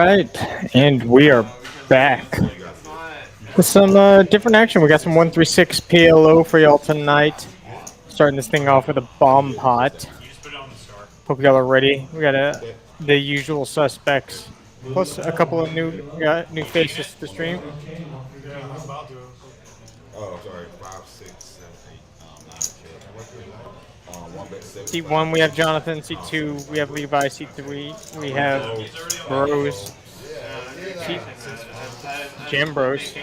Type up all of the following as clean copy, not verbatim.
right, and we are back with some different action. We got some 136 PLO for y'all tonight. Starting this thing off with a bomb pot. Hope y'all are ready. We got the usual suspects, plus a couple of new faces to the stream. Oh, sorry. 5, 6, 7, 8, 9, 10. Seat 1, we have Jonathan. Seat 2, we have Levi. Seat 3, we have Bros. Seat Jam Bros.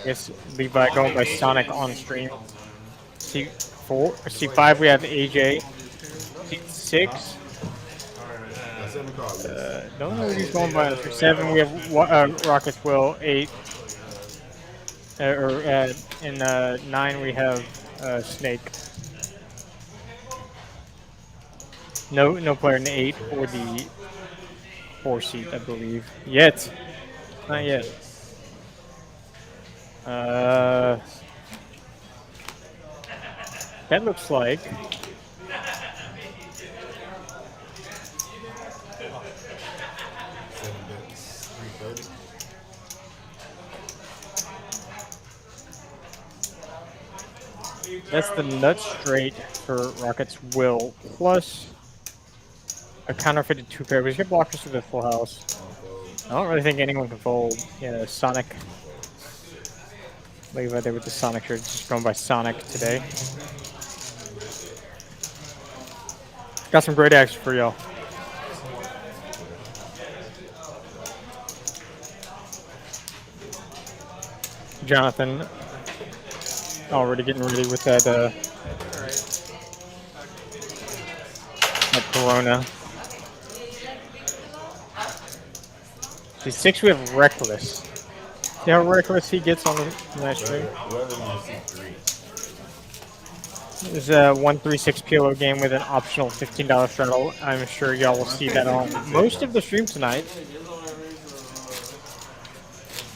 Yes, Levi going by Sonic on stream. Seat 4, Seat 5, we have AJ. Seat 6. Don't know what he's going by. For 7, we have Rocket's Will. 8. In 9, we have Snake. No player in the 8 or the 4 seat, I believe. Yet. Not yet. That looks like. That's the nut straight for Rocket's Will, plus a counterfeited 2 pair. We just get blockers to the full house. I don't really think anyone can fold. Yeah, Sonic. Levi there with the Sonic shirt, just going by Sonic today. Got some great action for y'all. Jonathan already getting ready with that Corona. See, 6 we have Reckless. See how reckless he gets on the nice stream? There's a 136 PLO game with an optional $15 straddle. I'm sure y'all will see that on most of the stream tonight.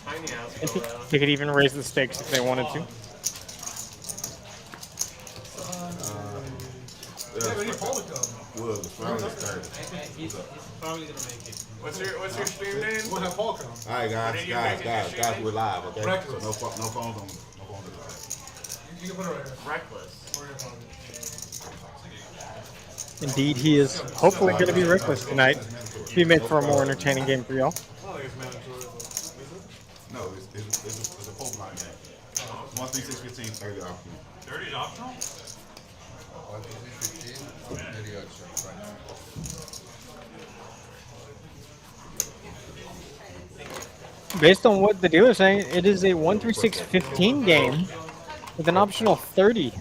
I think they could even raise the stakes if they wanted to. What's your stream name? We'll have Paul come. All right, guys, we're live, okay? Reckless. So no phones on. You can put it right here. Reckless. Indeed, he is hopefully going to be reckless tonight. Be made for a more entertaining game for y'all. No, it's a full blind game. 1, 3, 6, 15, 30 optional. 30 is optional? 1, 3, 6, 15, 30 optional. Based on what the dealer's saying, it is a 136-15 game with an optional 30.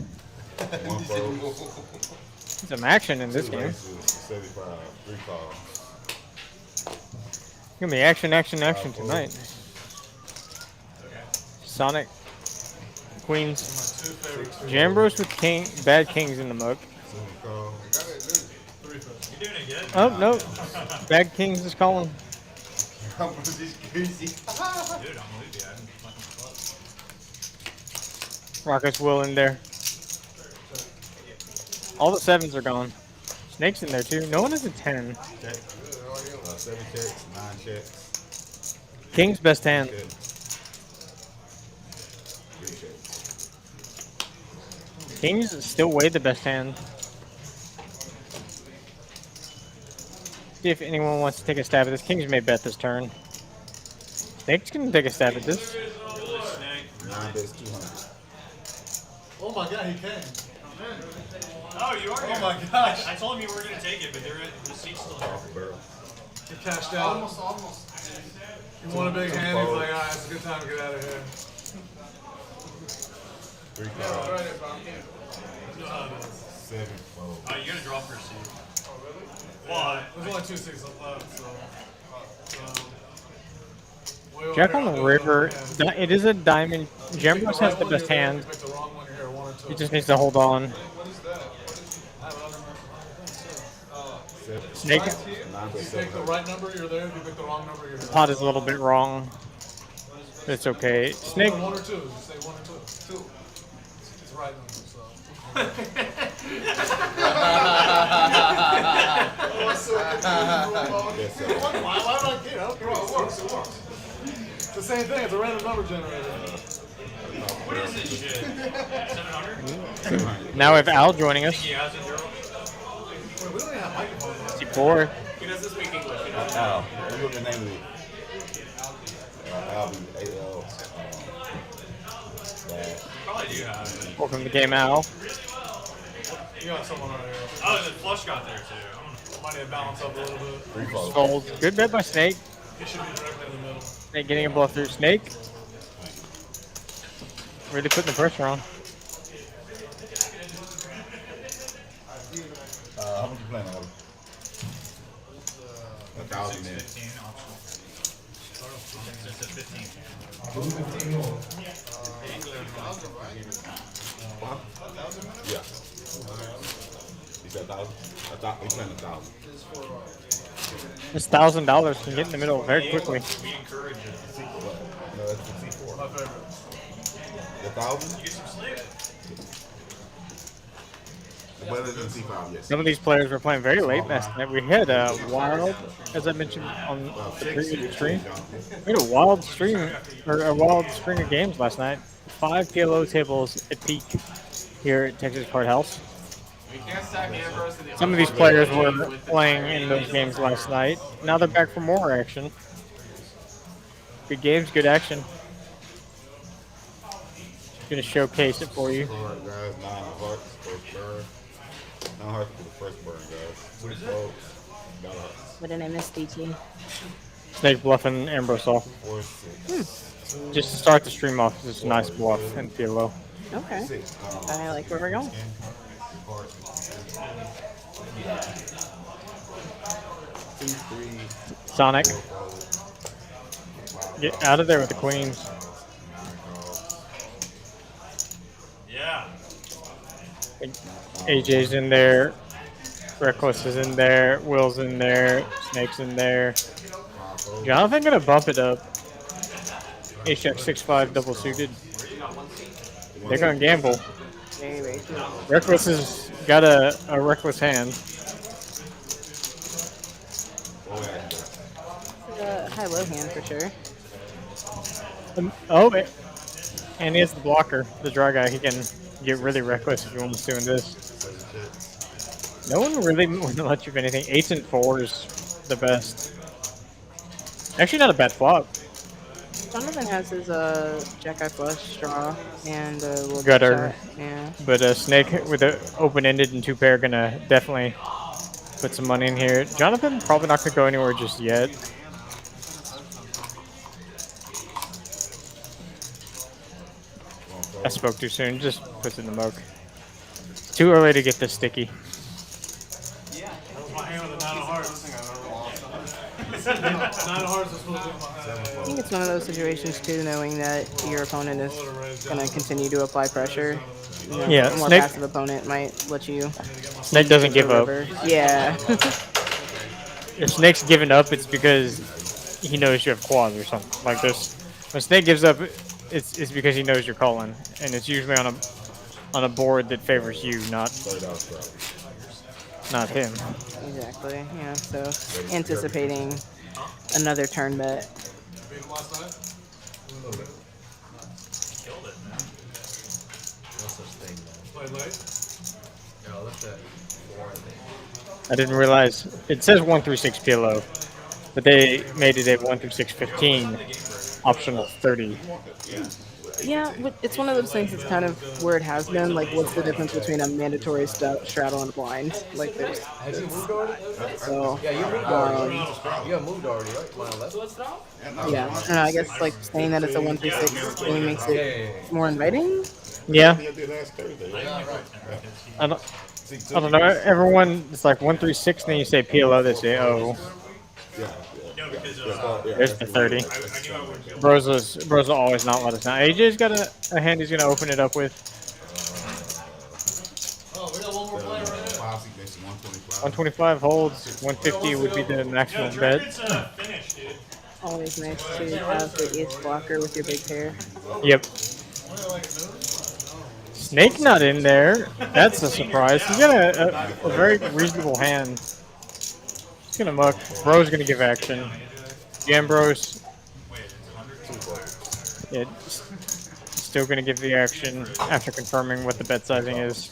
Some action in this game. Gonna be action tonight. Sonic, Queens, Jambros with bad kings in the mug. Oh no, bad kings is calling. Rocket's Will in there. All the 7s are gone. Snake's in there too. No one has a 10. 7 checks, 9 checks. King's best hand. King's is still way the best hand. See if anyone wants to take a stab at this. King's may bet this turn. Snake's gonna take a stab at this. 9 bids, 200. Oh my god, he came. Oh, you are here. Oh my gosh. I told him you were going to take it, but the seat's still there. He cashed out. Almost. He won a big hand. He's like, alright, it's a good time to get out of here. 3 Yeah, cards. right, 7 fold. Oh, you got to draw for a seat. Oh, really? Well, There's only 2 6 left, so. Jack on the river. It is a diamond. Jambros has the best hand. He just needs to hold on. Snake. If you pick the right number, you're there. If you pick the wrong number, you're there. Pot is a little bit wrong. It's okay. Snake. 1 or 2. Just say 1 or 2. 2. It's the right number, so. Yes, sir. Why would I care? I don't care. It works. It works. It's the same thing. It's a random number generator. What is this shit? 700? Now we have Al joining us. He has a girl. Wait, we don't even have microphones. 64. He doesn't speak English. You know? Al, what's the name of it? Al, A-L. Probably do have it. Welcome to the game, Al. You got someone on here. Oh, the flush got there too. I don't know. Might need to balance up a little bit. Free fold. Fold. Good bet by Snake. It should be directly in the middle. Snake getting a bluff through Snake. Really putting the pressure on. How much you playing, Al? 1,000 in. 15 optional. It's a 15. Yeah. You said 1,000? He's playing 1,000. This $1,000 can get in the middle very quickly. We encourage it. No, that's the C4. My favorite. 1,000? You get some sleep. Better than C5, yes. Some of these players were playing very late last night. We had a wild, as I mentioned on the previous stream, we had a wild stream, or a wild string of games last night. 5 PLO tables at peak here at Texas Card House. Some of these players were playing in those games last night. Now they're back for more action. Good games, good action. Gonna showcase it for you. Alright, guys, 9 hearts, first burn. 9 hearts for the first burn, guys. What is that? Got a What did I miss, DT? Snake bluffing Ambrose off. 4, 6. Just to start the stream off, it's a nice bluff in PLO. Okay. 6. I like where we're going. 2, 3. Sonic, get out of there with the queens. Yeah. AJ's in there, Reckless is in there, Will's in there, Snake's in there. Jonathan gonna bump it up. Ace Jack 6-5 double suited. They're gonna gamble. Very, very cool. Reckless has got a reckless hand. It's a high-low hand for sure. Oh, and he has the blocker, the draw guy. He can get really reckless if he wants to in this. No one really wouldn't let you have anything. 8s and 4s, the best. Actually, not a bad flop. Jonathan has his jack-eye flush draw and a little Gutter. shot. Yeah. But Snake with the open-ended and 2-pair gonna definitely put some money in here. Jonathan probably not gonna go anywhere just yet. I spoke too soon. Just puts it in the muck. It's too early to get this sticky. That was my hand with a 9 of hearts. 9 of hearts is supposed to be in my hand. I think it's one of those situations too, knowing that your opponent is going to continue to apply pressure. You know, Yeah, a more Snake- passive opponent might let you Snake doesn't give up. river. Yeah. If Snake's giving up, it's because he knows you have quads or something like this. When Snake gives up, it's because he knows you're calling, and it's usually on a board that favors you, not him. Exactly. Yeah. So anticipating another turn bet. Beat him last night? Killed it, man. Played late? I didn't realize it says 1-6 PLO, but they made it a 1-6 15, optional 30. Yeah, but it's one of those things that's kind of where it has been. Like, what's the difference between a mandatory straddle and a blind? Like, there's. Has he moved already? So, Yeah, you moved already. You got moved already, right? Line left. yeah. I don't know, I guess, like, saying that it's a 1-6 really makes it more inviting. Yeah, He did last Thursday. I don't know. Everyone, it's like 1-6, and then you say PLO, they say, oh, No, because there's the 30. I knew I would kill. Bro's always not let us know. AJ's got a hand he's going to open it up with. Oh, we got one more player right there. 125 holds, 150 would be the maximum bet. It's finished, dude. Always nice to have the ace blocker with your big pair. Yep. Snake not in there. That's a surprise. He's got a very reasonable hand. He's gonna muck. Bro's gonna give action. Jambros. Yeah, still gonna give the action after confirming what the bet sizing is.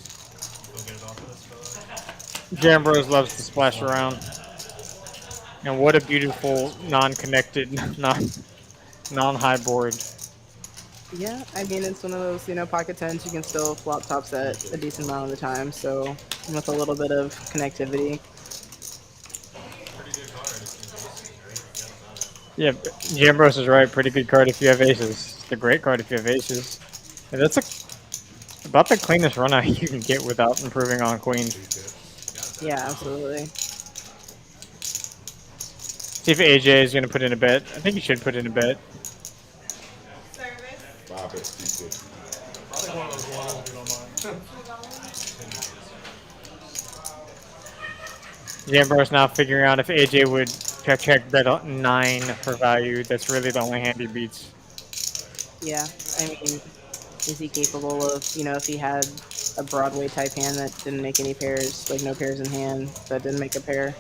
Jambros loves to splash around. And what a beautiful non-connected, non-high board. Yeah, I mean, it's one of those, pocket tens, you can still flop top set a decent amount of the time, so with a little bit of connectivity. Yeah, Jambros is right. Pretty good card if you have aces. It's a great card if you have aces. And that's about the cleanest run out you can get without improving on queen. Yeah, absolutely. See if AJ is going to put in a bet. I think he should put in a bet. Probably one of those ones if you don't mind. Jambros now figuring out if AJ would check bet 9 for value. That's really the only hand he beats. Yeah, I mean, is he capable of, if he had a Broadway type hand that didn't make any pairs, like no pairs in hand, that didn't make a pair?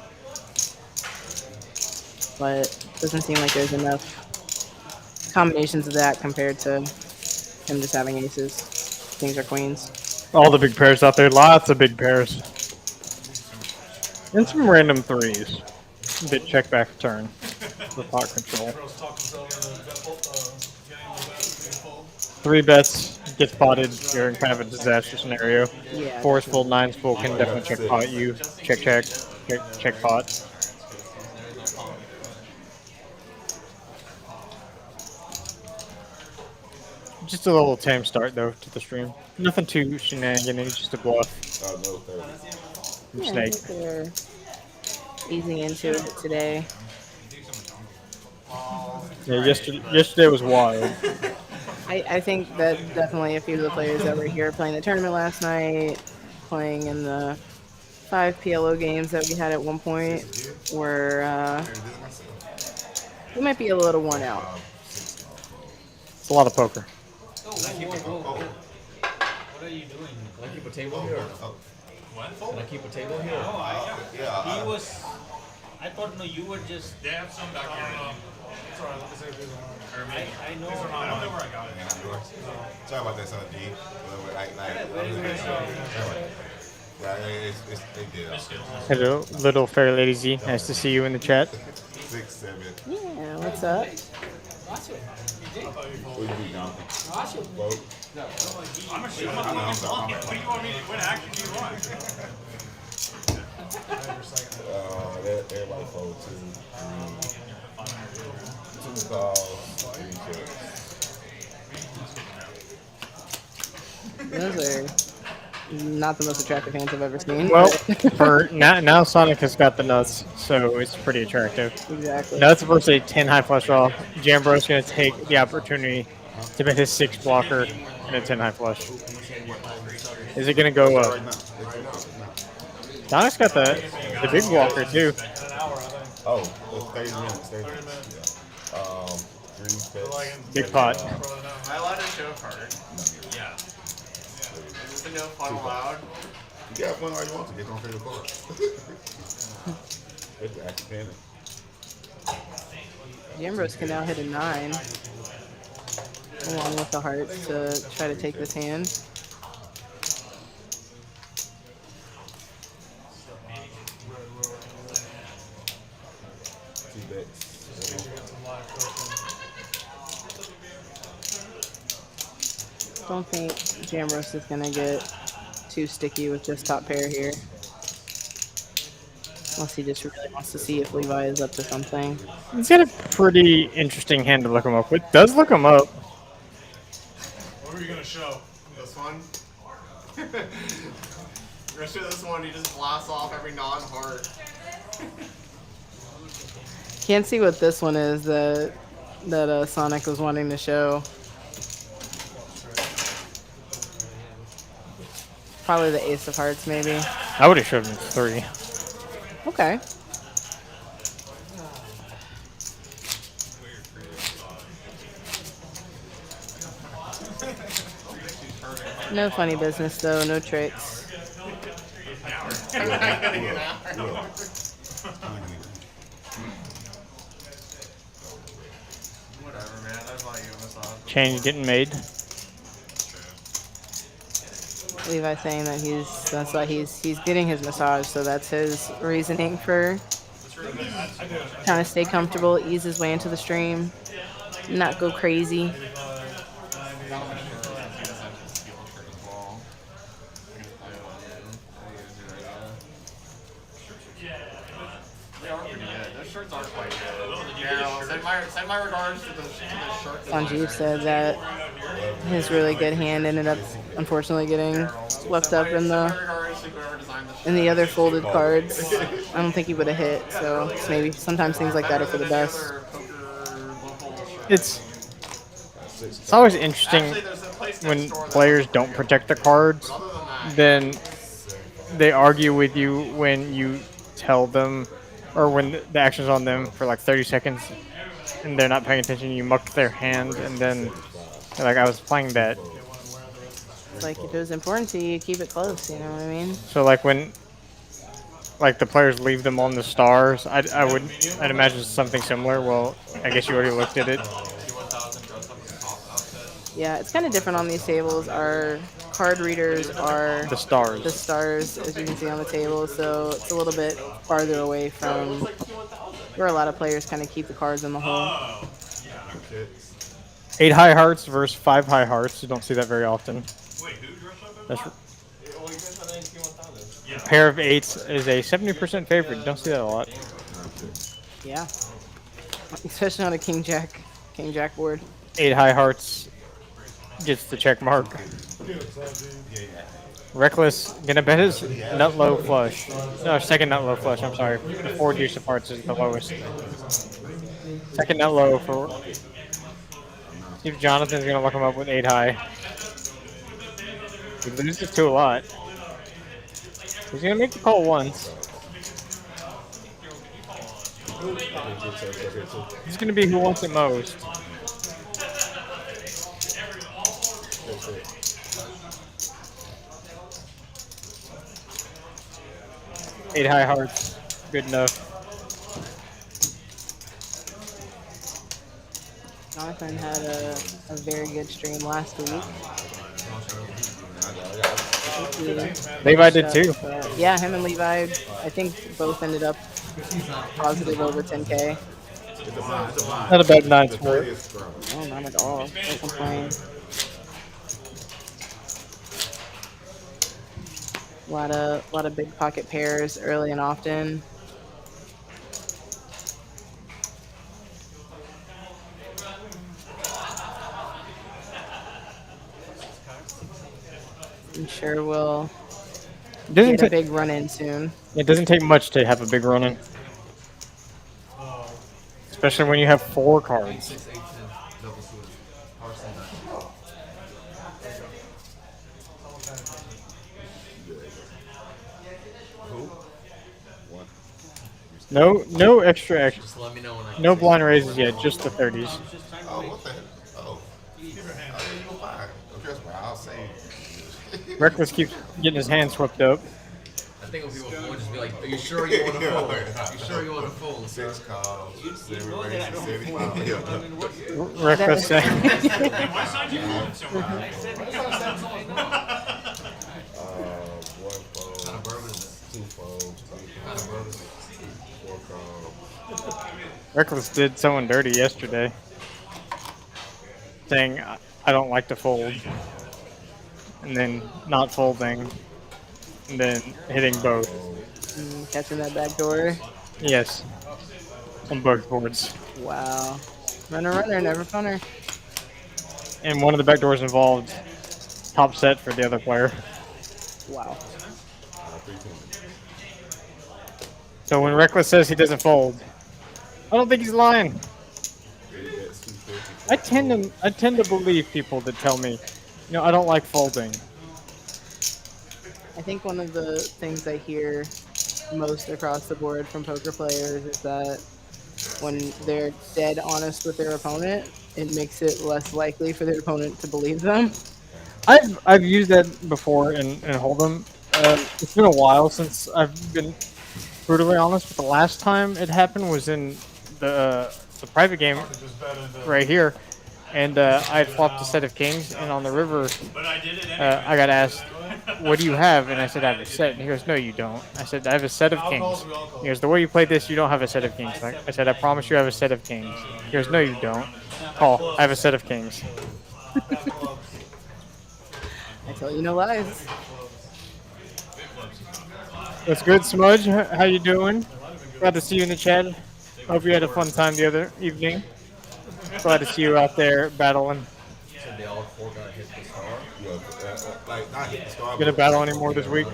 But doesn't seem like there's enough combinations of that compared to him just having aces. Kings or queens. All the big pairs out there. Lots of big pairs. And some random threes. Bit check back turn for pot control. 3 bets, get spotted, you're in kind of a disaster scenario. Yeah. 4's full, 9's full can definitely check pot you. Check, check pot. Just a little tame start though to the stream. Nothing too shenanigan, just a bluff. From Yeah, I Snake. think they're easing into it today. Yeah, yesterday was wild. I think that definitely a few of the players that were here playing the tournament last night, playing in the 5 PLO games that we had at one point, were we might be a little worn out. It's a lot of poker. What are you doing? Can I keep a table here or no? What? Can I keep a table here? No, he was. I thought no, you were just. They have some back here. It's alright, let me say these are mine. I know. I don't know where I got it. Sorry about that, son, G. They did. Hello, little fair lady Z. Nice to see you in the chat. 6, 7. Yeah, what's up? What do you do, Jonathan? Well, I'm a shooter. What do you want me to? What action do you want? everybody fold 2 calls, 3 checks. Those are not the most attractive hands I've ever seen. Well, but- for now Sonic has got the nuts, so it's pretty attractive. exactly. Nuts versus a 10 high flush draw. Jambro's going to take the opportunity to bet his 6 blocker and a 10 high flush. Is it going to go up? Sonic's got the big blocker too. Oh, it's 30 minutes. 30 minutes. Yeah. 3 bets. Big pot. Am I allowed to show a card? Yeah. Is this a no fun allowed? You got fun all you want to. Get on favorite card. It's the active panic. Jambros can now hit a 9, along with the hearts, to try to take this hand. Don't think Jambros is gonna get too sticky with this top pair here. Unless he just really wants to see if Levi is up to something. He's got a pretty interesting hand to look him up with. Does look him up. What were you gonna show? This one? You're gonna show this one, you just blast off every non-heart. Can't see what this one is that Sonic was wanting to show. Probably the Ace of Hearts, maybe. I would have showed him 3. Okay. No funny business though, no tricks. I'm not getting an hour. Whatever, man. That's why you massage. Change getting made. Levi saying that that's why he's getting his massage, so that's his reasoning for trying to stay comfortable, ease his way into the stream, not go crazy. They are pretty good. Those shirts are quite good. Yeah, well, send my regards to the shirt. Sanjeev said that his really good hand ended up unfortunately getting swept up in the other folded cards. I don't think he would have hit, so maybe sometimes things like that are for the best. It's always interesting when players don't protect the cards, then they argue with you when you tell them, or when the action's on them for like 30 seconds and they're not paying attention, you muck their hand, and then they're like, I was playing that. It's like if it was important to you, keep it close, you know what I mean? So like when like the players leave them on the stars, I'd imagine something similar. Well, I guess you already looked at it. Yeah, it's kind of different on these tables. Our card readers are The stars. the stars, as you can see on the table, so it's a little bit farther away from where a lot of players kind of keep the cards in the hole. 8 high hearts versus 5 high hearts. You don't see that very often. That's a pair of 8s is a 70% favorite. You don't see that a lot. Yeah, especially on a king jack board. 8 high hearts gets the check mark. Reckless gonna bet his nut low flush. No, second nut low flush. I'm sorry. The 4 deuce of hearts is the lowest. Second nut low for. See if Jonathan's gonna look him up with 8 high. He loses to a lot. He's gonna make the call once. He's gonna be who wants it most. Eight high hearts, good enough. Jonathan had a very good stream last week. Levi did too. Yeah, him and Levi, I think both ended up positive over 10K. Not a bad night for it. No, not at all. No complain. A lot of big pocket pairs early and often. I'm sure we'll get a big run in soon. It doesn't take much to have a big run in. Especially when you have 4 cards. No extra action. Just let me know when I No blind raises yet, just the 30s. Oh, what the hell? Oh. You were fine. Okay, well, I'll say. Reckless keeps getting his hand swept up. I think when people fold, just be like, are you sure you want to fold? Are you sure you want to fold? 6 calls, 7 raises, 75. Reckless saying. One fold, 2 folds, 3 folds, 4 calls. Reckless did someone dirty yesterday. Saying, I don't like to fold. And then not folding. And then hitting both. Catching that back door. Yes. On both boards. Wow. Runner, never punter. And one of the back doors involved top set for the other player. Wow. So when Reckless says he doesn't fold, I don't think he's lying. I tend to believe people that tell me, I don't like folding. I think one of the things I hear most across the board from poker players is that when they're dead honest with their opponent, it makes it less likely for their opponent to believe them. I've used that before in Hold'em. It's been a while since I've been brutally honest, but the last time it happened was in the private game Just bet into. right here, and I had flopped a set of kings, and on the river, But I did it anyway. I got asked, "What do you have?" And I said, "I have a set." And he goes, "No, you don't." I said, "I have a set of kings." He goes, "The way you played this, you don't have a set of kings." I said, "I promise you, I have a set of kings." He goes, "No, you don't." Call. I have a set of kings. I tell you no lies. What's good, Smudge? How you doing? Glad to see you in the chat. Hope you had a fun time the other evening. Glad to see you out there battling. So they all four got hit the star. Yeah, like not hit the star. Gonna battle anymore this week?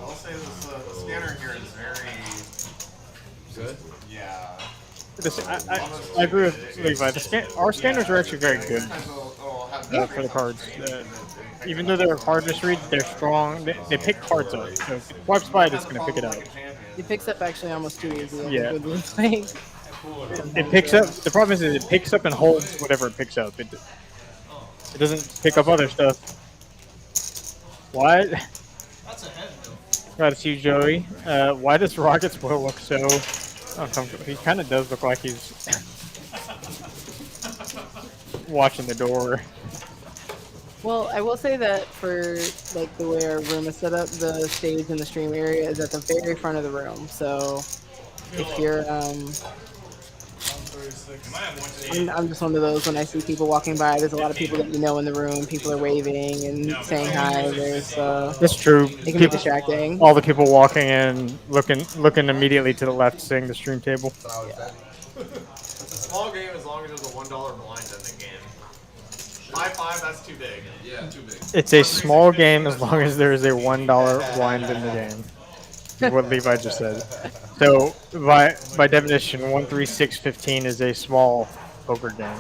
I'll say this, the scanner here is very, Good. yeah. I agree with Levi. Our scanners are actually very good It'll have for the cards. Even though they're a card misread, they're strong. They pick cards up. So if it wipes by it, it's going to pick it up. It picks up actually almost too easy. Yeah. When we're playing. It picks up. The problem is it picks up and holds whatever it picks up. It doesn't pick up other stuff. Why? That's a head though. Glad to see you, Joey. Why does Rocket Spoil look so uncomfortable? He kind of does look like he's watching the door. Well, I will say that for like the way our room is set up, the stage and the stream area is at the very front of the room. So if you're I'm just one of those when I see people walking by, there's a lot of people that you know in the room, people are waving and saying hi, there's That's true. it can be distracting. All the people walking in, looking immediately to the left, seeing the stream table. It's a small game as long as there's a $1 blind in the game. High five, that's too big. Yeah, too big. It's a small game as long as there is a $1 blind in the game. Is what Levi just said. So by definition, 13615 is a small poker game.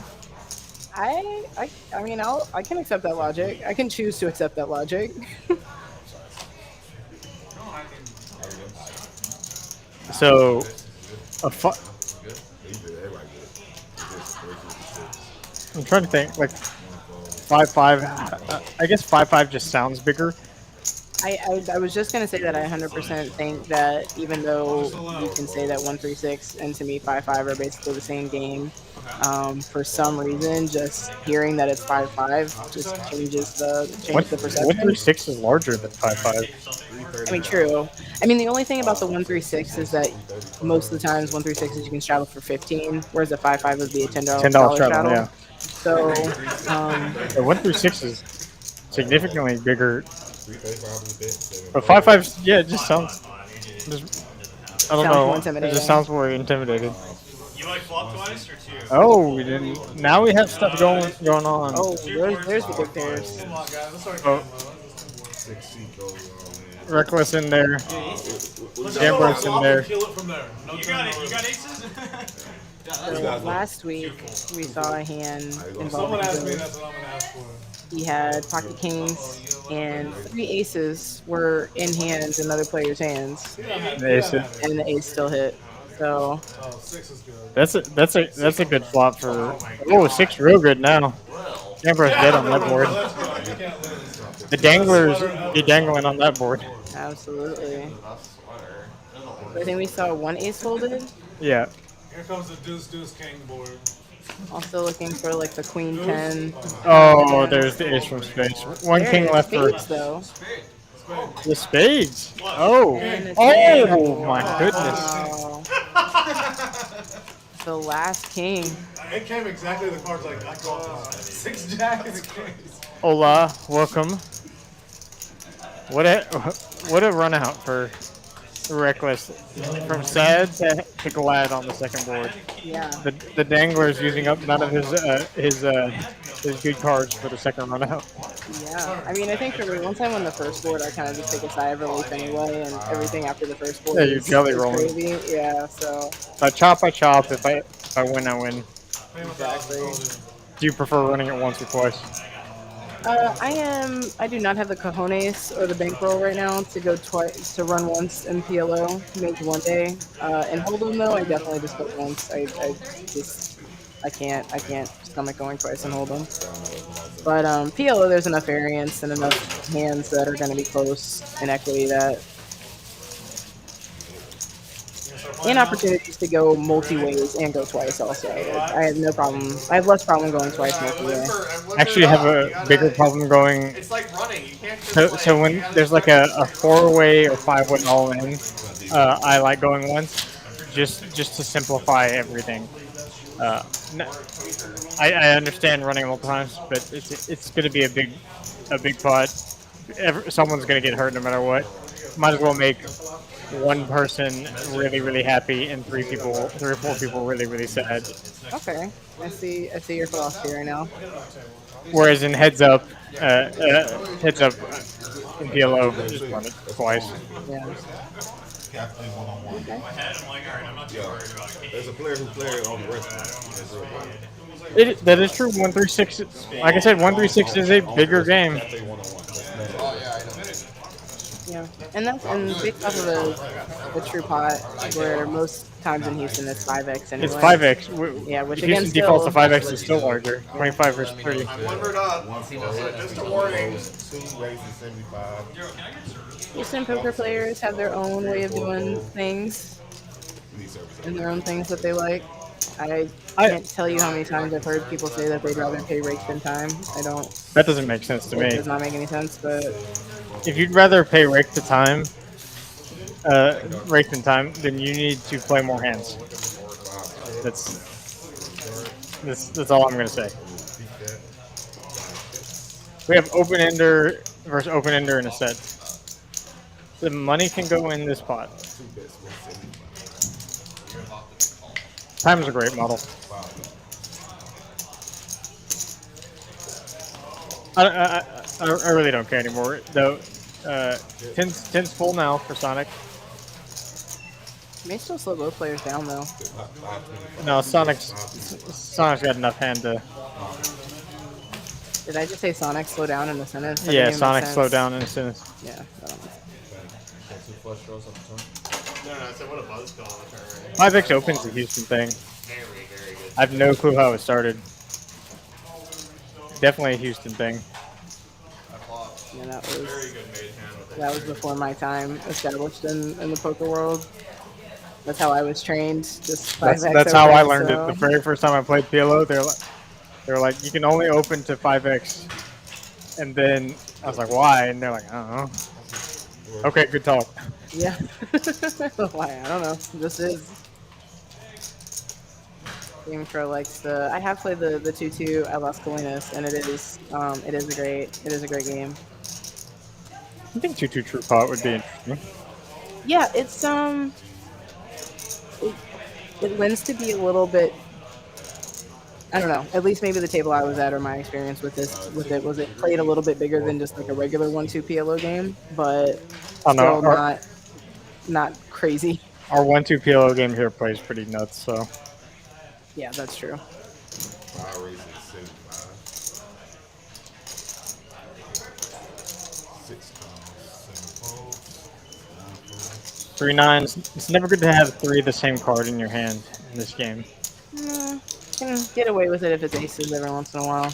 I mean I can accept that logic. I can choose to accept that logic. So I'm trying to think like 5-5. I guess 5-5 just sounds bigger. I was just gonna say that I 100% think that even though you can say that 136 and to me 5-5 are basically the same game, for some reason just hearing that it's 5-5 just changes the perception. 136 is larger than 5-5. I mean, true. I mean, the only thing about the 136 is that most of the times 136 you can straddle for 15, whereas the 5-5 would be a $10 straddle. Yeah. So, The 136 is significantly bigger. But 5-5, yeah, it just sounds. I don't Sounds more know. It intimidating. just sounds more intimidating. You like flop twice or two? Oh, we didn't. Now we have stuff going on. oh, there's the big pairs. Come on, guys. Let's start Oh. Reckless in there. Gambler's in there. Kill it from there. No You turn, got no it. You risk. got aces? So last week we saw a hand Someone involving asked me, Joey. that's what I'm gonna ask for. He had pocket kings and 3 aces were in hands in other players' hands, The ace. and the ace still hit. So Oh, 6 is good. That's a good flop for. Oh, 6 real good now. Gambler's dead on that board. Let's go. You can't lose. The danglers be dangling on that board. absolutely. I think we saw 1 ace folded. Yeah. Here comes the deuce, deuce, king board. Also looking for like the queen 10. Oh, there's the ace from spades. One There king it is, left for spades, though. the spades. Oh, And it's oh my goodness. Wow. The last king. It came exactly the cards like I called. 6 jack is a king. Hola, welcome. What a run out for Reckless. From sad to glad on the second board. Yeah. The dangler's using up none of his good cards for the second run out. Yeah. I mean, I think for me, once I won the first board, I kind of just take a sigh of relief anyway, and everything after the first board Yeah, you're is jelly rolling. gravy. Yeah, so If I chop, I chop. If I win, I win. exactly. Do you prefer running it once or twice? I do not have the cojones or the bankroll right now to go twice, to run once in PLO, maybe one day. In Hold'em though, I definitely just go once. I just, I can't stomach going twice and hold them. But PLO, there's enough variance and enough hands that are going to be close in equity that, and opportunities to go multi ways and go twice also. I have no problem. I have less problem going twice multi way. Actually, have a bigger problem going. It's like running. You can't just So when there's like a 4-way or 5-way all in, I like going once, just to simplify everything. I understand running multiple times, but it's going to be a big pot. Someone's going to get hurt no matter what. Might as well make one person really happy and 3 or 4 people really sad. Okay, I see your philosophy right now. Whereas in heads up in PLO, just run it twice. Yeah. Captain one-on-one. Okay. There's a player who played on the restaurant. That is true. 136. Like I said, 136 is a bigger game. Yeah, and based off of a true pot, where most times in Houston it's 5x anyway. It's 5x. Yeah, which If Houston again defaults to still, 5x, it's still larger. 25 versus 30. Just a warning. 2 races, 75. Houston poker players have their own way of doing things and their own things that they like. I can't tell you how many times I've heard people say that they'd rather pay rake than time. I don't. That doesn't make sense to It me. does not make any sense, but If you'd rather pay rake to time, rake than time, then you need to play more hands. That's all I'm gonna say. We have open ender versus open ender in a set. The money can go in this pot. Time is a great model. I really don't care anymore. Though, 10's full now for Sonic. may still slow both players down though. No, Sonic's got enough hand to. Did I just say Sonic slow down in a sentence? That Yeah, didn't even Sonic make slow sense. down in a sentence. Yeah. No, I said what a buzzkill on the turn. 5x opens the Houston thing. Very good. I have no clue how it started. Definitely a Houston thing. Yeah, that was before my time established in the poker world. That's how I was trained. Just 5x That's how I open, learned so- it. The very first time I played PLO, they were like, you can only open to 5x. And then I was like, why? And they're like, I don't know. Okay, good talk. Yeah. Why? I don't know. This is. Game Pro likes the. I have played the 2-2 at Las Colinas, and it is a great game. I think 2-2 True Pot would be interesting. Yeah, it's it lends to be a little bit. I don't know. At least maybe the table I was at, or my experience with it was it played a little bit bigger than just like a regular 1-2 PLO game, but I don't know. still not crazy. Our 1-2 PLO game here plays pretty nuts, so. Yeah, that's true. 5 races, 75. 6 times, 7 folds, 3 9s. It's never good to have 3 of the same card in your hand in this game. Can get away with it if it's aces every once in a while.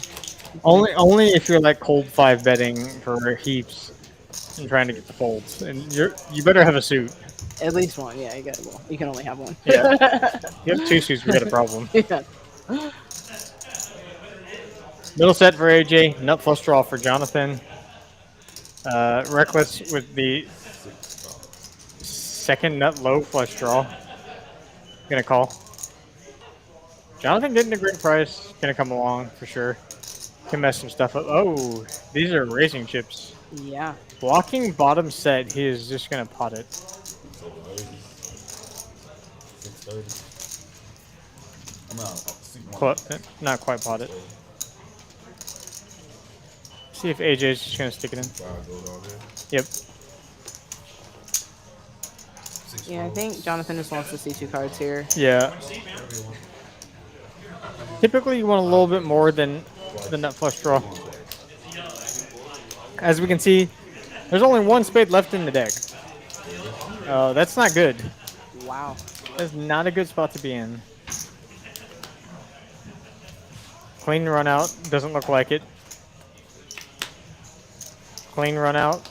Only if you're like cold 5 betting for heaps and trying to get the folds, and you better have a suit. At least one, yeah. You can only have one. Yeah. You have 2 suits, we got a problem. Yeah. Middle set for AJ, nut flush draw for Jonathan. Reckless with the second nut low flush draw. Gonna call. Jonathan getting a great price. Gonna come along for sure. Can mess some stuff up. Oh, these are racing chips. Yeah. Blocking bottom set, he is just gonna pot it. 630. I'm out. Not quite pot it. See if AJ's just gonna stick it in. 5 goes all there. Yep. 6 Yeah, I think Jonathan just wants to see 2 cards here. Yeah. Typically, you want a little bit more than the nut flush draw. As we can see, there's only 1 spade left in the deck. That's not good. Wow. That's not a good spot to be in. Clean run out. Doesn't look like it. Clean run out.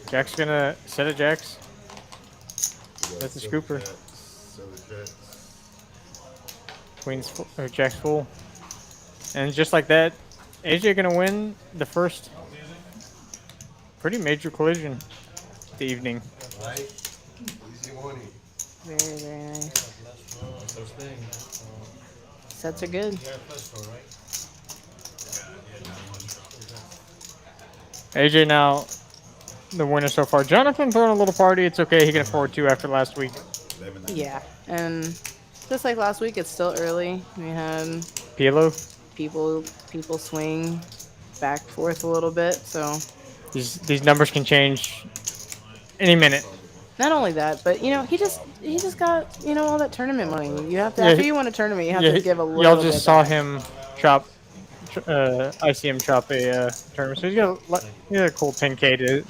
Jack's gonna set a jacks. That's a scooper. Queen's full, or Jack's full. And just like that, AJ gonna win the first pretty major collision of the evening. Very, very nice. Sets are good. AJ now the winner so far. Jonathan throwing a little party. It's okay. He can afford to after last week. Yeah, and just like last week, it's still early. We had PLO. people swing back forth a little bit, so These numbers can change any minute. not only that, but you know, he just got, you know, all that tournament money. You have to, Yeah, after you win a tournament, you have to give a little y'all bit just saw back. him chop. I see him chop a tournament, so he's got a cool 10K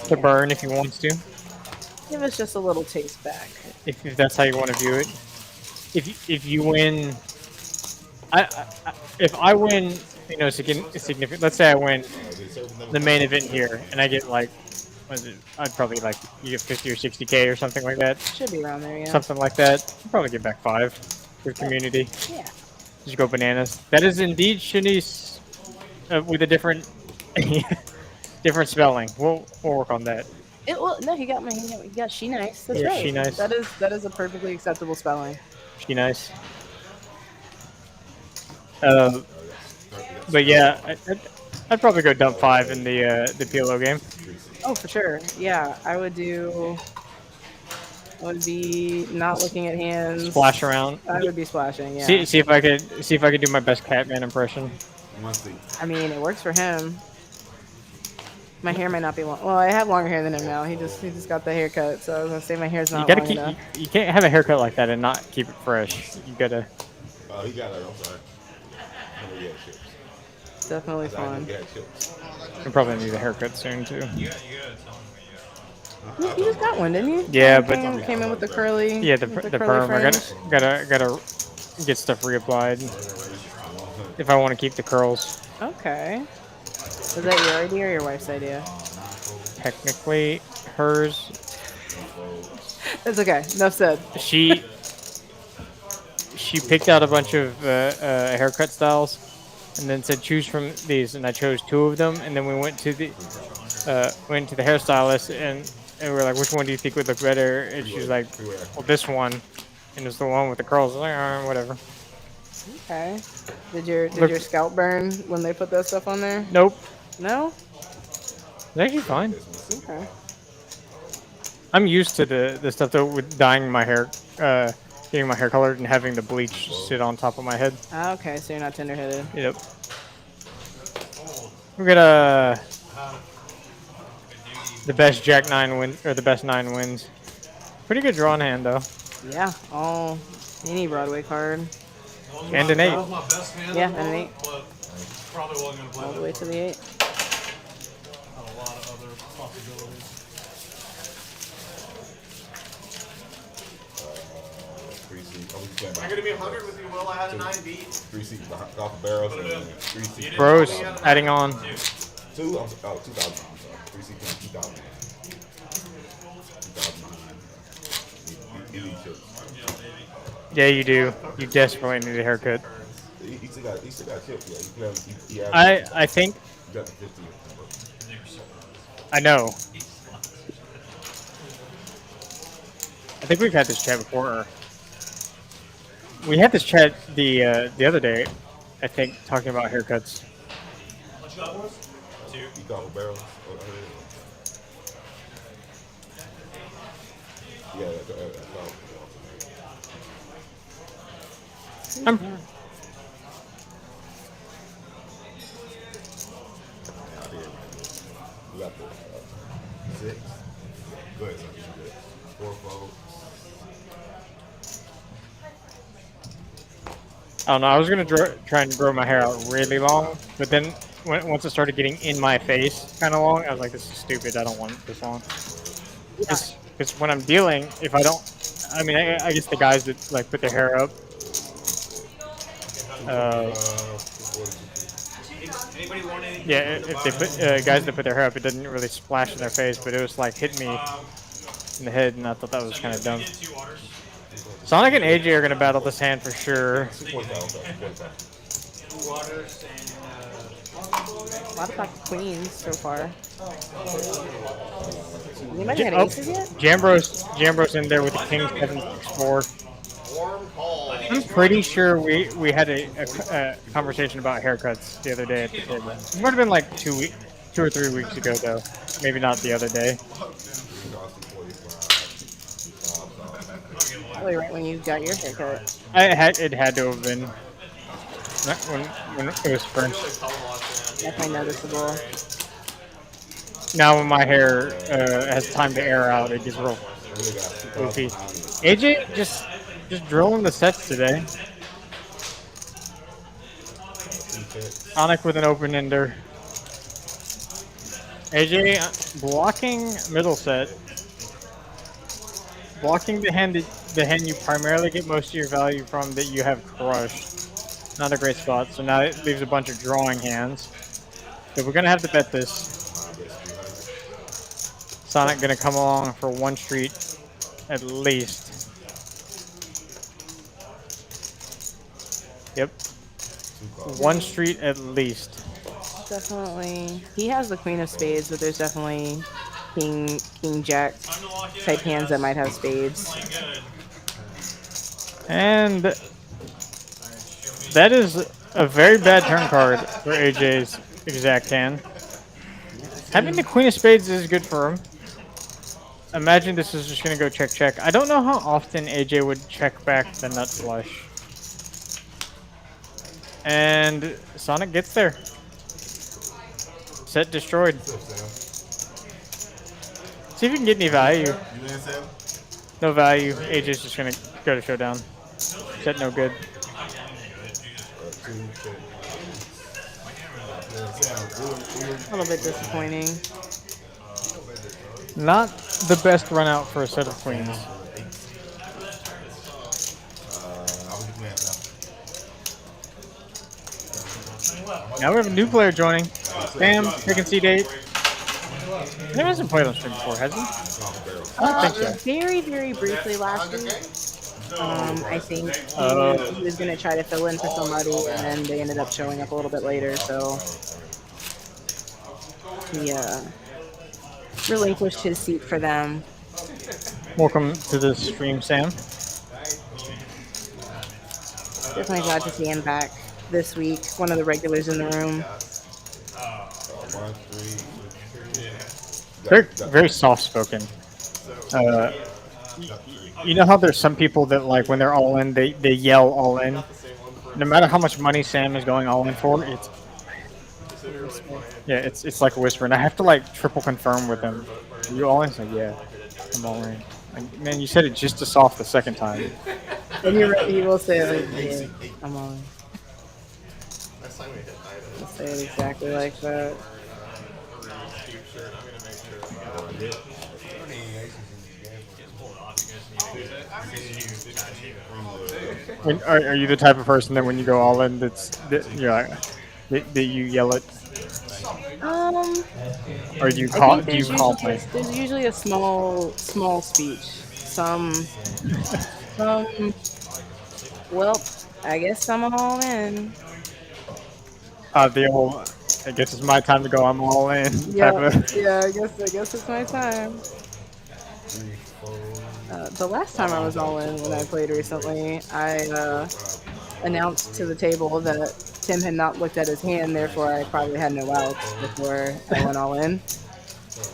to burn if he wants to. Give us just a little taste back. If that's how you want to view it. If you win, if I win, you know, significant. Let's say I win the main event here, and I get like, what is it? I'd probably like you get 50 or 60K or something like that. Should be around there, yeah. Something like that. I'll probably get back 5 for community. Yeah. Just go bananas. That is indeed Shanice with a different different spelling. We'll work on that. No, he got she nice. That's Yeah, right. she nice. That is a perfectly acceptable spelling. She nice. But yeah, I'd probably go dump 5 in the PLO game. Oh, for sure. Yeah, I would be not looking at hands. Splash around. I would be splashing. Yeah. See if I could do my best Catman impression. I mean, it works for him. My hair might not be long. Well, I have longer hair than him now. He just got the haircut, so I was gonna say my hair's not long enough. You can't have a haircut like that and not keep it fresh. You gotta. Oh, he got it. I'm sorry. He had chips. Definitely He fun. had chips. I probably need a haircut soon too. You just got one, didn't you? Yeah, but came in with the curly. yeah, the with perm. curly I fringe. gotta get stuff reapplied if I want to keep the curls. Okay. Was that your idea or your wife's idea? Technically, hers. It's okay. Enough said. She picked out a bunch of haircut styles, and then said choose from these, and I chose 2 of them, and then we went to the hairstylist, and we were like, which one do you think would look better? And she was like, well, this one, and it's the one with the curls. I was like, all right, whatever. Okay. Did your scalp burn when they put that stuff on there? Nope. No? It's actually fine. Okay. I'm used to the stuff though with dyeing my hair, getting my hair colored and having the bleach sit on top of my head. Ah, okay, so you're not tender-headed. Yep. We got the best Jack 9 win or the best 9 wins. Pretty good draw in hand though. Yeah, all any Broadway card. And an 8. That was my best hand. Yeah, and an 8. But probably wasn't gonna play All the that. way to the 8. Had a lot of other possibilities. 3 seats. I was playing I'm gonna be 100 with you, Will. I had a 9 beat. 3 seats off the barrels and 3 seats. Bros, adding on. 2,000. I'm sorry. 3 seats in 2000. 2009. Elite chips. Yeah, you do. You desperately need a haircut. He still got chips. Yeah, I think he got the 50. I know. I think we've had this chat before. We had this chat the other day, I think, talking about haircuts. You got the barrels. Yeah, that's I'm We got the 6. Go ahead, son. You good. 4 folks. I don't know. I was gonna try and grow my hair out really long, but then once it started getting in my face kind of long, I was like, "This is stupid. I don't want it this long." Because when I'm dealing, if I don't, I mean, I guess the guys that like put their hair up, Anybody want any? Yeah, if they put guys that put their hair up, it didn't really splash in their face, but it was like hit me in the head, and I thought that was kind of dumb. Sonic and AJ are gonna battle this hand for sure. Waters and A lot of pocket queens so far. Anybody had aces yet? Jambro's in there with the king 7-6-4. I'm pretty sure we had a conversation about haircuts the other day at the table. It might have been like 2 or 3 weeks ago though. Maybe not the other day. Probably right when you got your haircut. It had to have been when it was first. Definitely noticeable. Now when my hair has time to air out, it gets real goofy. AJ just drilling the sets today. Sonic with an open ender. AJ blocking middle set. Blocking the hand you primarily get most of your value from that you have crushed. Not a great spot. So now it leaves a bunch of drawing hands. So we're gonna have to bet this. Sonic gonna come along for one street at least. Yep. One street at least. Definitely. He has the queen of spades, but there's definitely king jack type hands that might have spades. And that is a very bad turn card for AJ's exact hand. Having the queen of spades is good for him. Imagine this is just going to go check, check. I don't know how often AJ would check back the nut flush. And Sonic gets there. Set destroyed. See if you can get any value. No value. AJ's just going to go to showdown. Set no good. A little bit disappointing. Not the best run out for a set of queens. Now we have a new player joining. Sam, taking C8. He hasn't played on stream before, has he? I don't think so. Very, very briefly last week. I think he was going to try to fill in for somebody, and then they ended up showing up a little bit later, so he relinquished his seat for them. Welcome to the stream, Sam. Definitely glad to see him back this week. One of the regulars in the room. Very, very soft-spoken. You know how there's some people that, like, when they're all in, they yell all in? No matter how much money Sam is going all in for, it's like a whisper. And I have to, like, triple confirm with him. Are you all in? So, yeah, I'm all in. Like, man, you said it just as soft the second time. And you're right, he will say, like, yeah, I'm all in. He'll say it exactly like that. Are you the type of person that when you go all in, that you yell it? Or do you call? Play? There's usually a small speech. Well, I guess I'm all in. The old, I guess it's my time to go. I'm all in. Yeah, I guess it's my time. The last time I was all in when I played recently, I announced to the table that Tim had not looked at his hand, therefore I probably had no outs before I went all in.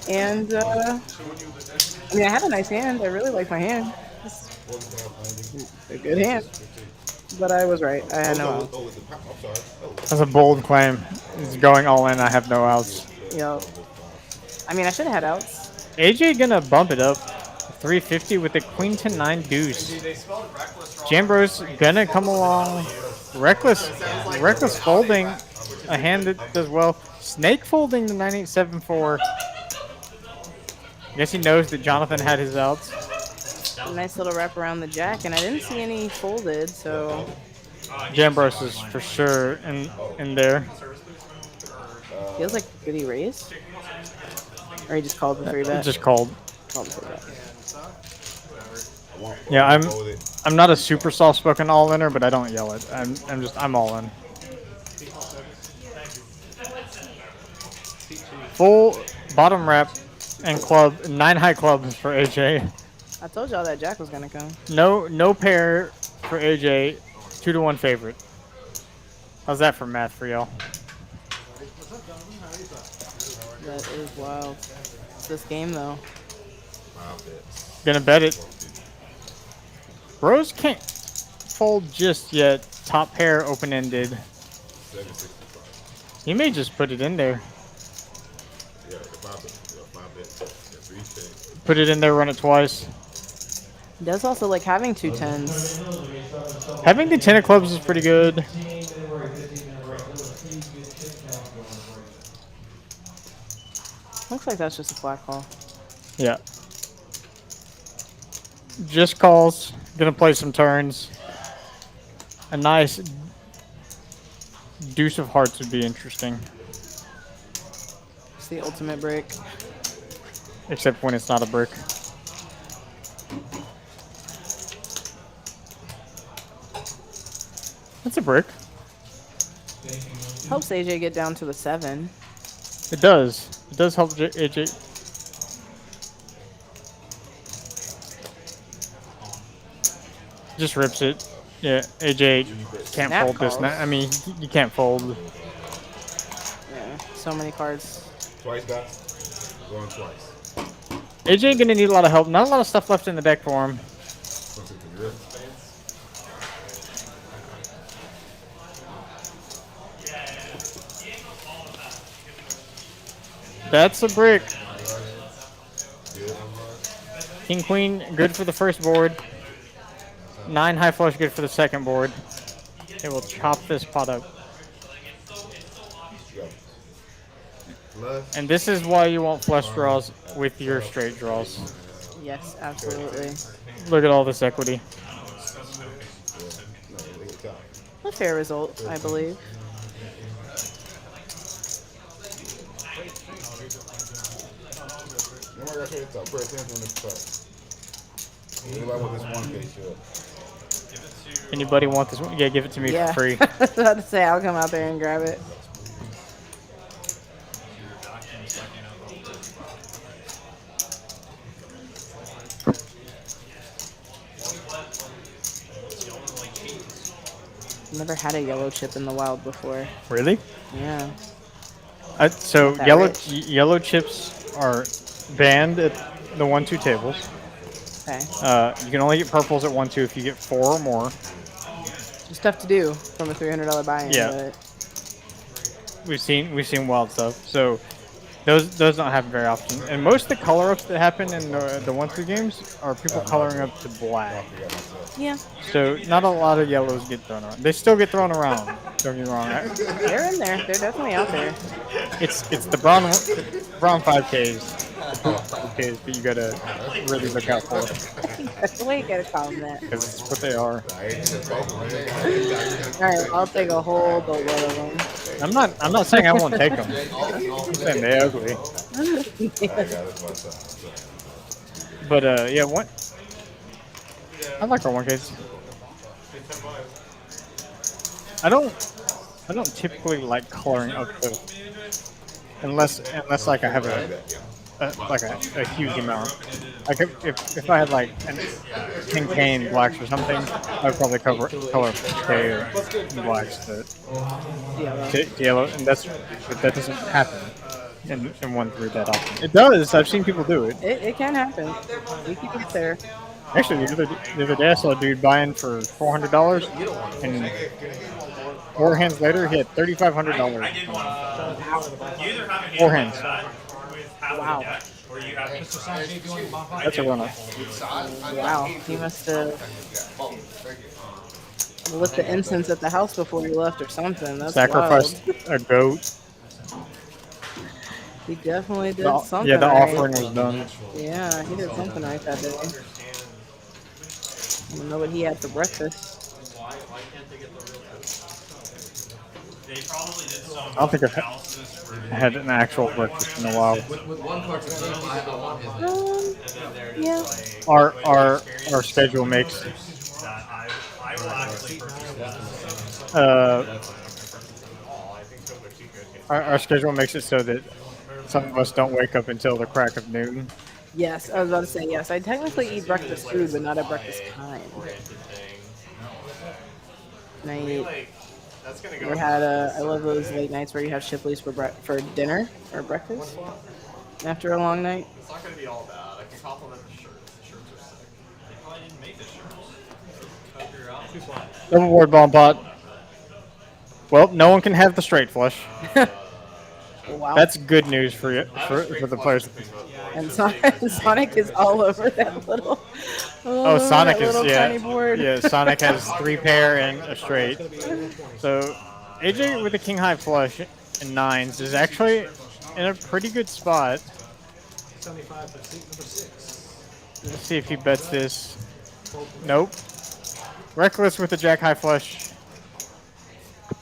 And I mean, I have a nice hand. I really like my hand. It's a good hand. But I was right. I had no outs. That's a bold claim. It's going all in. I have no outs. Yep. I mean, I should have had outs. AJ gonna bump it up 350 with the queen to 9 deuce. Jambro's gonna come along. Reckless folding a hand that does well. Snake folding the 9874. I guess he knows that Jonathan had his outs. A nice little wrap around the jack, and I didn't see any folded, so Jambros is for sure in there. Feels like did he raise? Or he just called the 3-bet? Just called. Called the 3-bet. Yeah, I'm not a super soft-spoken all-inner, but I don't yell it. I'm all in. Full bottom wrap and club, 9 high clubs for AJ. I told y'all that Jack was gonna come. No pair for AJ. 2-1 favorite. How's that for math for y'all? That is wild. It's this game though. Gonna bet it. Bros can't fold just yet. Top pair open-ended. He may just put it in there. Put it in there, run it twice. He does also like having 2 10s. Having the 10 of clubs is pretty good. Looks like that's just a flat call. Yeah. Just calls. Gonna play some turns. A nice deuce of hearts would be interesting. It's the ultimate break. Except when it's not a brick. That's a brick. Helps AJ get down to the 7. It does. It does help AJ. Just rips it. Yeah, AJ can't Snap fold this. calls. I mean, you can't fold. Yeah, so many cards. Twice, guys. Going twice. AJ gonna need a lot of help. Not a lot of stuff left in the deck for him. That's a brick. King, queen, good for the first board. 9 high flush, good for the second board. It will chop this pot up. And this is why you want flush draws with your straight draws. Yes, absolutely. Look at all this equity. A fair result, I believe. Anybody want this 1K shirt? Anybody want this one? Yeah, give it to me Yeah. for free. I was about to say, I'll come out there and grab it. Never had a yellow chip in the wild before. Really? Yeah. So Not that yellow rich. yellow chips are banned at the 1-2 tables. Okay. You can only get purples at 1-2 if you get 4 or more. It's tough to do from a $300 buy-in. Yeah. But We've seen wild stuff. So those don't happen very often. And most of the color ups that happen in the 1-2 games are people coloring up to black. yeah, So not a lot of yellows get thrown around. They still get thrown around. Don't get me wrong. they're in there. They're definitely out there. It's the brown 5Ks. Okay, but you gotta really look out for it That's the way you gotta call them that. because it's what they are. Alright, I'll take a whole boatload of them. I'm not saying I won't take them. I'm saying they're ugly. But yeah, what? I like our 1Ks. I don't typically like coloring up the unless like I have a huge amount. Like if I had like an King Cane blacks or something, I would probably color K or blacks to yellow, and but that doesn't happen in 1-3 that often. It does. I've seen people do it. It can happen. We can get there. Actually, the other day I saw a dude buying for $400, and 4 hands later he had $3,500. 4 hands. Wow. That's a run-up. Wow. He must have lit the incense at the house before he left or something. That's Sacrificed a goat. wild. He definitely did something. Yeah, the right. offering was done. Yeah, he did something right that day. I don't know what he had for breakfast. They probably did some I don't think I've analysis for had an actual breakfast in a while. With one card to keep, I want his name. Yeah. Our schedule makes that I will actually purchase this. our schedule makes it so that some of us don't wake up until the crack of noon. Yes, I was about to say yes. I technically eat breakfast food, but not at breakfast time. And I eat. That's gonna I had I love those late nights where you have Shipley's for dinner or breakfast after a long night. It's not gonna be all bad. I can compliment the shirts. The shirts are sick. They probably didn't make the shirts. Double board bomb pot. Well, no one can have the straight flush. Wow. That's good news for you for the players. And Sonic is all over that little. Oh, Sonic that is little tiny board. yeah. Sonic has 3 pair and a straight. So AJ with the king high flush and 9s is actually in a pretty good spot. 75 for seat number 6. Let's see if he bets this. Nope. Reckless with the jack high flush.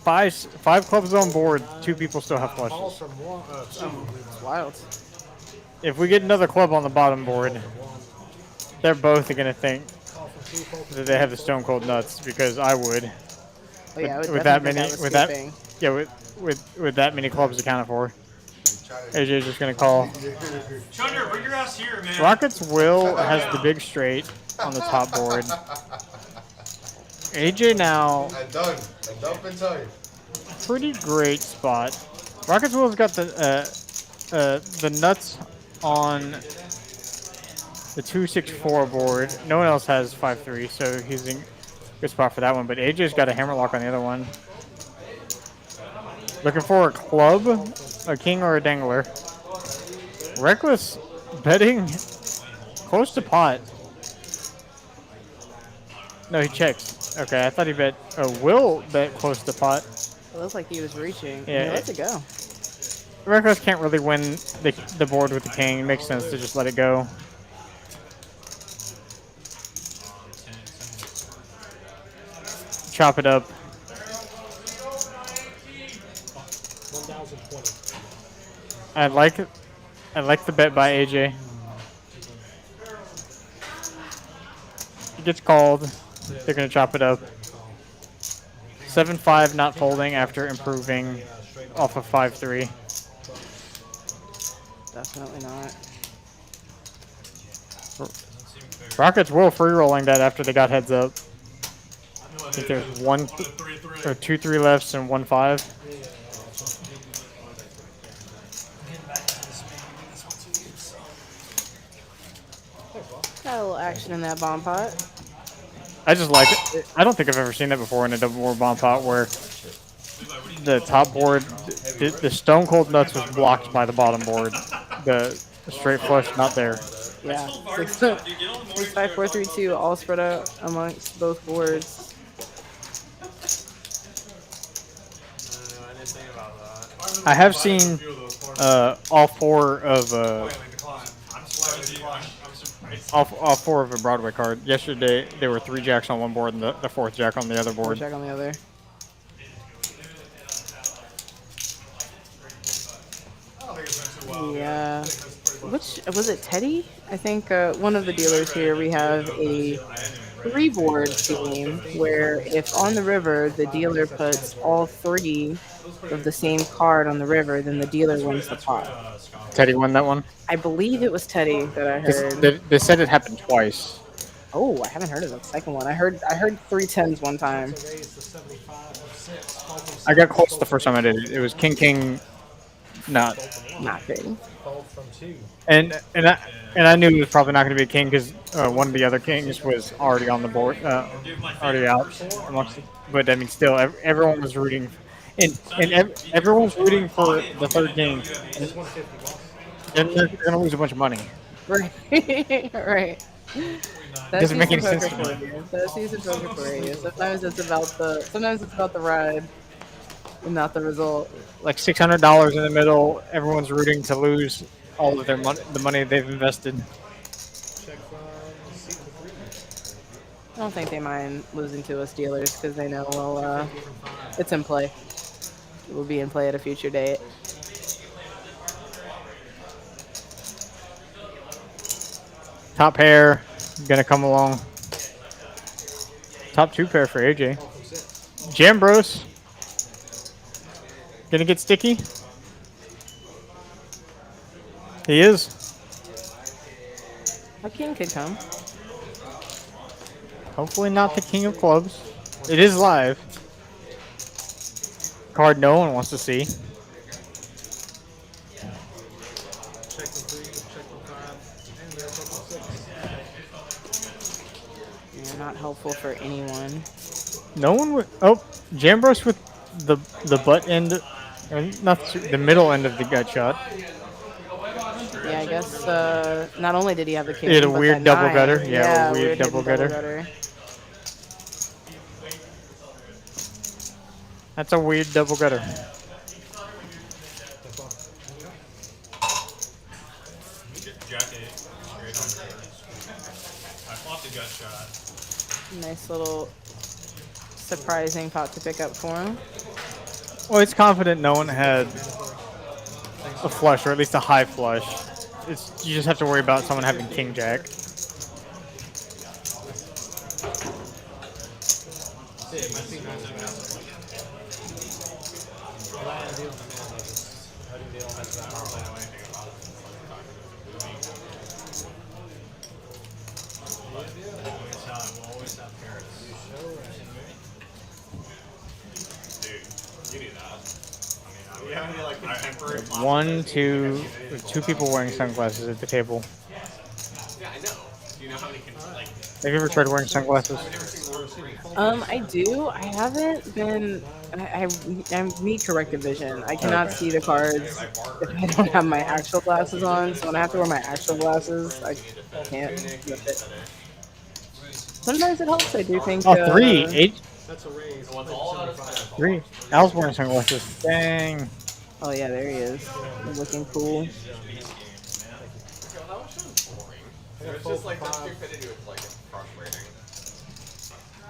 Five clubs on board. 2 people still have Calls flushes. from 2. It's wild. If we get another club on the bottom board, they're both going to think that they have the stone cold nuts because I would. Oh yeah, I would With that definitely many, think with that that, was yeah, with that many clubs accounted for, AJ's just gonna call. Chunder, bring your ass here, man. Rockets Will has the big straight on the top board. AJ now, I'm done. I'm done for time. pretty great spot. Rockets Will's got the nuts on the 2-6-4 board. No one else has 5-3, so he's in good spot for that one. But AJ's got a hammerlock on the other one. Looking for a club, a king, or a dangler. Reckless betting close to pot. No, he checks. Okay, I thought he bet. Will bet close to pot. It looks like he was reaching. Yeah, Yeah, let it go. Reckless can't really win the board with the king. It makes sense to just let it go. Chop it up. 1,020. I like the bet by AJ. It gets called. They're gonna chop it up. 7-5 not folding after improving off of 5-3. Definitely not. Rockets will free rolling that after they got heads up. I think there's 2-3 lefts and 1-5. Got a little action in that bomb pot. I just like it. I don't think I've ever seen that before in a double board bomb pot where the top board, the stone cold nuts was blocked by the bottom board. The straight flush not there. Yeah. 6-5-4-3-2, all spread out amongst both boards. I have seen all four of all 4 of a Broadway card. Yesterday there were 3 jacks on one board and the 4th jack on the other board. Check on the other. Yeah. Which was it? Teddy? I think one of the dealers here. We have a 3-board game where if on the river the dealer puts all 3 of the same card on the river, then the dealer wins the pot. Teddy won that one. I believe it was Teddy that I 'Cause heard. They said it happened twice. Oh, I haven't heard of the second one. I heard 3 10s one time. Raise to 75 of 6. I got close the first time I did it. It was king, not. Not big. Fold from 2. And I knew it was probably not going to be a king because one of the other kings was already on the board, already out. Amongst it. But I mean, still, everyone was rooting, everyone's rooting for the 3rd king. And they're going to lose a bunch of money. Right. Right. Doesn't make any sense to me. That's season poker for you. Sometimes it's about the ride and not the result. Like $600 in the middle, everyone's rooting to lose all of their money, the money they've invested. Check from seat number 3. I don't think they mind losing to us dealers because they know, well, it's in play. will be in play at a future date. Top pair gonna come along. Top 2 pair for AJ. Jambros gonna get sticky. He is. A king could come. Hopefully not the king of clubs. It is live. Card no one wants to see. Check the 3, check the 5, and check the 6. Yeah, not helpful for anyone. No one would. Oh, Jambros with the butt end, or not the middle end of the gut shot. Yeah, I guess not only did he have the king, He had a but weird that double nine. gutter. Yeah, Yeah, weird double hidden gutter. That's a weird double gutter. Jack 8. Straight on turns. I flopped a gut shot. Nice little surprising pot to pick up for him. Well, it's confident no one had a flush, or at least a high flush. You just have to worry about someone having king jack. One, two, with 2 people wearing sunglasses at the table. Yeah, I know. Do you know how many like? Have you ever tried wearing sunglasses? I do. I haven't been. I need corrective vision. I cannot see the cards if I don't have my actual glasses on. So when I have to wear my actual glasses, I can't with it. Sometimes it helps. I do think. Oh, 3, 8, That's a raise. 3. Al's wearing sunglasses. Dang. Oh yeah, there he is. Looking cool. It's just like the stupidity with like frustrating.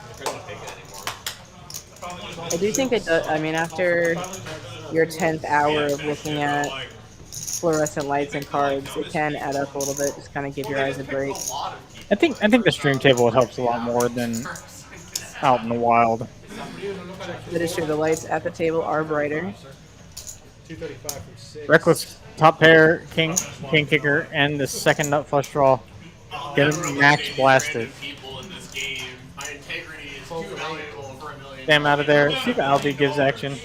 I don't take it anymore. I do think it does. I mean, after your 10th hour of looking at fluorescent lights and cards, it can add up a little bit. Just kind of give your eyes a break. I think the stream table helps a lot more than out in the wild. That is true. The lights at the table are brighter. 235 from 6. Reckless top pair, king kicker, and the second nut flush draw. Get him max blasted. People in this game, my integrity is too valuable for $1 million. Damn out of there. See if Aldi gives action.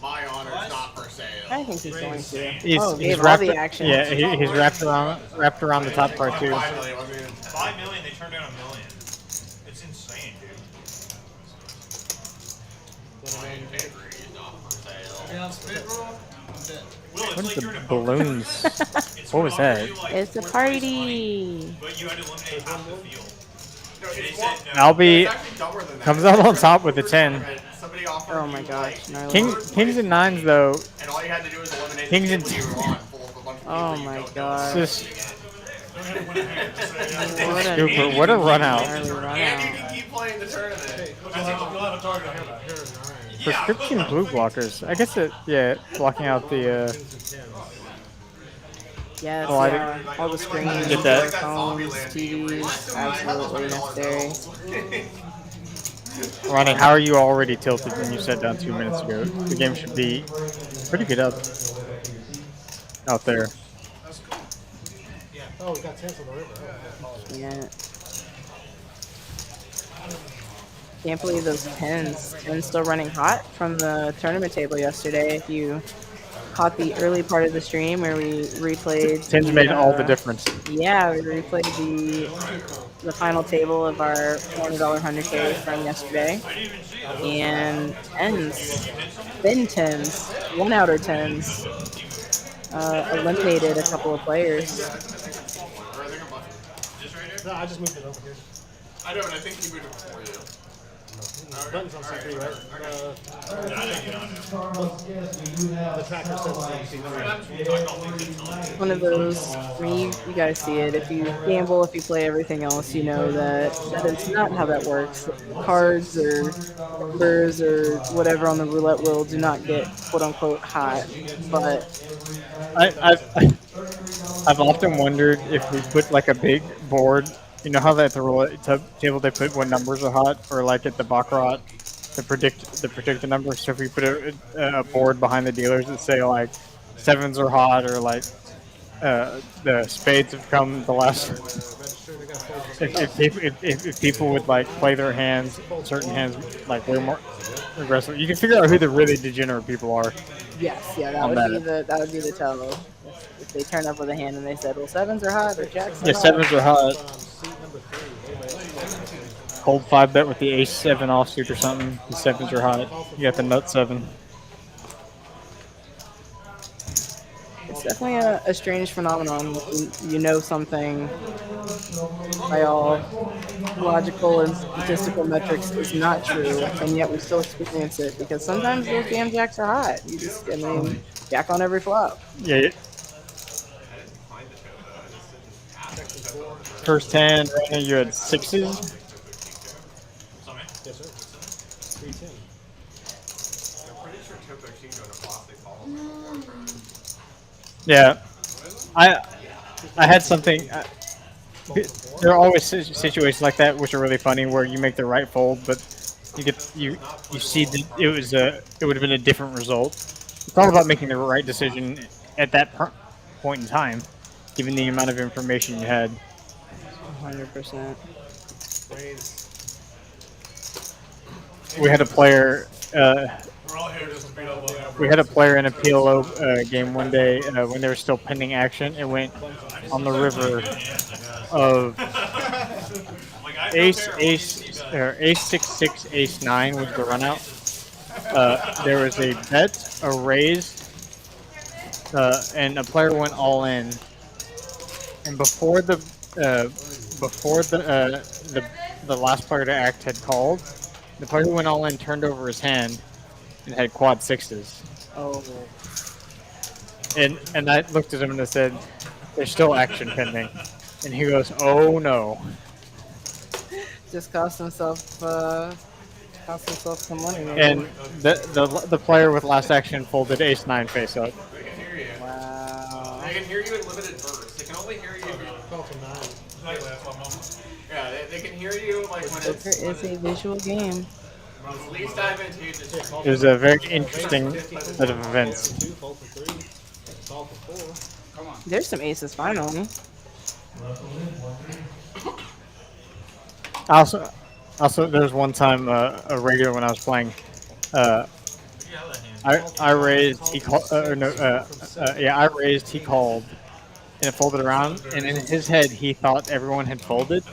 My honor is not for sale. I think he's going to. He's Gave all wrapped. the action. Yeah, he's wrapped around the top part too. 5 million, wasn't it? 5 million, they turned down $1 million. It's insane, dude. My integrity is not for sale. Will, it's What like is you're in the a balloons? It's What was that? like It's a 4 party. but you had to eliminate half the field. No, They it's said more- no. Albi it's actually dumber than that. comes out on top with a 10. Somebody offered Oh my you, gosh. like, Gnarly. Kings and 9s though. and all you had to do was eliminate Kings the and people you were on, full of a bunch of people Oh you my don't know. god. It's just What a stupid. What a run out. gnarly run And you out. can keep playing the tournament. You'll have a target here. Here is 9. Prescription blue blockers. I guess blocking out the. Kings and 10s. Yes, Oh, I yeah. All the screens, Get that. phones, TVs, absolutely necessary. Ronnie, how are you already tilted when you sat down 2 minutes ago? The game should be pretty good out there. Oh, we got 10s on the river. Oh, Yeah. Can't believe those 10s still running hot from the tournament table yesterday. If you caught the early part of the stream where we replayed, Tens made all the difference. Yeah, we replayed the final table of our $400 100K from yesterday, and 10s, then 10s, 1-outer 10s, eliminated a couple of players. no, I just moved it over here. I know, and I think he moved it before you. Buttons on C3, right? The tracker says it's on C3. One of those, I mean, you guys see it. If you gamble, if you play everything else, you know that is not how that works. Cards or numbers or whatever on the roulette wheel do not get quote unquote hot. But I've often wondered if we put like a big board. You know how that at the roulette table they put when numbers are hot, or like at the baccarat, to predict the numbers. So if we put a board behind the dealers that say like sevens are hot, or like the spades have come the last. If people would like play their hands, certain hands like way more aggressive, you can figure out who the really degenerate people are. yes, yeah, On that would be the tell. If they turn up with a hand and they said, well, sevens are hot or jacks are Yeah, hot. sevens are hot. Cold 5-bet with the ace 7 offsuit or something. The sevens are hot. You got the nut 7. It's definitely a strange phenomenon. You know something by all logical and statistical metrics is not true, and yet we still experience it because sometimes those damn jacks are hot. I mean, jack on every flop. Yeah. First hand, right now you had 6s. Yes, sir. 310. I'm pretty sure Topo Chico and a boss they follow. Yeah. I had something. There are always situations like that which are really funny where you make the right fold, but you see that it would have been a different result. It's all about making the right decision at that point in time, given the amount of information you had. 100%. We had a player. We're all here just to beat up on We had a player in a PLO game one day when they were still pending action. It went on the river of ace 6-6, ace 9 was the run out. There was a bet, a raise, and a player went all in. And before the last player to act had called, the player who went all in turned over his hand and had quad 6s. Oh, And I looked at him and I said, "There's still action pending." And he goes, "Oh no." just cost himself some money. Maybe. And the player with last action folded ace 9 face up. They can hear you. Wow. They can hear you in limited bursts. They can only hear you if you Call to 9. Yeah, they can hear you like when Poker it's is a visual game. least advantageous. It was a very interesting set of events. 2, fold for 3. Call for 4. There's some aces finally. Also, there was one time a regular when I was playing. I raised. He called. I raised. He called, and it folded around. And in his head, he thought everyone had folded.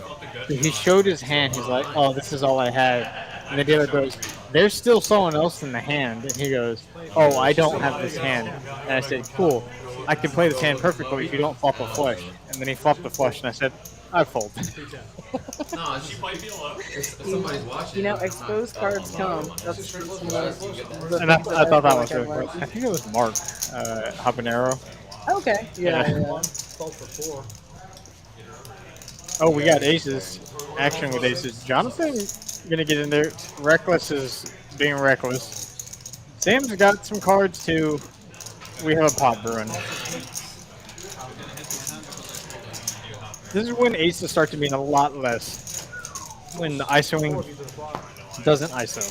So he showed his hand. He's like, "Oh, this is all I had." And the dealer goes, "There's still someone else in the hand." And he goes, "Oh, I don't have this hand." And I said, "Cool, I can play this hand perfectly if you don't flop a flush." And then he flopped the flush, and I said, "I fold." No, it's if somebody's watching. You know, exposed cards come. That's And I thought that was really cool. I think it was Mark Habanero. okay. Yeah. Fold for 4. Oh, we got aces. Action with aces. Jonathan gonna get in there. Reckless is being reckless. Sam's got some cards too. We have a pot brewing. This is when aces start to mean a lot less. When the ISOing doesn't ISO.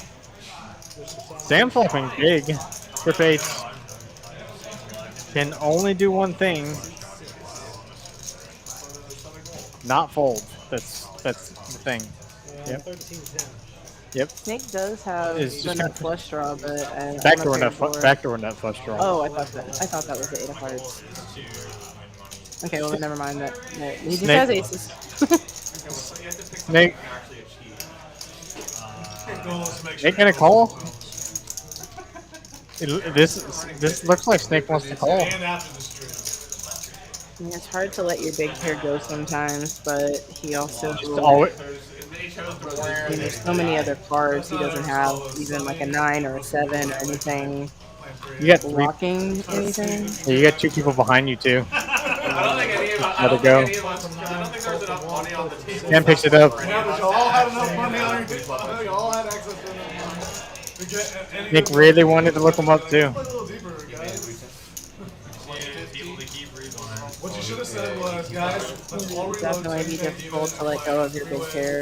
Sam's flopping big. Trip 8s. Can only do one thing. Not fold. That's the thing. Yep. 13-10. Yep. Snake does have It's the just nut flush draw, but I'm not Backdoor sure nut, for- backdoor nut flush draw. Oh, I thought that was the 8 of hearts. Okay, well then never mind that. No, he just Snake. has aces. Snake. Snake gonna call? This looks like Snake wants to call. And after the stream. I mean, it's hard to let your big pair go sometimes, but he also Always, I mean, there's so many other cards he doesn't have, even like a 9 or a 7 or anything You got 3. blocking anything. Yeah, you got 2 people behind you too. I don't think any of us. I Let don't it go. think any of us. I don't think there's enough money on the table. Cam picks it up. Now that you all had enough money on your, you all had access to enough money to get any. Nick really wanted to look him up too. Play a little deeper, guys. People to keep regoing. What you should have said was, guys, let's all reload. Definitely be difficult to let go of your big pair.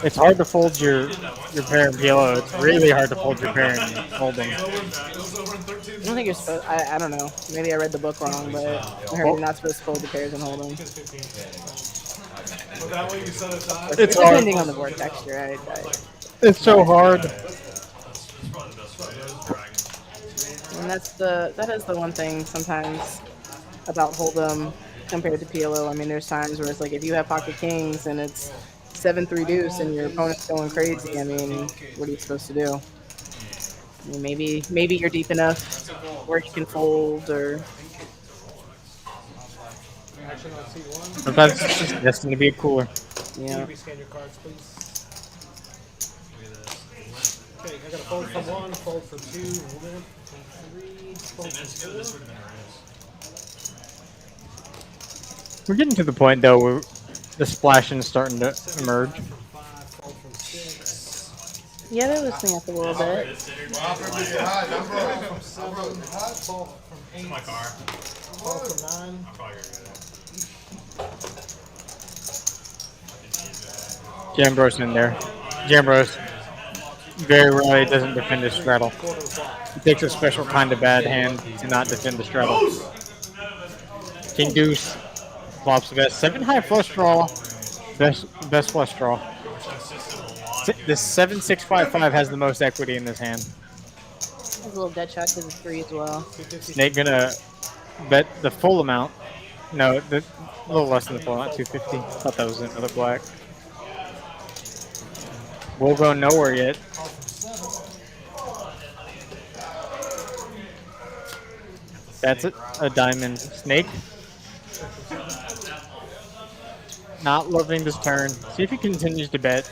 It's hard to fold your pair in PLO. It's really hard to fold your pair and hold them. It was over in 13. I don't think you're supposed. I don't know. Maybe I read the book wrong, but I heard you're not supposed to fold the pairs and hold them. But that way you set aside. It's hard. Depending on the board texture, It's so hard. and that is the one thing sometimes about hold'em compared to PLO. I mean, there's times where it's like if you have pocket kings and it's 7-3 deuce and your opponent's going crazy. I mean, what are you supposed to do? I mean, maybe you're deep enough where you can fold, or Sometimes it's just destined to be a cooler. yeah. Rescan your cards, please. Okay, I got a fold for 1, fold for 2, limp for 3, fold for 4. We're getting to the point though where the splashing is starting to emerge. Fold from 5, fold from 6. Yeah, they're loosening up a little bit. Fold from 7, fold from 8. My car. Fold from 9. I'm probably gonna Jambros in there. Jambros very rarely doesn't defend his straddle. It takes a special kind of bad hand to not defend the straddle. King deuce flops the best. 7 high flush draw. Best flush draw. The 7-6-5-5 has the most equity in this hand. There's a little dead shot to the 3 as well. Snake gonna bet the full amount. No, a little less than the full amount, 250. Thought that was another black. We'll go nowhere yet. That's a diamond. Snake. Not loving this turn. See if he continues to bet.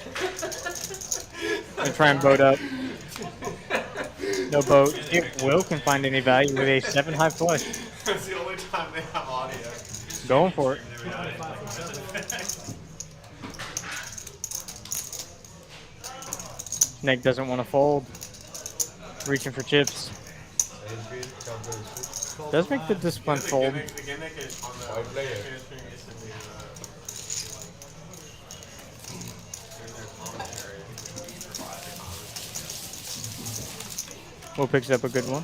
And try and boat up. No boat. See if Will can find any value with a 7 high flush. It's the only time they have audio. Going for it. Snake doesn't want to fold. Reaching for chips. Does make the discipline fold. The gimmick is on the transferring is to be during their commentary provide the Will picks up a good one.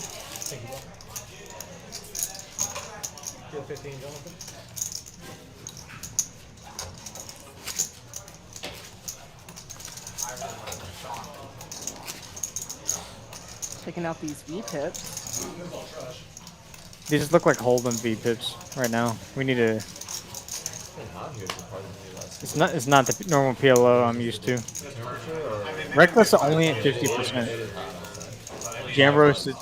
Deal 15, Jonathan. Checking out these V-pips. These just look like Hold'em V-pips right now. We need to. It's not the normal PLO I'm used to. Reckless only at 50%. Jambros at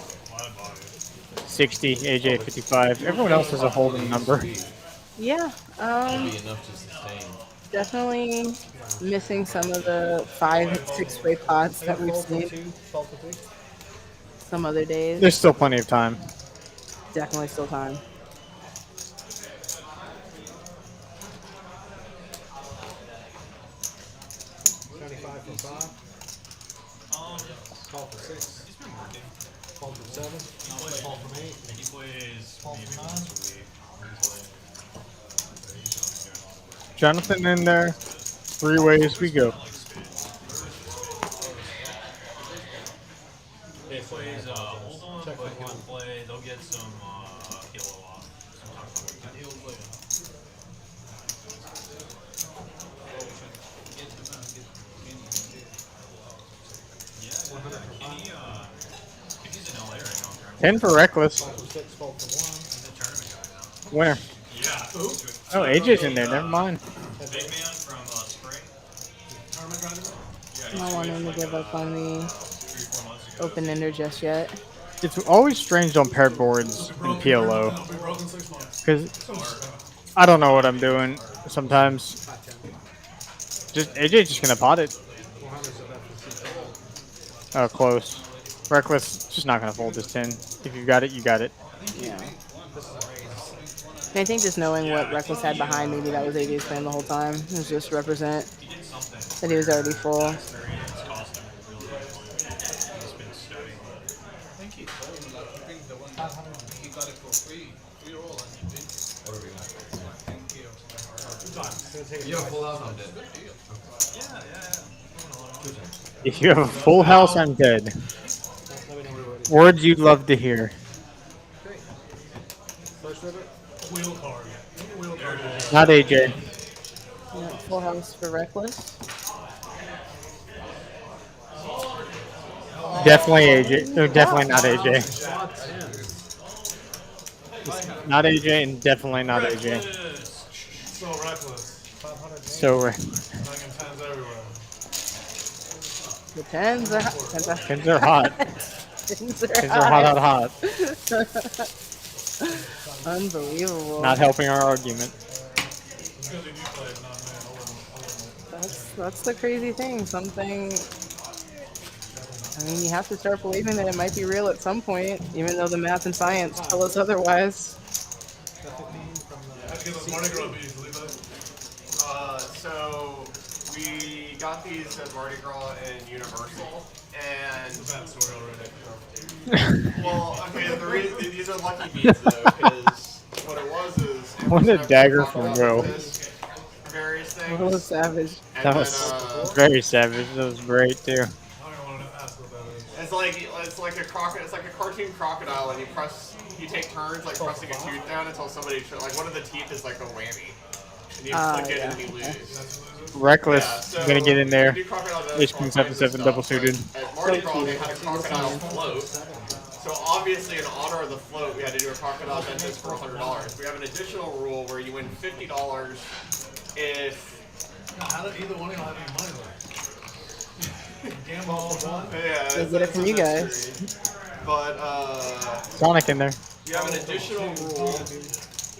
60, AJ at 55. Everyone else has a Hold'em number. Yeah, definitely missing some of the 5 and 6 way pots that we've Fold for seen 2, fold for 3. some other days. There's still plenty of time. Definitely still time. From 5. Fold for 6. He's been working. Fold from 7. Fold from 8. He plays Fold maybe from once a week. Jonathan in there. 3 ways we go. He plays hold on, but he'll play. They'll get some PLO off. Sometimes he'll play. Yeah, can he? If he's in LA right now, correct? 10 for Reckless. Fold from 6. Fold from 1. He's a tournament guy now. Winner. Yeah. Oh, AJ's in there. Never mind. Big man from Spring. Yeah, Not wanting to give up on the 3-4 months ago. open ender just yet. It's always strange on paired boards in PLO. We broke in 6 months. Because I don't know what I'm doing sometimes. Just AJ just gonna pot it. 400 of that for C fold. Oh, close. Reckless just not gonna fold this 10. If you got it, you got it. Yeah. And I think just knowing what Reckless had behind, maybe that was AJ's plan the whole time. It was just represent that he was already full. Experience cost him really he's been studying. You have a full house, I'm dead. If you have a full house, I'm dead. Let me know when you're ready. Words you'd love to hear. First river. Wheel card. Wheel card. Not AJ. Yeah, full house for Reckless. Definitely AJ. No, definitely not AJ. Spot 10. Not AJ and definitely not AJ. So reckless. 500. So Knocking tens everywhere. The tens are hot. tens are hot. Tens are Tens are hot, hot, hot. Unbelievable. Not helping our argument. It's gonna be new players, not me. That's the crazy thing. Something. I mean, you have to start believing that it might be real at some point, even though the math and science tell us otherwise. How'd you get those Mardi Gras beads, Levi? So we got these at Mardi Gras and Universal, and Bad story already. well, okay, these are lucky beads though, because what it was is What a dagger from Will. various That was things. savage. And That then, was very savage. That was great too. I don't even want to ask what that is. it's like a cartoon crocodile, and you take turns like pressing a tooth down until somebody like one of the teeth is like a whammy, and you flick it and you lose. Reckless so gonna get in there. you do crocodile damage Ace for queen all kinds 7-7 of double stuff, suited. but At Mardi Gras, they had a crocodile float. So obviously, in honor of the float, we had to do a crocodile dentist for $100. We have an additional rule where you win $50 if. How did either one of y'all have any money left? Gamble all one? Yeah, They get it from you guys. But Sonic in there. you have an additional rule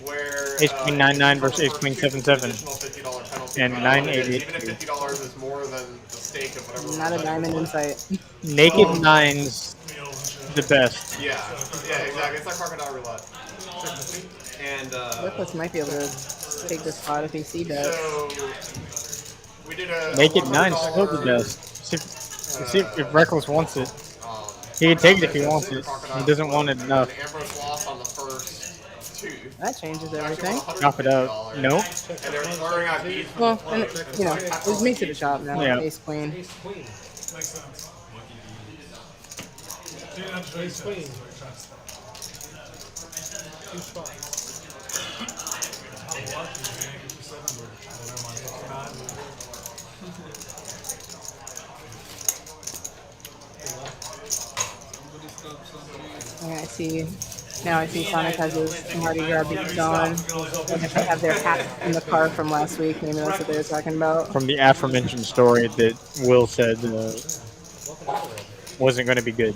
where Ace queen 9-9 versus ace queen 7-7. additional $50 penalty. And for 9-8. Even if $50 is more than the stake of whatever. Not a diamond in sight. Naked nines, the best. Yeah, exactly. It's like crocodile roulette. And Reckless might be able to take this spot if he see bets. so we did a Naked nines, still the $100, best. See if Reckless wants it. He can take it if he wants it. He doesn't want it enough. And Ambrose lost on the first two. That changes everything. Chop it up. No. And they're throwing out beads from Well, the and float. you know, it makes it a chop now. Yeah. Ace queen. Ace queen. Makes sense. Dude, I'm just Ace queen. saying. 2 spots. How lucky is Yankee for 7 or never mind, 59. Yeah, I see. Now I see Sonic has his Mardi Gras beats on. And if they have their hat in the car from last week, maybe that's what they were talking about. From the aforementioned story that Will said wasn't going to be good.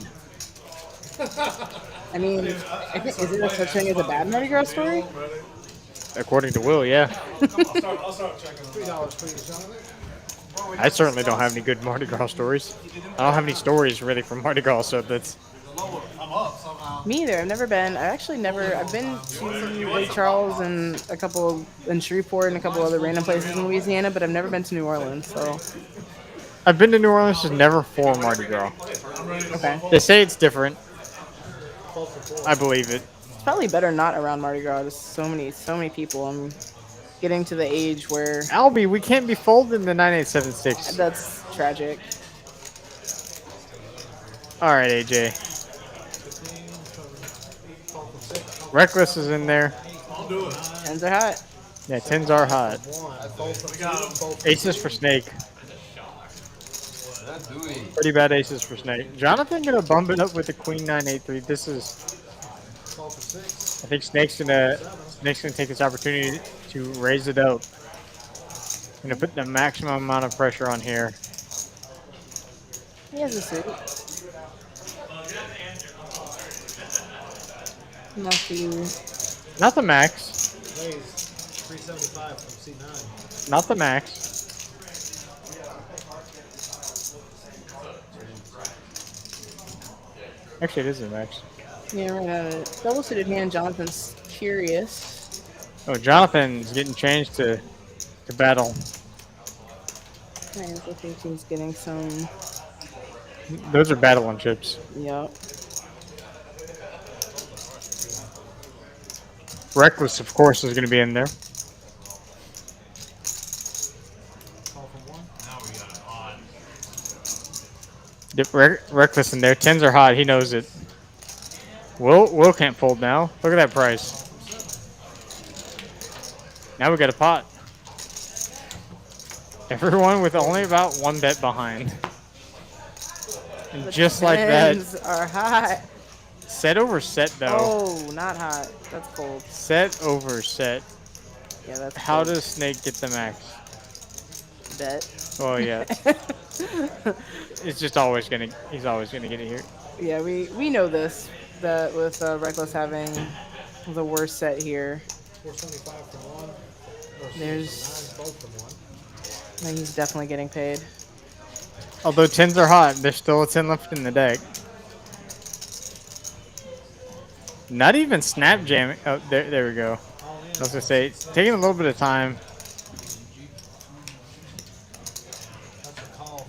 I mean, is there such thing as a bad Mardi Gras story? According to Will, yeah. I'll start checking them out. $3 please, Jonathan. I certainly don't have any good Mardi Gras stories. I don't have any stories really from Mardi Gras, so that's. I'm up somehow. Me either. I've never been. I've been to Lake Charles and a couple in Shreveport and a couple other random places in Louisiana, but I've never been to New Orleans. So I've been to New Orleans, just never for Mardi Gras. okay, They say it's different. I believe it. it's probably better not around Mardi Gras. There's so many people. I'm getting to the age where Albie, we can't be folding the 9876. that's tragic. All right, AJ. Reckless is in there. I'll do it. Tens are hot. Yeah, tens are hot. We got him. Aces for Snake. Pretty bad aces for Snake. Jonathan gonna bump it up with the Queen 983. This is. I think Snake's gonna take this opportunity to raise it up. Gonna put the maximum amount of pressure on here. He has a suit. Unless you Not the max. Raise 375 from C9. Not the max. Actually, it is a max. Yeah, right at it. Double suited hand. Jonathan's curious. Oh, Jonathan's getting changed to battle. Nice. I think he's getting some. Those are battling chips. Yup. Reckless, of course, is going to be in there. Now we got an odd. Yep, Reckless in there. Tens are hot. He knows it. Will can't fold now. Look at that price. Now we got a pot. Everyone with only about one bet behind. And The just like that. tens are hot. Set over set, though. Oh, not hot. That's cold. Set over set. Yeah, that's How cold. does Snake get the max? Bet. Oh, yeah. It's just always going to... He's always going to get it here. Yeah, we know this. That with Reckless having the worst set here. 475 from one. There's... 9 both from one. Like, he's definitely getting paid. Although tens are hot, there's still a 10 left in the deck. Not even snap jamming. Oh, there we go. I was gonna say, taking a little bit of time. That's a call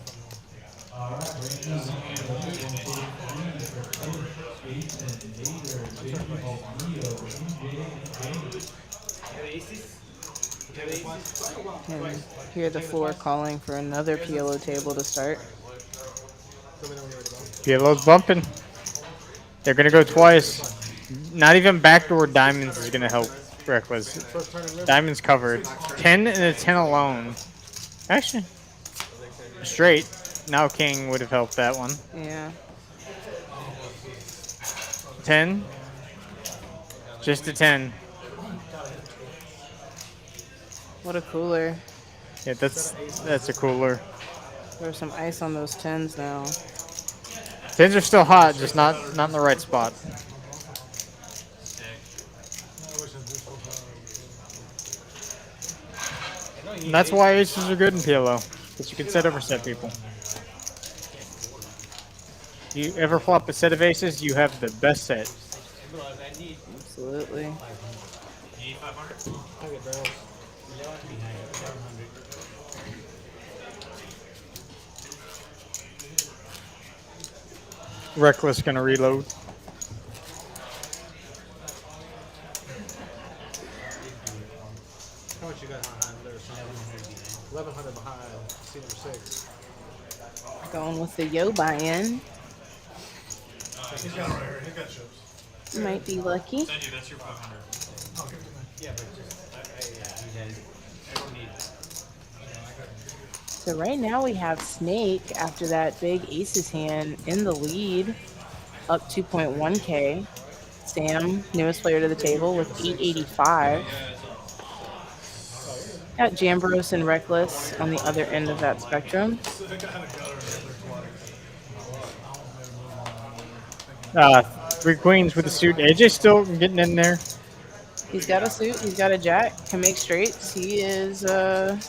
And hear the floor calling for another PLO table to start. PLO's bumping. They're gonna go twice. Not even backdoor diamonds is gonna help Reckless. Diamonds covered. 10 and a 10 alone. Actually, straight. Now King would have helped that one. Yeah. 10. Just a 10. What a cooler. Yeah, that's a cooler. There's some ice on those tens now. Tens are still hot, just not in the right spot. And that's why aces are good in PLO, because you can set over set people. You ever flop a set of aces, you have the best set. Absolutely. You need 500? Reckless gonna reload. How much you got behind there? 1100 behind. Seat number 6. Going with the yo buy-in. He's got it right here. He's got chips. Might be lucky. Send you, that's your 500. I'll give it to me. Yeah, but just everyone needs. So right now we have Snake after that big aces hand in the lead, up 2.1k. Sam, newest player to the table with 885. Got Jambros and Reckless on the other end of that spectrum. Three queens with the suit. AJ still getting in there. He's got a suit, he's got a jack, can make straights. He is He has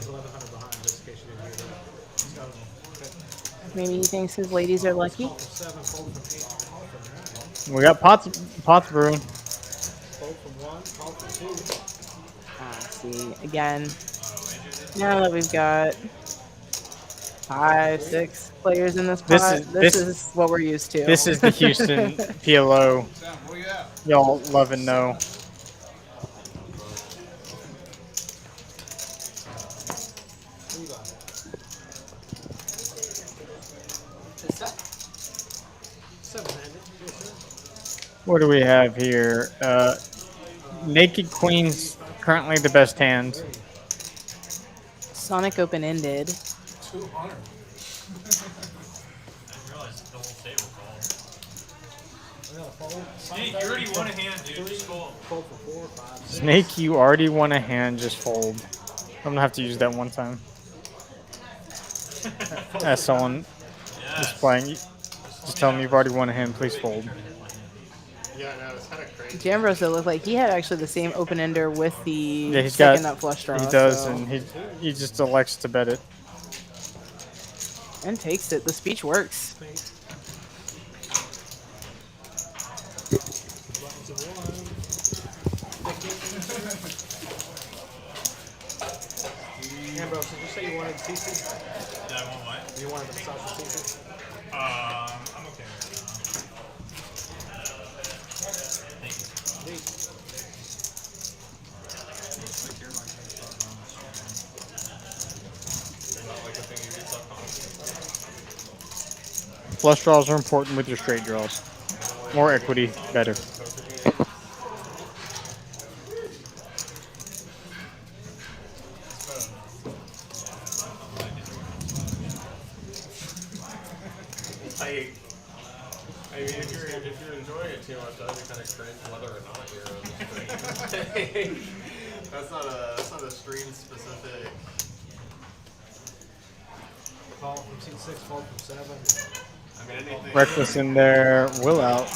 1100 behind, just in case you didn't hear that. maybe he thinks his ladies are lucky. 7, fold from 8, call from 9. We got pots brewing. Fold from 1, call from 2. See, again, now that we've got 5, 6 players in this pot, this is what we're used to. This is the Houston PLO. Y'all love and know. Who you got? Seven-handed. Yes, sir. What do we have here? Naked Queen's currently the best hand. Sonic open-ended. 200. I didn't realize the whole table called. I got a fold. Snake, you already won a hand, dude. Just fold. Fold for 4, 5, 6. Snake, you already won a hand, just fold. I'm gonna have to use that one time. As someone is Yes. playing, just tell me you've already won a hand, please fold. Yeah, no, it's kind of crazy. Jambros, it looked like he had actually the same open-ender with the Yeah, he's second got. nut flush draw. He does, so- and he just elects to bet it. and takes it. The speech works. Ambrose, did you say you wanted TC? Did I want what? You wanted the massage with TC? I'm okay with it. Thank you. Indeed. Flush draws are important with your straight draws. More equity, better. Like, I mean, if you're enjoying it too much, that'd be kind of cringe whether or not you're on the stream. that's not a stream specific. Call from seat 6, fold from 7. I mean, anything. Reckless in there, Will out.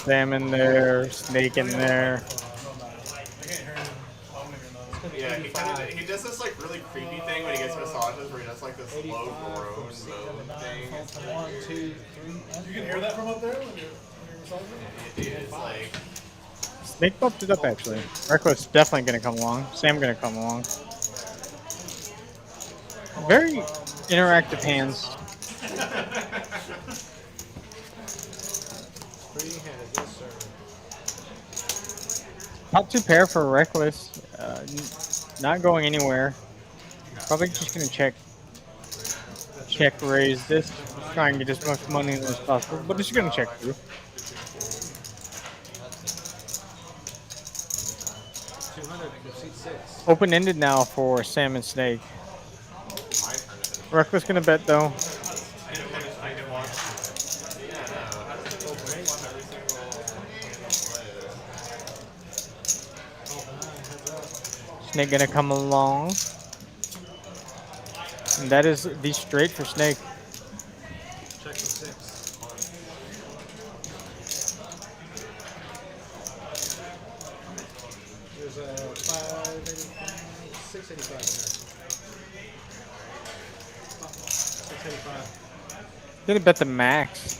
Sam in there, Snake in there. Yeah, he does this like really creepy thing when he gets massages where he does like this low groan moan thing. It's 1, 2, 3. You can hear that from up there when you're massaging? it's like Snake bumped it up actually. Reckless definitely gonna come along. Sam gonna come along. Very interactive hands. Free-handed, yes, sir. Top 2 pair for Reckless. Not going anywhere. Probably just gonna check raise this. Try and get as much money as possible, but it's gonna check through. 200 from seat 6. Open ended now for Sam and Snake. Reckless gonna bet though. Snake gonna come along. And that is the straight for Snake. Check from 6. There's a 585, 685 in there. 685. Gonna bet the max.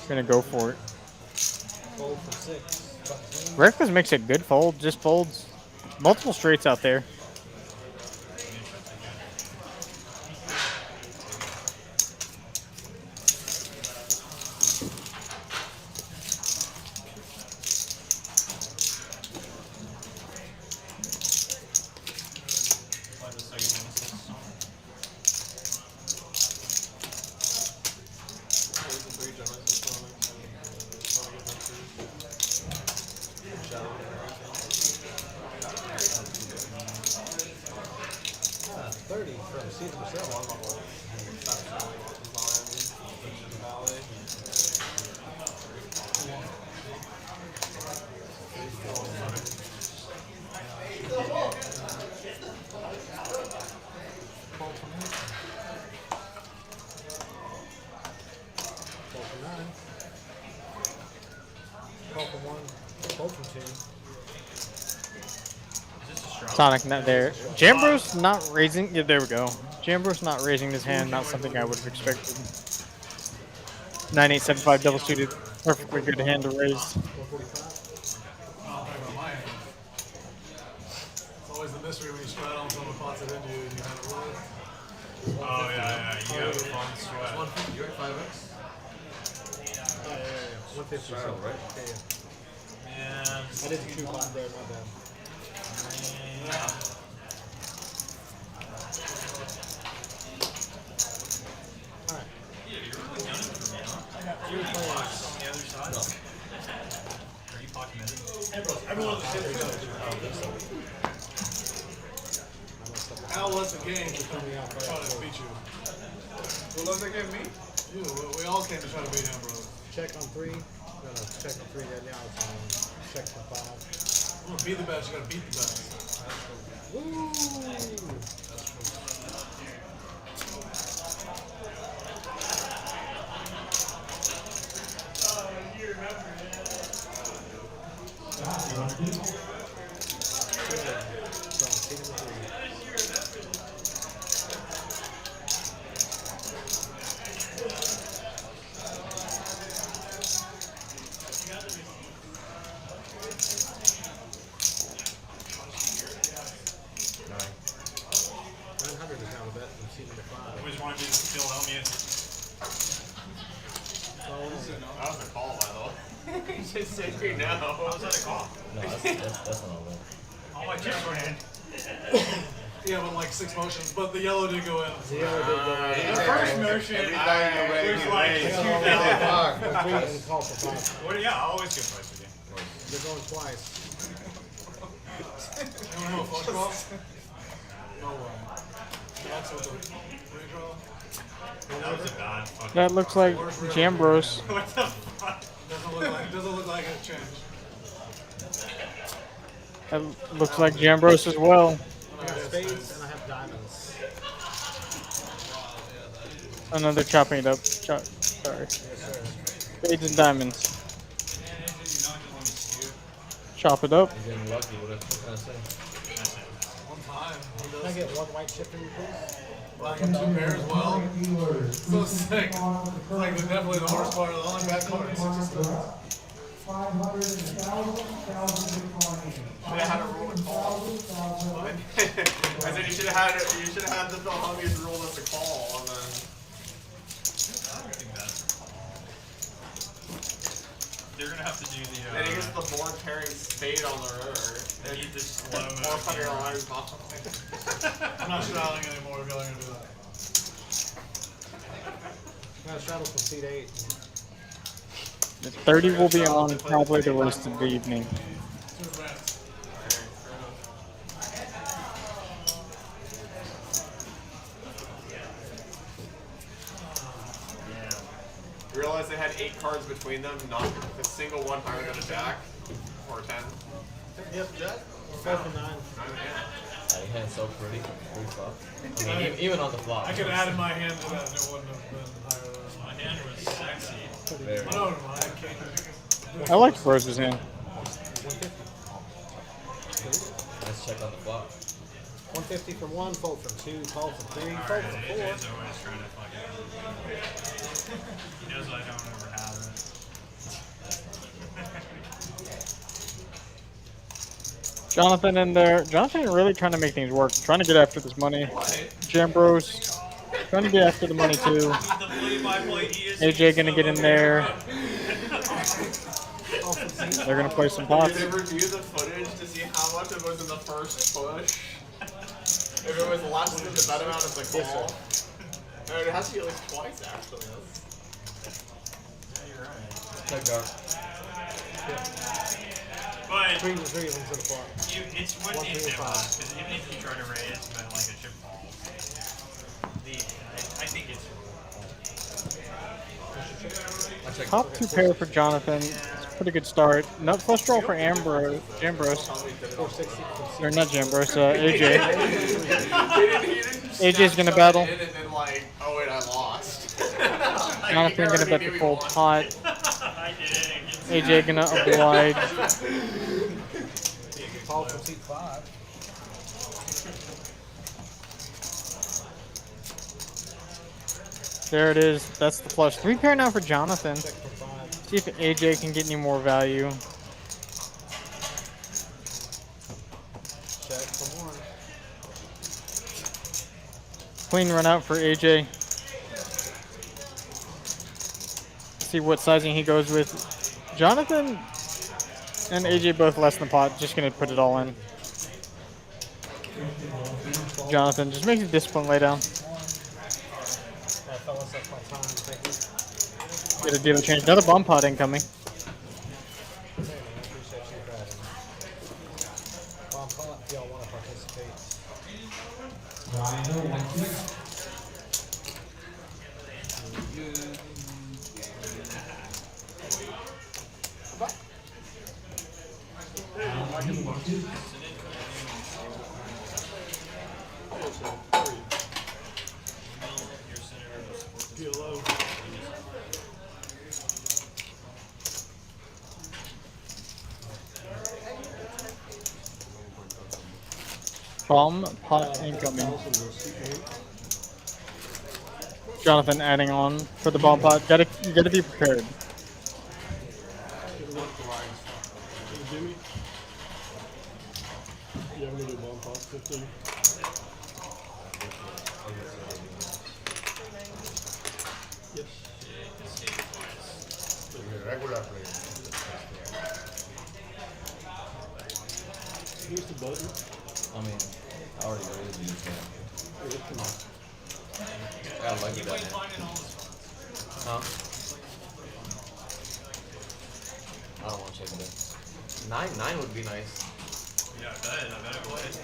Gonna go for it. Fold from 6. Reckless makes a good fold, just folds. Multiple straights out there. Sonic not there. Jambro's not raising. Yeah, there we go. Jambro's not raising his hand. Not something I would have expected. 9875 double suited. Perfectly good hand to raise. It's always the mystery when you spread on someone pots it into you and you have it roll. Oh yeah, you have a fun sweat. 150, you're at 5x? Yeah. 150. Straddle, right? Man, I did the 2 pot there, my bad. Alright. you're really gunning for me, huh? You're playing on the other side. Are you pocket mid? Everyone Al loves the game to try to beat you. Who loves the game? Me? You. We all came to try to beat him, bro. Check on 3. No, check on 3 right now. It's check on 5. You want to be the best, you gotta beat the best. Woo! 900 is now the bet from season to 5. Always wanted me to still help me. That was a call, by the way. You just said you know. What was that a call? No, that's not all that. All my chips were in. Yeah, but like 6 motions, but the yellow did go in. The yellow did go in. The first motion, there's like 2,000. Call for 5. What? Yeah, I always get twice with you. They're going twice. You don't know a flush draw? No way. That's what the redraw. That was a bad fucking. That looks like Jambros. What the fuck? Doesn't look like it changed. That looks like Jambros as well. I have spades and I have diamonds. Another chopping it up. Sorry. Spades and diamonds. Chop it up. You're getting lucky. What can I say? One time. Can I get one white chip from you, please? Black and 2 pairs, well. So sick. It's like definitely the worst part of the only bad card. It's just Should have had a rule to call. I said you should have had the Phil Huggies rule as a call, and then. They're gonna have to do the. Then he gets the board pairing spade on the river. They need this slow mo. $400 off. I'm not shouting anymore if y'all are gonna do that. I'm going to straddle from seat 8. The 30 will be on probably the rest of the evening. Realize they had 8 cards between them, not a single one higher than a jack or a 10. Yep, jack. 5 and 9. Your hand's so pretty. Pretty flop. I mean, even on the flop. I could have added my hand to that and it wouldn't have been higher than My hand was sexy. Very. I know my hand can't. I like Bros' hand. 150. Let's check on the flop. 150 from 1, fold from 2, call from 3, fold Alright, from 4. AJ's always trying to fucking. He knows I don't ever have it. Jonathan in there. Jonathan really trying to make things work. Trying to get after this money. Jambros trying to get after the money too. AJ gonna get in there. They're gonna play some pots. Did they review the footage to see how much it was in the first push? If it was less than the bet amount, it's a call. No, it has to be at least twice, actually. You're right. Check guard. But 3 to 3 into the flop. it's what 1, the 3, intent 5. was, because even if you try to raise, but like a chip call, I think it's. I check. Top 2 pair for Jonathan. It's a pretty good start. Nut flush draw for Jambros. 460 from Or not Jambros, AJ. He AJ's gonna battle. And then like, oh wait, I lost. Jonathan gonna bet the full pot. I did. AJ gonna oblige. call from seat 5. There it is. That's the flush. 3 pair now for Jonathan. Check for 5. See if AJ can get any more value. Check for 1. Clean run out for AJ. See what sizing he goes with. Jonathan and AJ both less than pot. Just gonna put it all in. Jonathan just makes a discipline lay down. Fellas, that's my time. Thank you. Get a dealer change. Another bomb pot incoming. Hey, man, I appreciate you grabbing. Bomb pot, if y'all want to participate. Bomb pot incoming. Jonathan adding on for the bomb pot. You gotta be prepared. kind of lucky that hand. Huh? I don't want to check it. 9 would be nice. Yeah, I bet it would.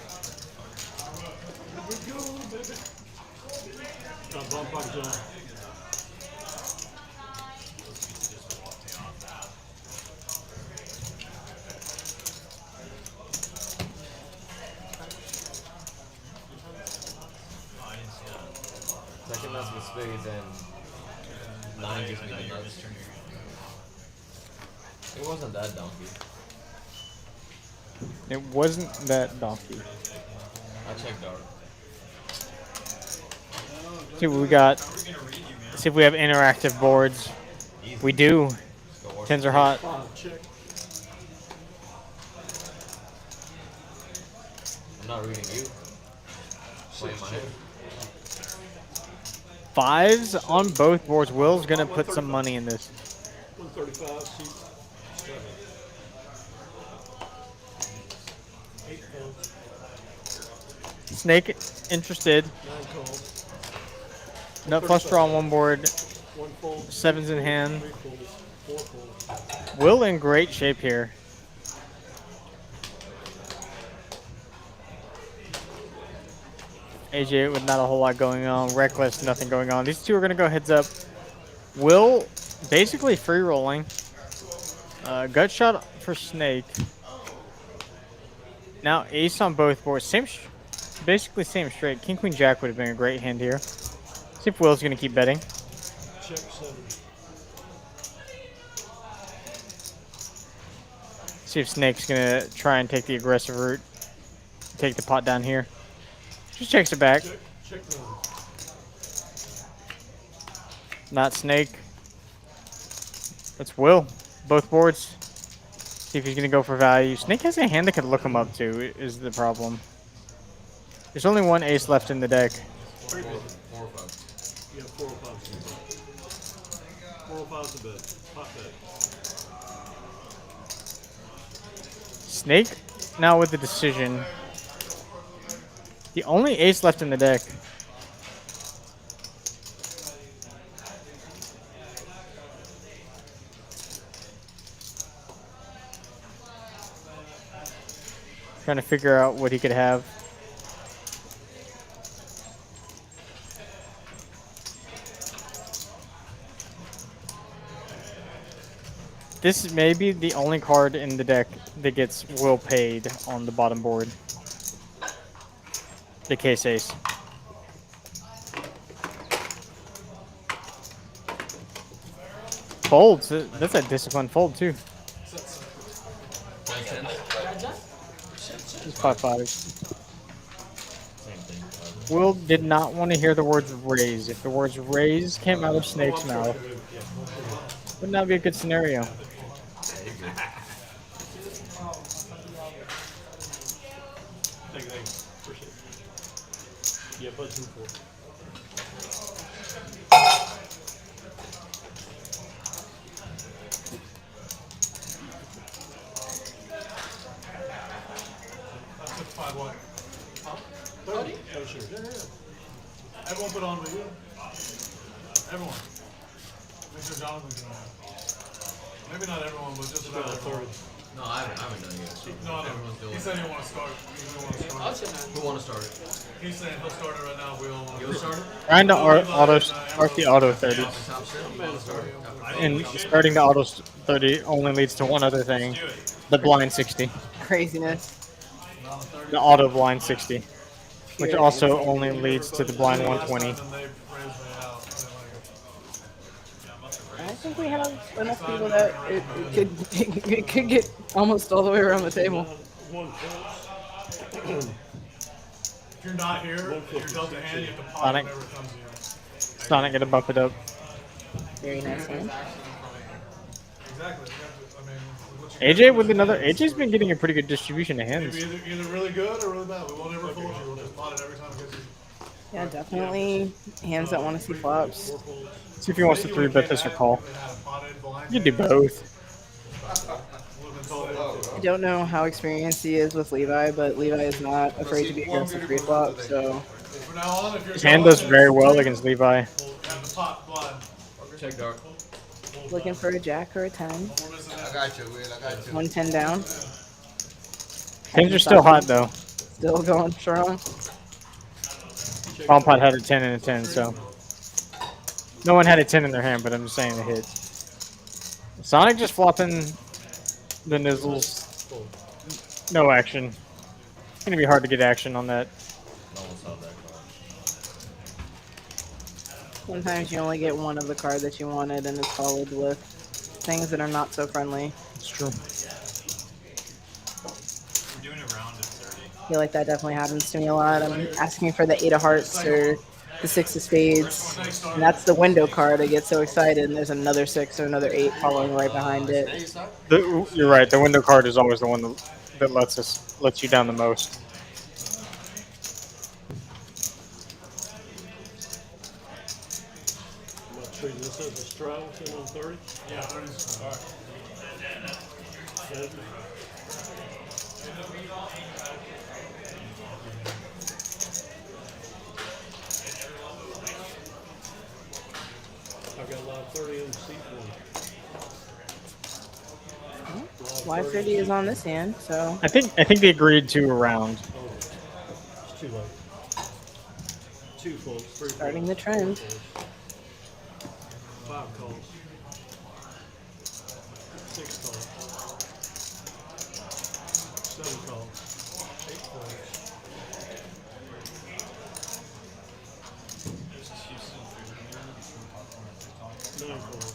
Got bump on John. Second nuts with spades and 9 gives me the nuts. It wasn't that donkey. It wasn't that donkey. I checked out. See what we got. See if we have interactive boards. We do. Tens are hot. Check. I'm not reading you. Playing my head. Fives on both boards. Will's gonna put some money in this. 135, seats. 8 folds. Snake interested. 9 calls. Nut flush draw on one board. 1 fold. Sevens in hand. 3 folds. 4 folds. Will in great shape here. AJ with not a whole lot going on. Reckless, nothing going on. These two are going to go heads up. Will basically free rolling. Gut shot for Snake. Now ace on both boards. Basically same straight. King, queen, jack would have been a great hand here. See if Will's going to keep betting. Check 7. See if Snake's going to try and take the aggressive route. Take the pot down here. Just checks it back. Check 9. Not Snake. That's Will. Both boards. See if he's going to go for value. Snake has a hand that could look him up to, is the problem. There's only one ace left in the deck. 4 or 5. You have 4 or 5. 4 or 5 to bet. Hot bet. Snake now with the decision. The only ace left in the deck. Trying to figure out what he could have. This may be the only card in the deck that gets Will paid on the bottom board. The case ace. Folds. That's a disciplined fold too. It's 5-5. Same thing. Will did not want to hear the words raise. If the words raise came out of Snake's mouth, would not be a good scenario. Thank you. Appreciate it. Yeah, but 2 4. I took 5-1. Huh? 30? Oh, sure. Yeah. Everyone put on with you. Everyone. Make sure Jonathan can have. Maybe not everyone, but just about 30. No, I haven't done it yet. No, Everyone's doing he it. said he want to start. He didn't want to start. Who want to start it? He's saying he'll start it right now. We all want You'll start it? Trying to start the auto 30. Top set? You want to start it? And starting the auto 30 only leads to one other thing. The blind 60. Craziness. The auto blind 60. Which also only leads to the blind 120. I think we have enough people that it could get almost all the way around the table. 1 fold. If you're not here, if you're dealt a hand, you have to pop Sonic. whenever it comes to you. Sonic gonna bump it up. Very nice hand. Exactly. I mean, what you AJ with another. AJ's been getting a pretty good distribution of hands. either really good or really bad. We won't ever fold you. We'll just pot it every time it gets you. Yeah, definitely hands that want to see flops. See if he wants to 3-bet this or call. You can do both. I don't know how experienced he is with Levi, but Levi is not afraid to be aggressive pre-flop, so From now on, if you're His hand does very well against Levi. have the pot blind. Check dark. Looking for a jack or a 10. I got you, Will. I got you. 110 down. Tens are still hot though. Still going strong. Bomb pot had a 10 and a 10, so no one had a 10 in their hand, but I'm just saying it hit. Sonic just flopping the nizzles. No action. It's gonna be hard to get action on that. Sometimes you only get one of the card that you wanted, and it's followed with things that are not so friendly. It's true. We're doing a round of 30. I feel like that definitely happens to me a lot. I'm asking for the 8 of hearts or the 6 of spades, and that's the window card. I get so excited, and there's another 6 or another 8 following right behind it. You're right. The window card is always the one that lets you down the most. I'm going to treat this as a straddle, 130. Yeah, 30. All right. I've got a lot of 30 in the seat for Y30 is on this hand, so I think they agreed to a round. It's too late. 2 folds, 3 starting the trend. 5 calls. 6 calls. 7 calls. 8 calls. Nine calls.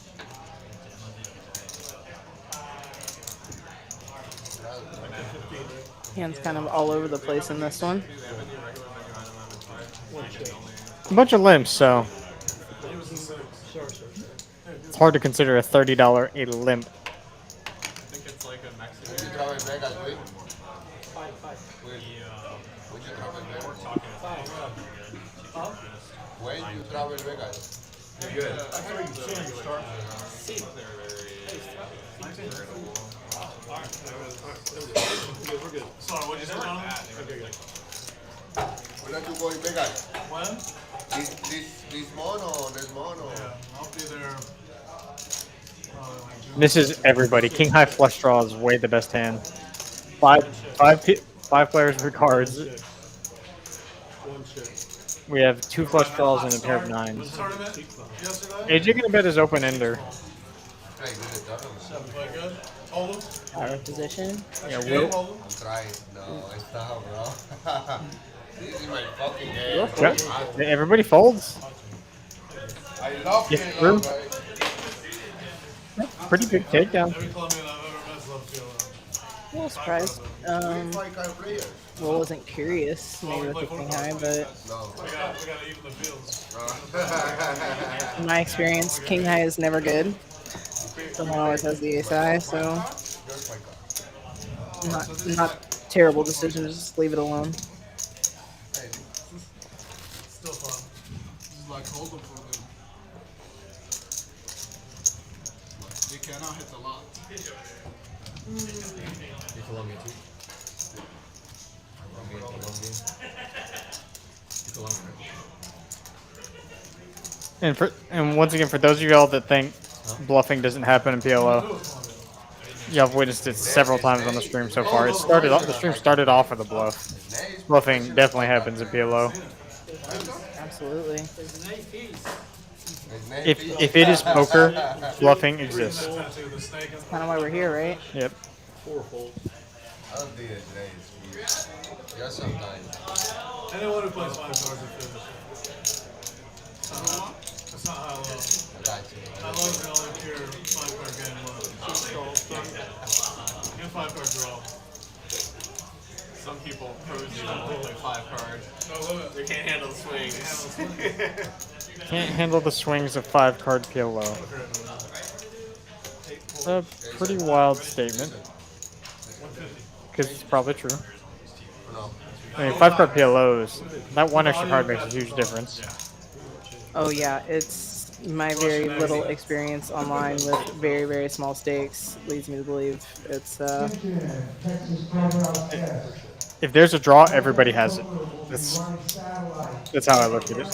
Hand's kind of all over the place in this one. One check. A bunch of limps, so Sorry. it's hard to consider a $30 a limp. I think it's like a Mexican. Would you drop in Vegas, Will? 5. Would you drop in We're Vegas? talking When you drop in Vegas? You're good. We're good. Sorry, what'd you say, Jonathan? Okay, good. When are you going Vegas? When? This month or next month or? Yeah, I'll be there. Probably like June. This is everybody. King high flush draw is way the best hand. Five players for cards. One check. We have 2 flush draws and a pair of nines. Tournament yesterday? AJ gonna bet his open ender. Hey, good at that. Play good? Hold them? Power position. Yeah, Game, Will. hold them? I'm trying. No, it's not, bro. This is my fucking game. Okay. Everybody folds. I love Yes, it, true. guys. Pretty big takedown. Every Colombian I've ever met loves PLO. A little surprised. Five card players. Well, wasn't curious maybe with the king high, but No. We gotta even the fields. in my experience, king high is never good. Someone always has the ace high, so Here's my card. not terrible decision. Just leave it alone. Hey, Still fun. This is like hold'em for them. They cannot hit the lot. You Colombian too? Colombian. You Colombian. And once again, for those of y'all that think bluffing doesn't happen in PLO, y'all have witnessed it several times on the stream so far. The stream started off with a bluff. Bluffing definitely happens in PLO. Absolutely. If it is poker, bluffing exists. Kind of why we're here, right? Yep. 4 folds. I don't think it's nice. Just sometimes. Anyone who plays 5 cards is finished. That's not high low. I got you. High low is the only pure 5 card game low. Get 5 card draw. Some people pros you only play 5 cards. No limit. They can't handle the swings. Can't handle the swings of 5-card PLO. It's a pretty wild statement. Because it's probably true. I mean, 5-card PLOs, that one extra card makes a huge difference. Oh yeah, it's my very little experience online with very, very small stakes leads me to believe it's if there's a draw, everybody has it. That's how I look at it.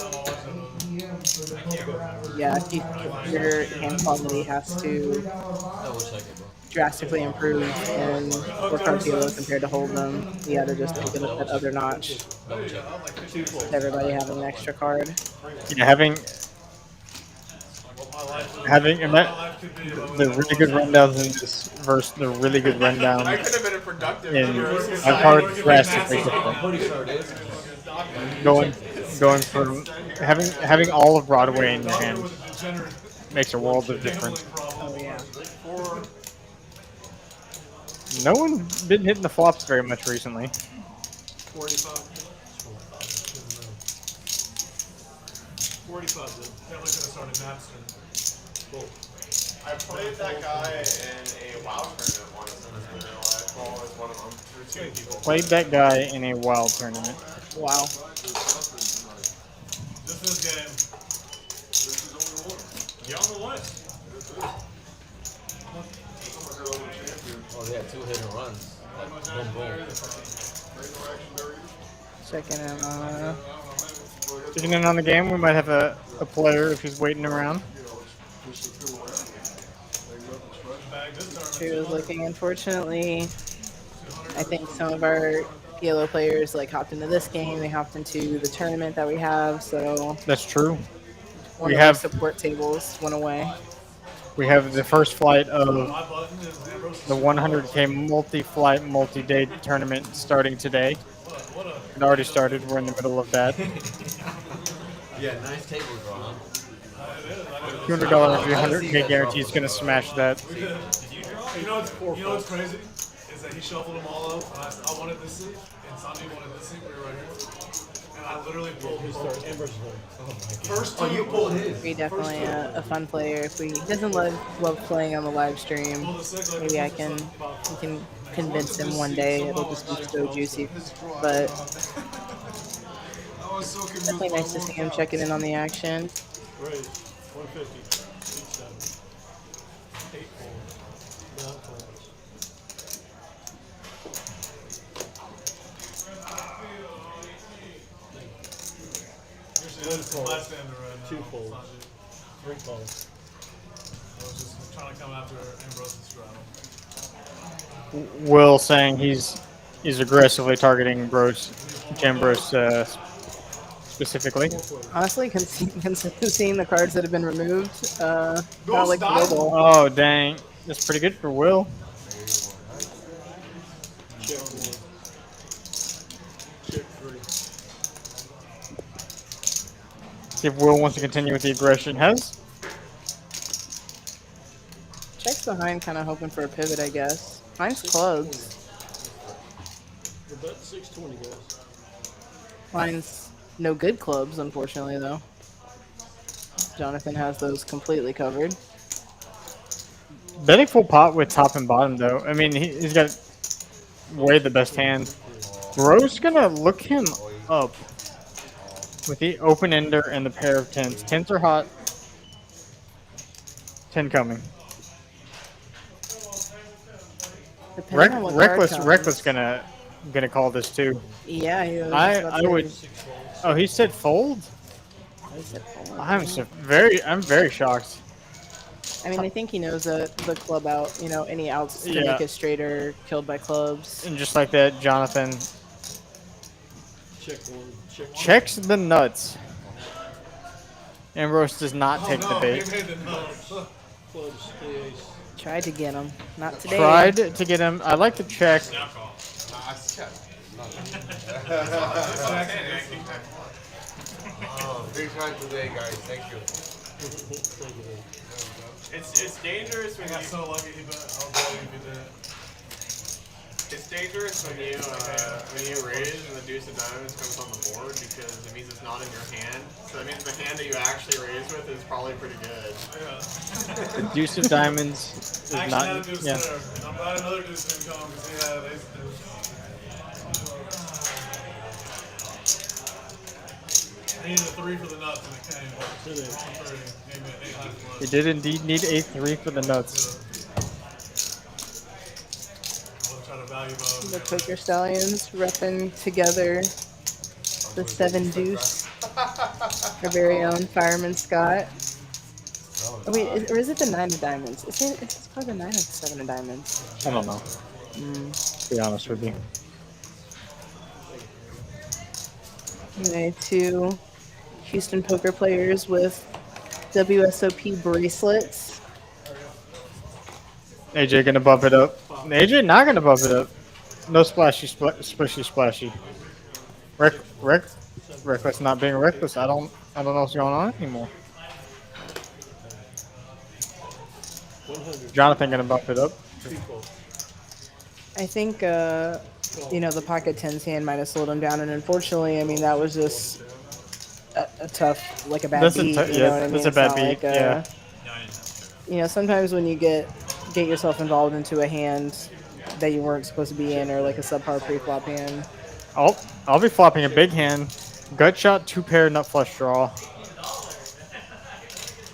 Yeah, your hand quality has to Double check it, bro. drastically improve in four card PLO compared to hold them. You gotta just take it up that other notch. Double check it. With everybody having an extra card. Yeah, having and that the really good rundowns in this versus the really good I rundowns could have been a productive in member of my society. card drastically different. I'm pretty sure it is. Going from having all of Broadway in your hand makes a world of difference. Oh yeah. No one's been hitting the flops very much recently. 45 then. That was gonna start at Napster. I played that guy in a WoW tournament once in real life. Well, as one of them. There were two people. Played that guy in a wild tournament. Wow. Just this game. You're on the list. Oh, they had 2 hit and runs. Boom, boom. Checking in on the game, we might have a player if he's waiting around. True is looking. Unfortunately, I think some of our PLO players like hopped into this game. They hopped into the tournament that we have. So That's true. one We of our have support tables went away. we have the first flight of the 100K multi-flight, multi-day tournament starting today. It already started. We're in the middle of that. Yeah, nice tables, bro, huh? $200 if your 100K guarantee is gonna smash that. You know what's crazy? Is that he shuffled them all up, and I wanted this seat, and Sanji wanted this seat. We were right here. And I literally pulled his first two. Oh, you pulled his. Be definitely a fun player. If he doesn't love playing on the live stream, maybe we can convince him one day. It'll just be so juicy. But definitely nice to see him checking in on the action. Great. 150. 8 last stand right now. 2 folds. 3 folds. I was just trying to come after Ambrose and straddle. Will saying he's aggressively targeting Jambros specifically. Honestly, seeing the cards that have been removed, kind of like the global. Oh dang, that's pretty good for Will. Check 1. Check 3. See if Will wants to continue with the aggression. Has Checks behind, kind of hoping for a pivot, I guess. Mine's clubs. We're about 620, guys. Mine's no good clubs, unfortunately, though. Jonathan has those completely covered. betting full pot with top and bottom though. I mean he's got way the best hand. Bro's gonna look him up with the open ender and the pair of tens. Tens are hot. 10 coming. Depending on what card Reckless comes. gonna call this too. Yeah, he was I about to would. Oh, he said fold. say fold. I'm very shocked. I mean, I think he knows the club out. You know, any outs to Yeah. make a straighter killed by clubs. And just like that, Jonathan Check 1. Check 1. checks the nuts. Ambrose does not take the bait. Clubs, the ace. Tried to get him, not today. Tried to get him. I like to check. Now call. Oh, big time today, guys. Thank you. Thank you. It's dangerous when I got you. so lucky, I'll tell you if he did. It's dangerous when you raise and the deuce of diamonds comes on the board because it means it's not in your hand. So that means the hand that you actually raise with is probably pretty good. Yeah. The deuce of diamonds is I actually not. had a deuce Yeah. there, and I'm glad another deuce didn't come because he had ace deuce. I needed a 3 for the nuts and it came. Did it? Gave me an 8 high flush. He did indeed need a 3 for the nuts. I would try to value value both. The Poker Stallions repping together the 7 deuce. Our very own Fireman Scott. Oh, wait, or is it the 9 of diamonds? It's probably the 9 of 7 of diamonds. I don't know. To be honest with you. Okay, 2 Houston poker players with WSOP bracelets. AJ gonna bump it up. AJ not gonna bump it up. No splashy, splashy, splashy. Reckless not being reckless. I don't know what's going on anymore. Jonathan gonna bump it up. I think, you know, the pocket 10's hand might have slowed him down, and unfortunately, I mean, that was just a tough, like a bad That's a beat. t- You yeah, know what I mean? that's a It's bad not beat, like, yeah. You know, sometimes when you get yourself involved into a hand that you weren't supposed to be in, or like a subpar pre-flop hand. I'll be flopping a big hand. Gut shot, 2-pair, nut flush draw.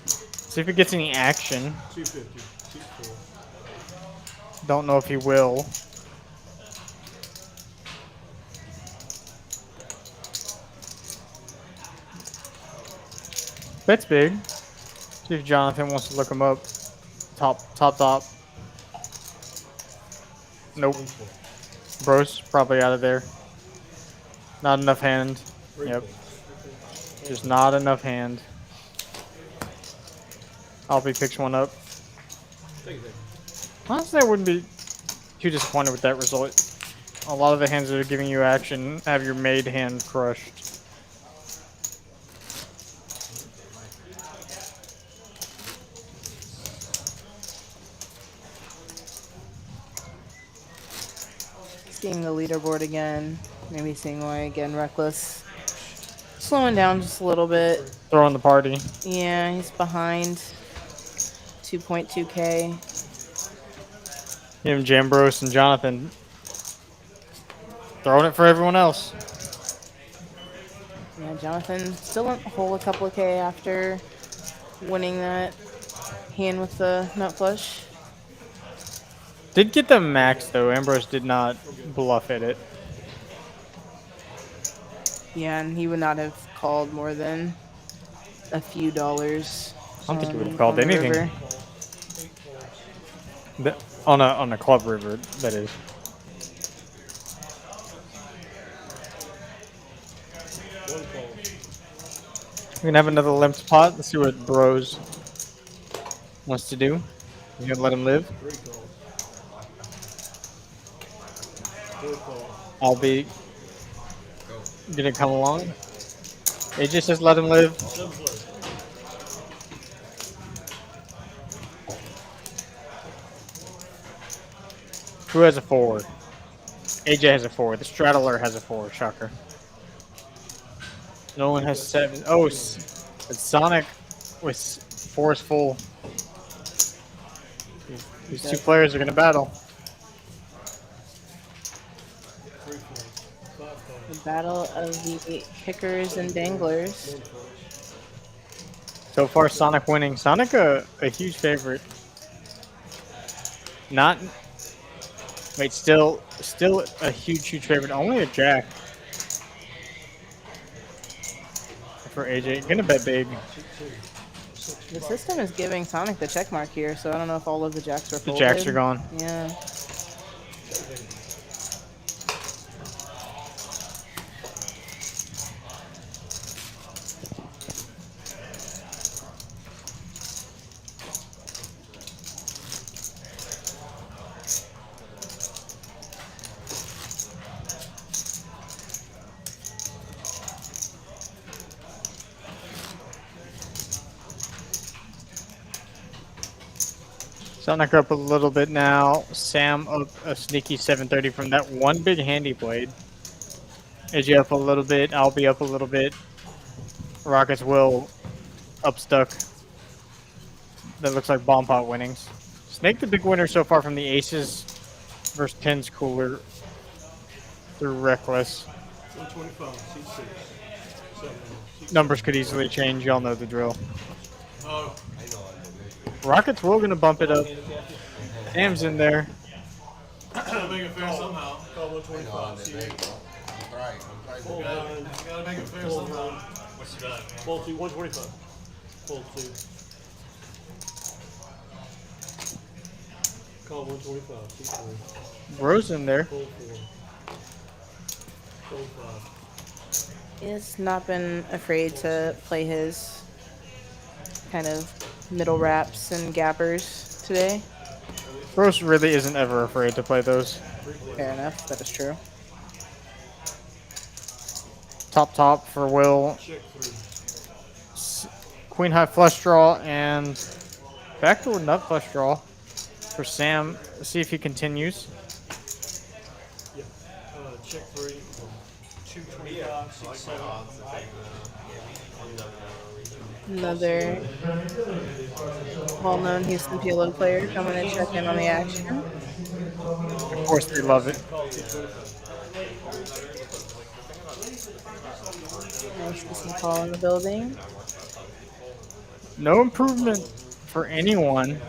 See if he gets any action. 250. 240. Don't know if he will. Bet's big. See if Jonathan wants to look him up. Top. Nope. Bro's probably out of there. Not enough hand. Yep. Just not enough hand. Albie picks one up. Honestly, I wouldn't be too disappointed with that result. A lot of the hands that are giving you action have your made hand crushed. Seeing the leaderboard again. Maybe seeing why again, Reckless. Slowing down just a little bit. Throwing the party. Yeah, he's behind 2.2K. Him, Jambros, and Jonathan throwing it for everyone else. Yeah, Jonathan still a hole a couple of K after winning that hand with the nut flush. Did get the max though. Ambrose did not bluff at it. Yeah, and he would not have called more than a few dollars. I don't think he would have on called the anything. river. On a club river, that is. We're gonna have another limped pot. Let's see what Bros wants to do. You gonna let him live? I'll be gonna come along. AJ says let him live. Who has a 4? AJ has a 4. The Straddler has a 4. Shocker. No one has 7. Oh, it's Sonic with force full. These two players are gonna battle. The battle of the kickers and danglers. So far, Sonic winning. Sonic a huge favorite. Not. Wait, still a huge favorite. Only a jack. For AJ, gonna bet big. The system is giving Sonic the check mark here, so I don't know if all of the jacks are The folded. jacks are gone. Yeah. Sonic up a little bit now. Sam up a sneaky 730 from that one big hand he played. AJ up a little bit. I'll be up a little bit. Rockets will up stuck. That looks like bomb pot winnings. Snake the big winner so far from the aces versus 10's cooler through reckless. 125. C6. 7. Numbers could easily change. Y'all know the drill. Oh. Rockets will gonna bump it up. Sam's in there. Gotta make it fair somehow. Call 125. See, There you go. That's right. That's fold right. nine, Gotta make it fair fold somehow. one, What's your bet? fold two, 125. Fold two. Call 125. See three. Rose in there. Fold four. Fold five. He's not been afraid to play his kind of middle wraps and gappers today. Rose really isn't ever afraid to play those. Fair enough, that is true. Top for Will. Check three. Queen high flush draw and backdoor nut flush draw for Sam. See if he continues. Yeah. Check three. 225. 6, 7. Another well-known Houston PLO player coming to check in on the action. Of course, they love it. Call 225. Nice to see Paul in the building. No improvement for anyone.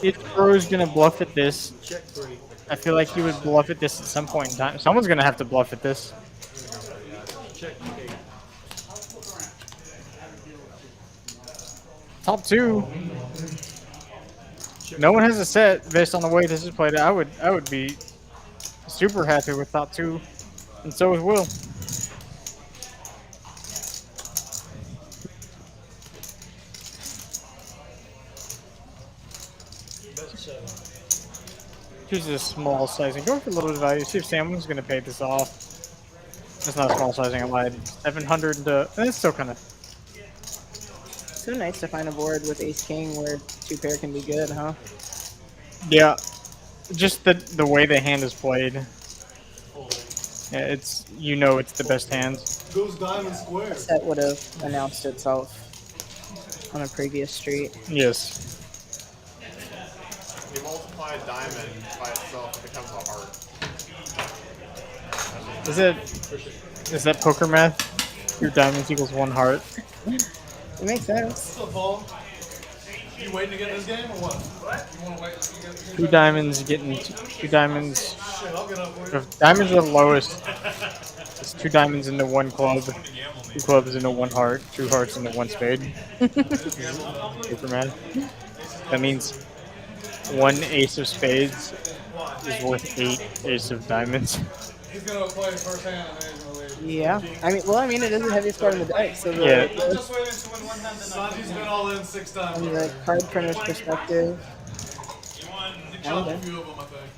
If Rose gonna bluff at this, Check three. I feel like he would bluff at this at some point in time. Someone's gonna have to bluff at this. Check 8. Top two. No one has a set based on the way this is played. I would be super happy with top two, and so is Will. Bet 7. Choose a small sizing. Go for a little bit of value. See if Sam's gonna pay this off. That's not a small sizing. I lied. 700. That's still kind of. So nice to find a board with ace king where two pair can be good, huh? Yeah. Just the way the hand is played. Yeah, it's it's the best hand. Goes diamond square. That would have announced itself on a previous street. Yes. You multiply a diamond by itself, it becomes a heart. Is that poker math? 2 diamonds equals 1 heart. It makes sense. What's up, Paul? You waiting to get in this game or what? What? You wanna wait till you get 2 diamonds getting 2 diamonds. Shit, I'll get up for you. If diamonds are the lowest, it's 2 diamonds into 1 club, 2 clubs into 1 heart, 2 hearts into 1 spade. Poker math. That means 1 ace of spades is worth 8 ace of diamonds. He's gonna play first hand and then he's gonna leave. Yeah. It is the heaviest card in the deck, so Yeah. Sanji's been all in 6 times. from the card printer's perspective, Chopped a few of them, I think.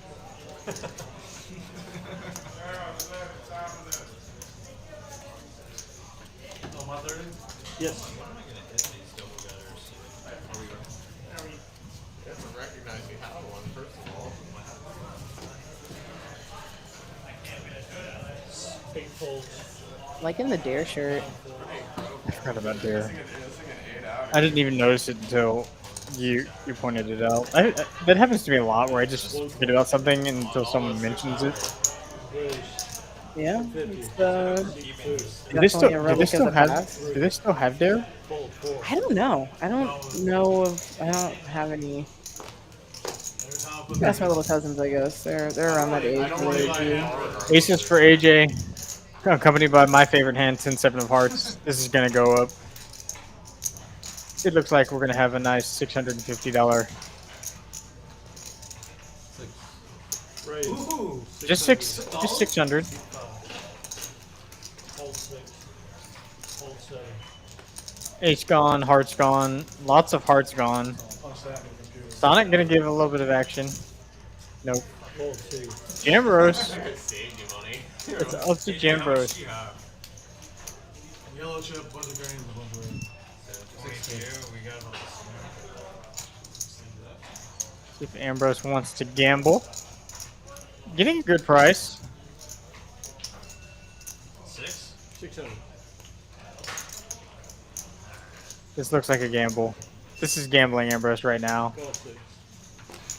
Oh, my 30? Yes. You have to recognize you have one, first of all. 8 folds. like in the Dare shirt. I forgot about Dare. I didn't even notice it until you pointed it out. That happens to me a lot where I just forget about something until someone mentions it. Raise. Yeah. 50. It's, 52. Do they still, definitely a do they relic still of the have past. do they still have Dare? Fold 4. I don't know. I don't have any. That's my little cousins, I guess. They're around that age. I don't where really they like do. it. Aces for AJ, accompanied by my favorite hand, 10-7 of hearts. This is gonna go up. It looks like we're gonna have a nice $650. Raise. Ooh. Just 600. Fold 6. Fold 7. Ace gone, hearts gone, lots of hearts gone. Punch that in the computer. Sonic gonna give a little bit of action. Nope. Fold 2. Jambros. I could save you money. It's up to Jambros. Yellow chip, bunch of green, a bunch of red. 22, we got about See if Ambrose wants to gamble. Getting a good price. 6. 600. This looks like a gamble. This is gambling Ambrose right now. Call 6.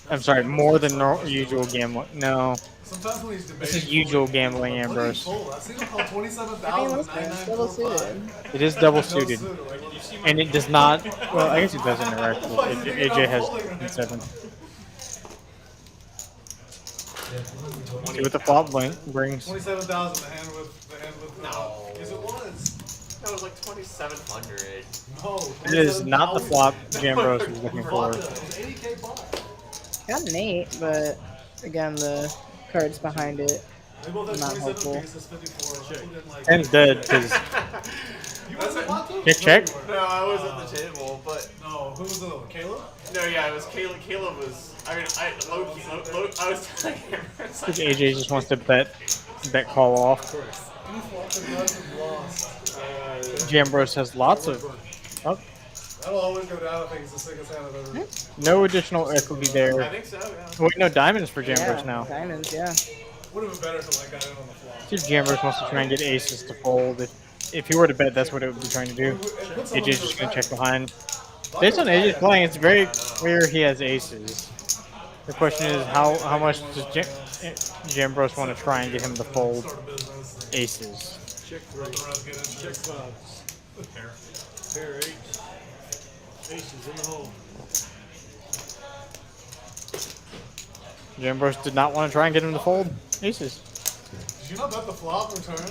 I'm sorry, more than usual gambling. No, Sometimes when he's debating. this is usual gambling What did he Ambrose. fold? I've seen him call I mean, 27,000. listen, it's double suited. It is double suited. And it does not, well, I guess it does interact with AJ has 7. See what the flop brings. 27,000. The hand with No. Yes, it was. That was like 2,700. No. It is not the 27,000. flop Jambros was looking for. Vodka. It was 80K pot. Got an 8, but again, the cards behind it. They both had Not 27 helpful. pieces, 54. Who didn't like And dead because You was at pot too? check check. No, I was at the table, but No, who was the other one? Caleb? no, yeah, it was Caleb. Caleb was. I mean, I I was telling him. It's like, AJ just wants to bet call off. You flopped and lost. Jambros has lots of That'll always go down. I think it's the sickest hand I've ever. no additional equity I there. think so. Yeah. Wait, no diamonds for Jambros Yeah, now. diamonds, yeah. Would have been better if it like got in on the flop. See if Jambros wants to try and get aces to fold. If he were to bet, that's what it would be trying to do. AJ's just gonna check behind. Based on AJ's playing, it's very clear he has aces. The question is how much does Jambros want to try and get him to fold aces? Check 3. Check 5. Pair 8. Aces in the hole. Jambros did not want to try and get him to fold aces. Did you not bet the flop return?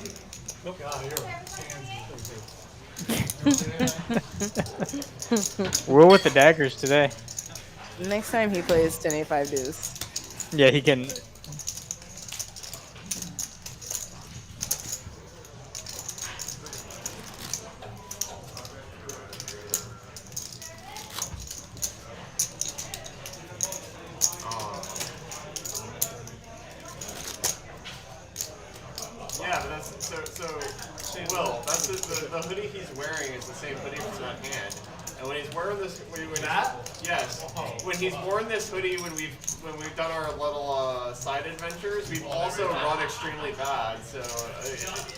Nope. God, you're We're with the daggers today. Next time he plays 10-8-5 deuce. Yeah, he can. Yeah, but that's so. Will, that's the hoodie he's wearing is the same hoodie from that hand. And when he's wearing this, yes, when he's worn this hoodie when we've done our little side adventures, we've also run extremely bad. So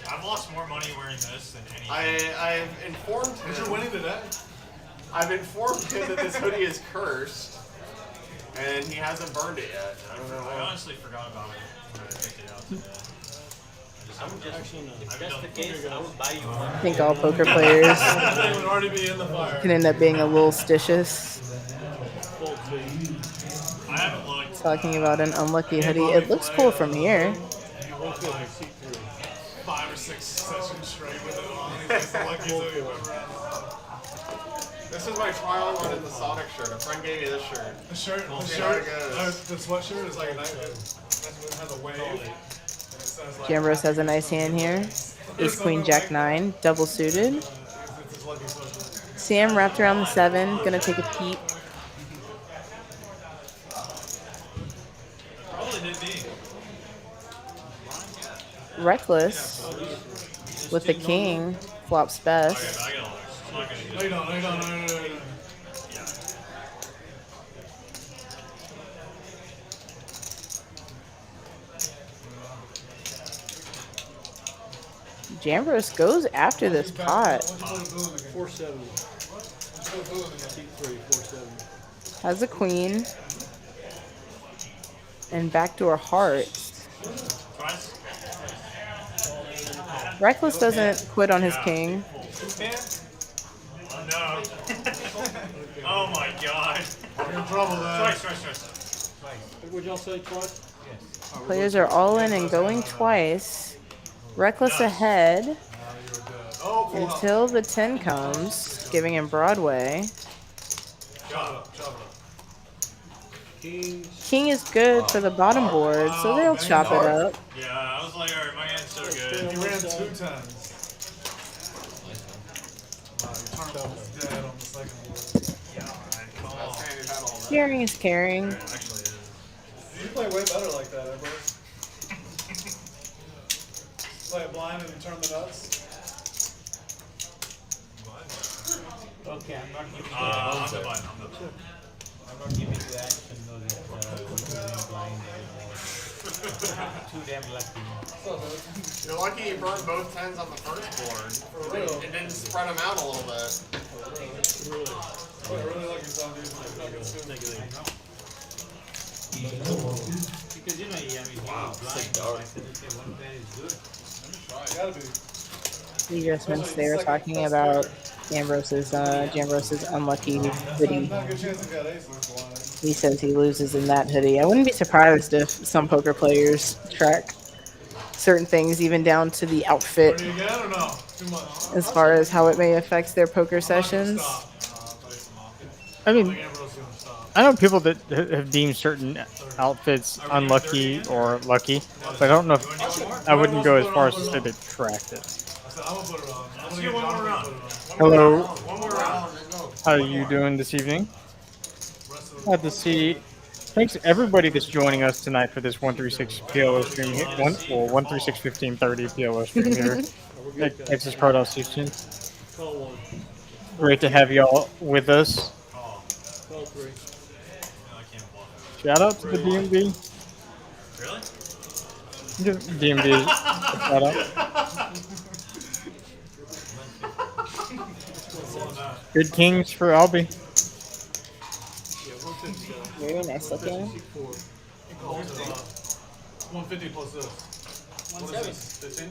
I've lost more money wearing this than anything. I've informed him. You're winning today. I've informed him that this hoodie is cursed, and he hasn't burned it yet. I don't know. I honestly forgot about it when I picked it out today. If that's the case, I would buy you one. I think all poker players They would already be in the fire. can end up being a little stitious. I haven't looked. Talking about an unlucky hoodie. It looks cool from here. 5 or 6 sessions straight with it on. He's the luckiest I've ever had. This is my trial run in the Sonic shirt. A friend gave me this shirt. The shirt, the sweatshirt is like a night. It has a wave. And it says like, Jambros has a nice hand here. Ace Queen Jack 9, double suited. it's his lucky sweatshirt. Sam wrapped around the 7, gonna take a peek. Probably did me. Reckless with the king, flops best. I gotta look. I'm not gonna No, use you it. don't. No, you don't. No. Yeah. Jambros goes after this pot. 470. Keep 3, 470. Has a queen. And backdoor hearts. Twice? Reckless doesn't quit on his king. Oh no. Oh my god. You're in trouble, man. Twice. Would y'all say twice? Players are all in and going twice. Reckless ahead Oh, full house. until the 10 comes, giving him Broadway. Chop it up. Kings. King is good for the bottom board, so they'll chop it up. Yeah, I was like, alright, my hand's so good. You ran 2 times. Wow, your turn was dead on the second board. Come on. That's handed out all that. Caring is caring. It actually is. You play way better like that, Edward. Play it blind and turn the nuts. Okay, I'm not giving you I'm the button. I'm not giving you action though that we're doing blind. Too damn lucky. You're lucky you burned both 10s on the first board. It didn't spread them out a little bit. Really lucky some dude. Not good soon. Because you know, I mean, wow, blind. I said, okay, one pair is good. Gotta be. The adjustments they were talking about Jambrose's unlucky hoodie. Not a good chance he got ace left blind. He says he loses in that hoodie. I wouldn't be surprised if some poker players track certain things, even down to the outfit, Ready again or no? Too much. as far as how it may affect their poker sessions. I mean, Ambrose's gonna stop. I know people that have deemed certain outfits unlucky or lucky, but I don't know if I wouldn't go as far as to say they tracked it. I said, I'm gonna put it on. Let's get one more round. Hello, One more round. how are you doing this evening? Rest of Glad to see. Thanks to everybody that's joining us tonight for this 136 PLO stream here. 136 1530 PLO stream here at Texas Cardhouse 16. Great to have y'all with us. No, I can't bluff. Shout out to the DMV. Really? Give DMV a shout out. Good kings for Albie. Very nice looking. 150 plus this. What is this? 15?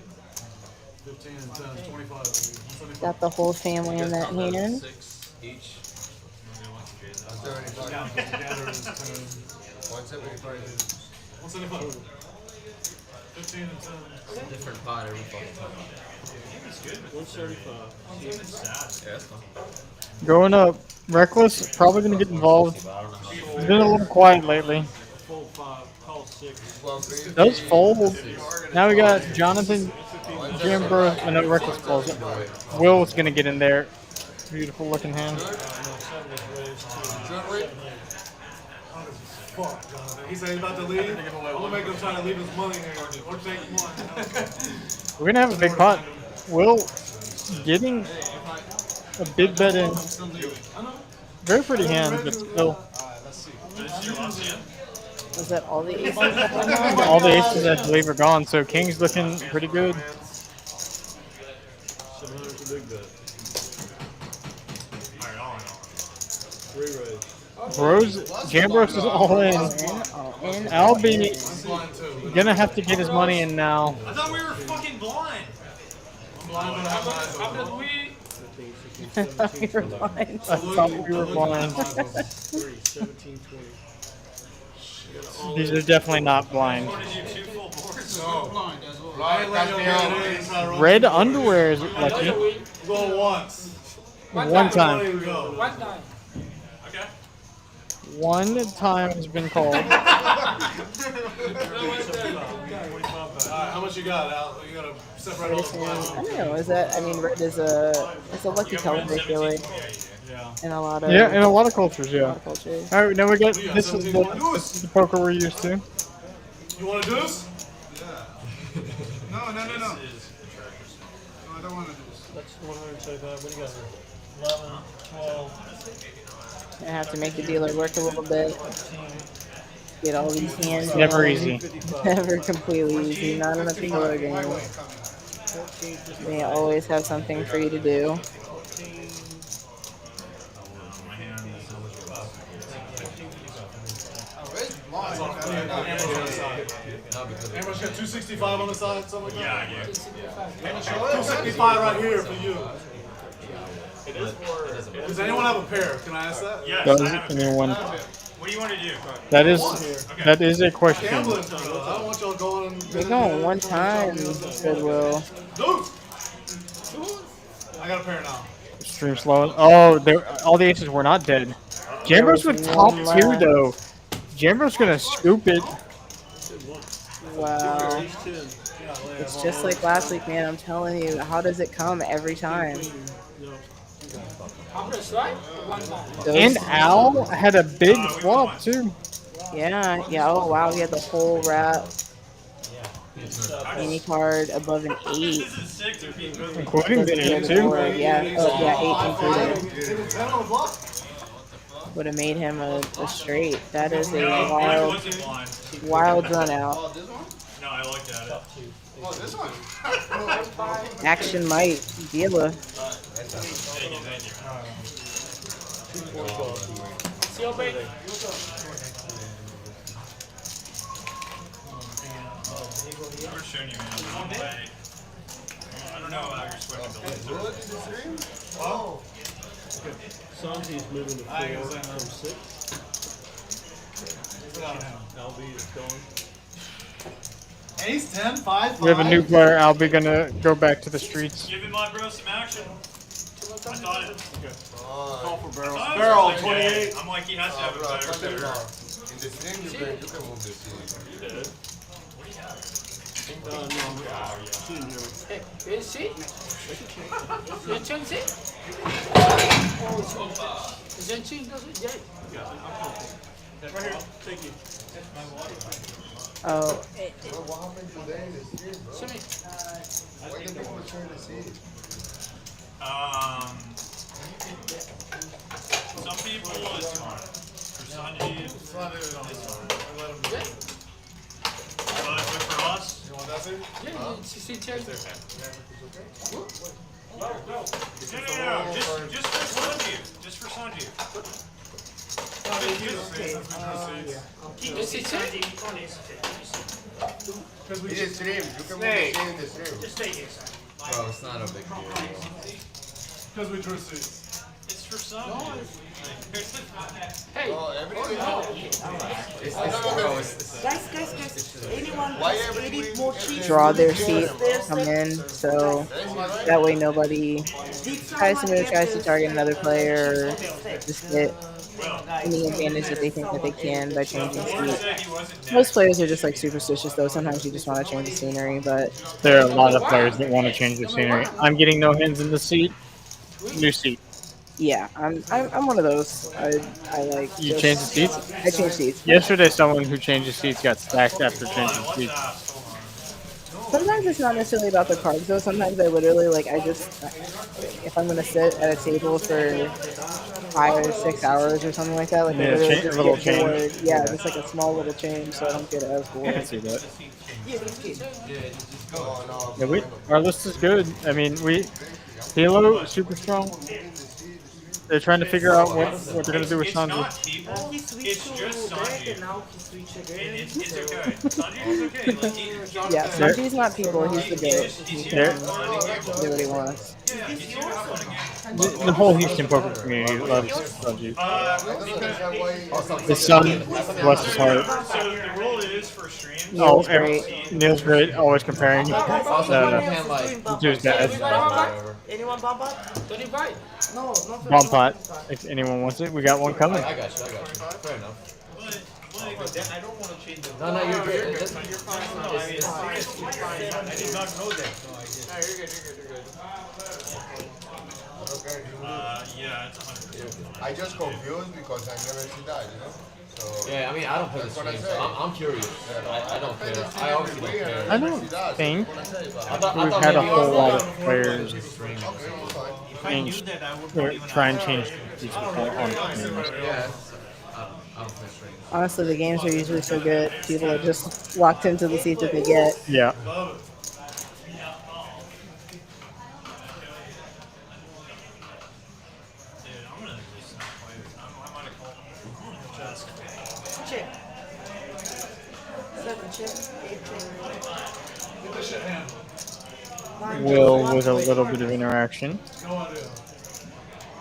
15 and 10, 25. Got the whole family in that hand. 6 each. Gather is 10. 175. 175. 15 and 10. Different pot every fucking time. Yeah, that's fine. Going up. Reckless, probably going to get involved. He's been a little quiet lately. Fold 5, call 6. Does fold. Now we got Jonathan, Jambro, and no Reckless calls it. Will's going to get in there. Beautiful looking hand. Fuck, Jonathan. He said he's about to leave. I'm gonna make him try to leave his money here or take one. We're going to have a big pot. Will getting a big bet in. Very pretty hand, but still. Was that all the aces that went on? All the aces, I believe, are gone, so King's looking pretty good. Bros, Jambros is all in. Albie gonna have to get his money in now. I thought we were fucking blind. How did we? You're blind. I thought we were blind. These are definitely not blind. What did you two full boards? Red underwear is lucky. Go once. One time. Okay. One time has been called. Alright, how much you got, Al? You gotta separate all the I blinds. don't know. Is that? I mean, red is it's a lucky color. I feel like in a lot of Yeah, in a lot of cultures, yeah. cultures. All right, now we got this is the poker we're used to. You wanna do this? No. This is the No, I don't want to do this. That's 175. What do you got here? 11, 12. I have to make the dealer work a little bit. Get all these hands. Never in. easy. Never completely easy. Not in a poker game. They always have something for you to do. Amber's got 265 on the side, something like that? Yeah, I do. 265 right here for you. Does anyone have a pair? Can I ask that? Yes, Does I have it. anyone? What do you want to do? That is a question. Gambling. I don't want y'all going. They're going one time, Goodwill. Dude! I got a pair now. Stream slow. Oh, all the aces were not dead. Jambro's with top two though. Jambro's gonna scoop it. Wow. It's just like last week, man. I'm telling you. How does it come every time? And Al had a big flop too. Yeah. Oh wow. He had the whole wrap. Any card above an 8. This is 6 or people. Including the Doesn't 8 go to too. board. Yeah. Oh yeah. 8 included. Would have made him a straight. That is a No, wild, wasn't blind. wild run out. No, I looked at it. Oh, this one. Action might. Dealer. Thank you. I'm showing you, man. I don't know how you're sweating the lid. Oh. Sanji's moving to 4 I ain't gonna say from nothing. 6. Sit down now. Albie is gone. Ace 10, 5, We have a new 5. player. Albie gonna go back to the streets. Giving my bro some action. I thought it. Call for barrel. I thought it was Barrel, like 28. that. I'm like, he has to have a better shooter. In the stream, you can move this shit. Right here. Thank you. Oh, What happened today in the stream, bro? Why did people turn the seat? Some people is smart. For Sanji, It's not even on this one. We let him do it. but for us, You want that seat? no. Just for Sanji. Just for Sanji. Because we In the just stream, you can move the seat in the stream. Bro, it's not a big deal. because we drew seats. It's for Sanji. Oh, everybody. Guys, anyone Why has everybody 80 more cheese? draw their seat, come in, so that way nobody tries to target another player or just get any advantage that they think that they can by changing seat. Most players are just like superstitious though. Sometimes you just want to change the scenery, but There are a lot of players that want to change their scenery. I'm getting no hands in the seat. New seat. yeah, I'm one of those. I like You just- change the seats? I change seats. Yesterday, someone who changed seats got stacked after changing seats. Sometimes it's not necessarily about the cards though. Sometimes I literally like if I'm gonna sit at a table for 5 or 6 hours or something like that, like I Yeah, literally a just little get change. bored. Yeah, just like a small little change so I don't get as I bored. can see that. Oh, no. Yeah, our list is good. I mean, PLO super strong. They're trying to figure out what they're gonna do with It's Sanji. not people. He switched It's to just back Sanji. and now he switched again. It's okay. Sanji is okay. Like, Yeah, Sanji's not people. He's the goat. He he's can here do to have fun again. what he wants. Yeah, he's here to have fun again. The whole Houston poker community loves Sanji. Because His son, bless his heart. so the rule is for streams. Oh, Neil's great. Neil's great. Always comparing Also, the you can't like to his dad. Anyone bomb bot? No, not for Bomb pot. If anyone wants it, we got one coming. I got you. Fair enough. But then I don't want to change the. No, you're good. You're fine. No, I mean, it's fine. I did not know that. So I just. No, you're good, you're good, Yeah, it's 100%. I just confused because I never see that, you know? So, Yeah, I mean, I don't play the That's what I stream, say. so I'm curious. I don't care. I obviously don't care. I don't think I thought we've maybe had a it whole was lot like of players stream. change, or try and change these before on streams. Yeah. I don't play streams. Honestly, the games are usually so good. People are just locked into the seat that they get. Yeah. Dude, I'm gonna just not play this. I might have called. check. 7 check, 8 check. Get this shit handled. Will with a little bit of interaction. No idea.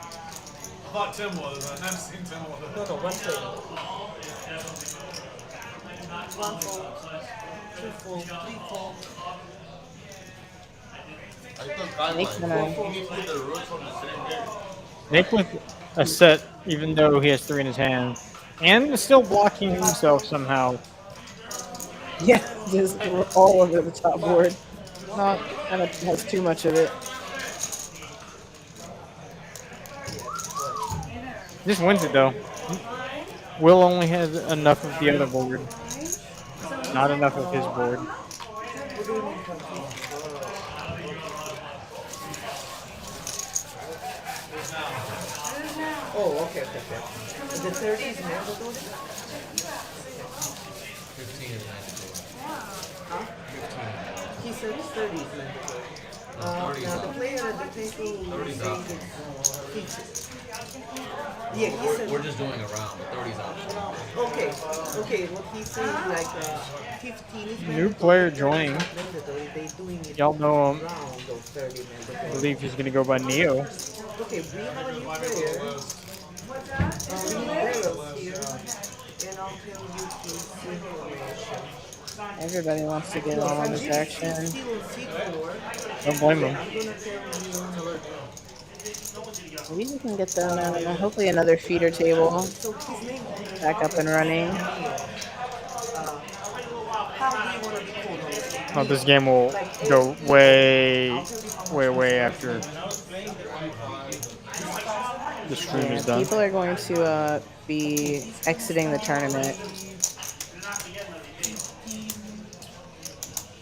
I thought Tim was. I haven't seen Tim with it. No, 1 play. 1 fold, 2 fold, 3 fold. I took guidelines. Nick's gonna- He put the rules on the same day. Nick with a set, even though he has 3 in his hand, and still blocking himself somehow. Yeah, just all over the top board. Not kind of has too much of it. Just wins it though. Will only has enough of the other board, not enough of his board. Oh, okay. The 30 is mandatory? 15 is mandatory. Huh? He said 30 is mandatory. Now the player at the table will say it's featured. Yeah, he said. We're just doing a round, but 30's optional. Okay, okay. What he's saying like 15 is New player joining. mandatory. They doing it Y'all know him. round of 30 I mandatory. believe he's gonna go by Neo. Okay, we have a new player. New players here, and I'll tell you his information. Everybody wants to get on this action. Still on C4. Don't blame him. I'm gonna tell you. Maybe we can get the hopefully another feeder table So his name. back up and running. How do you want to be called on this? Oh, this game will go way after the stream is done. People are going to be exiting the tournament.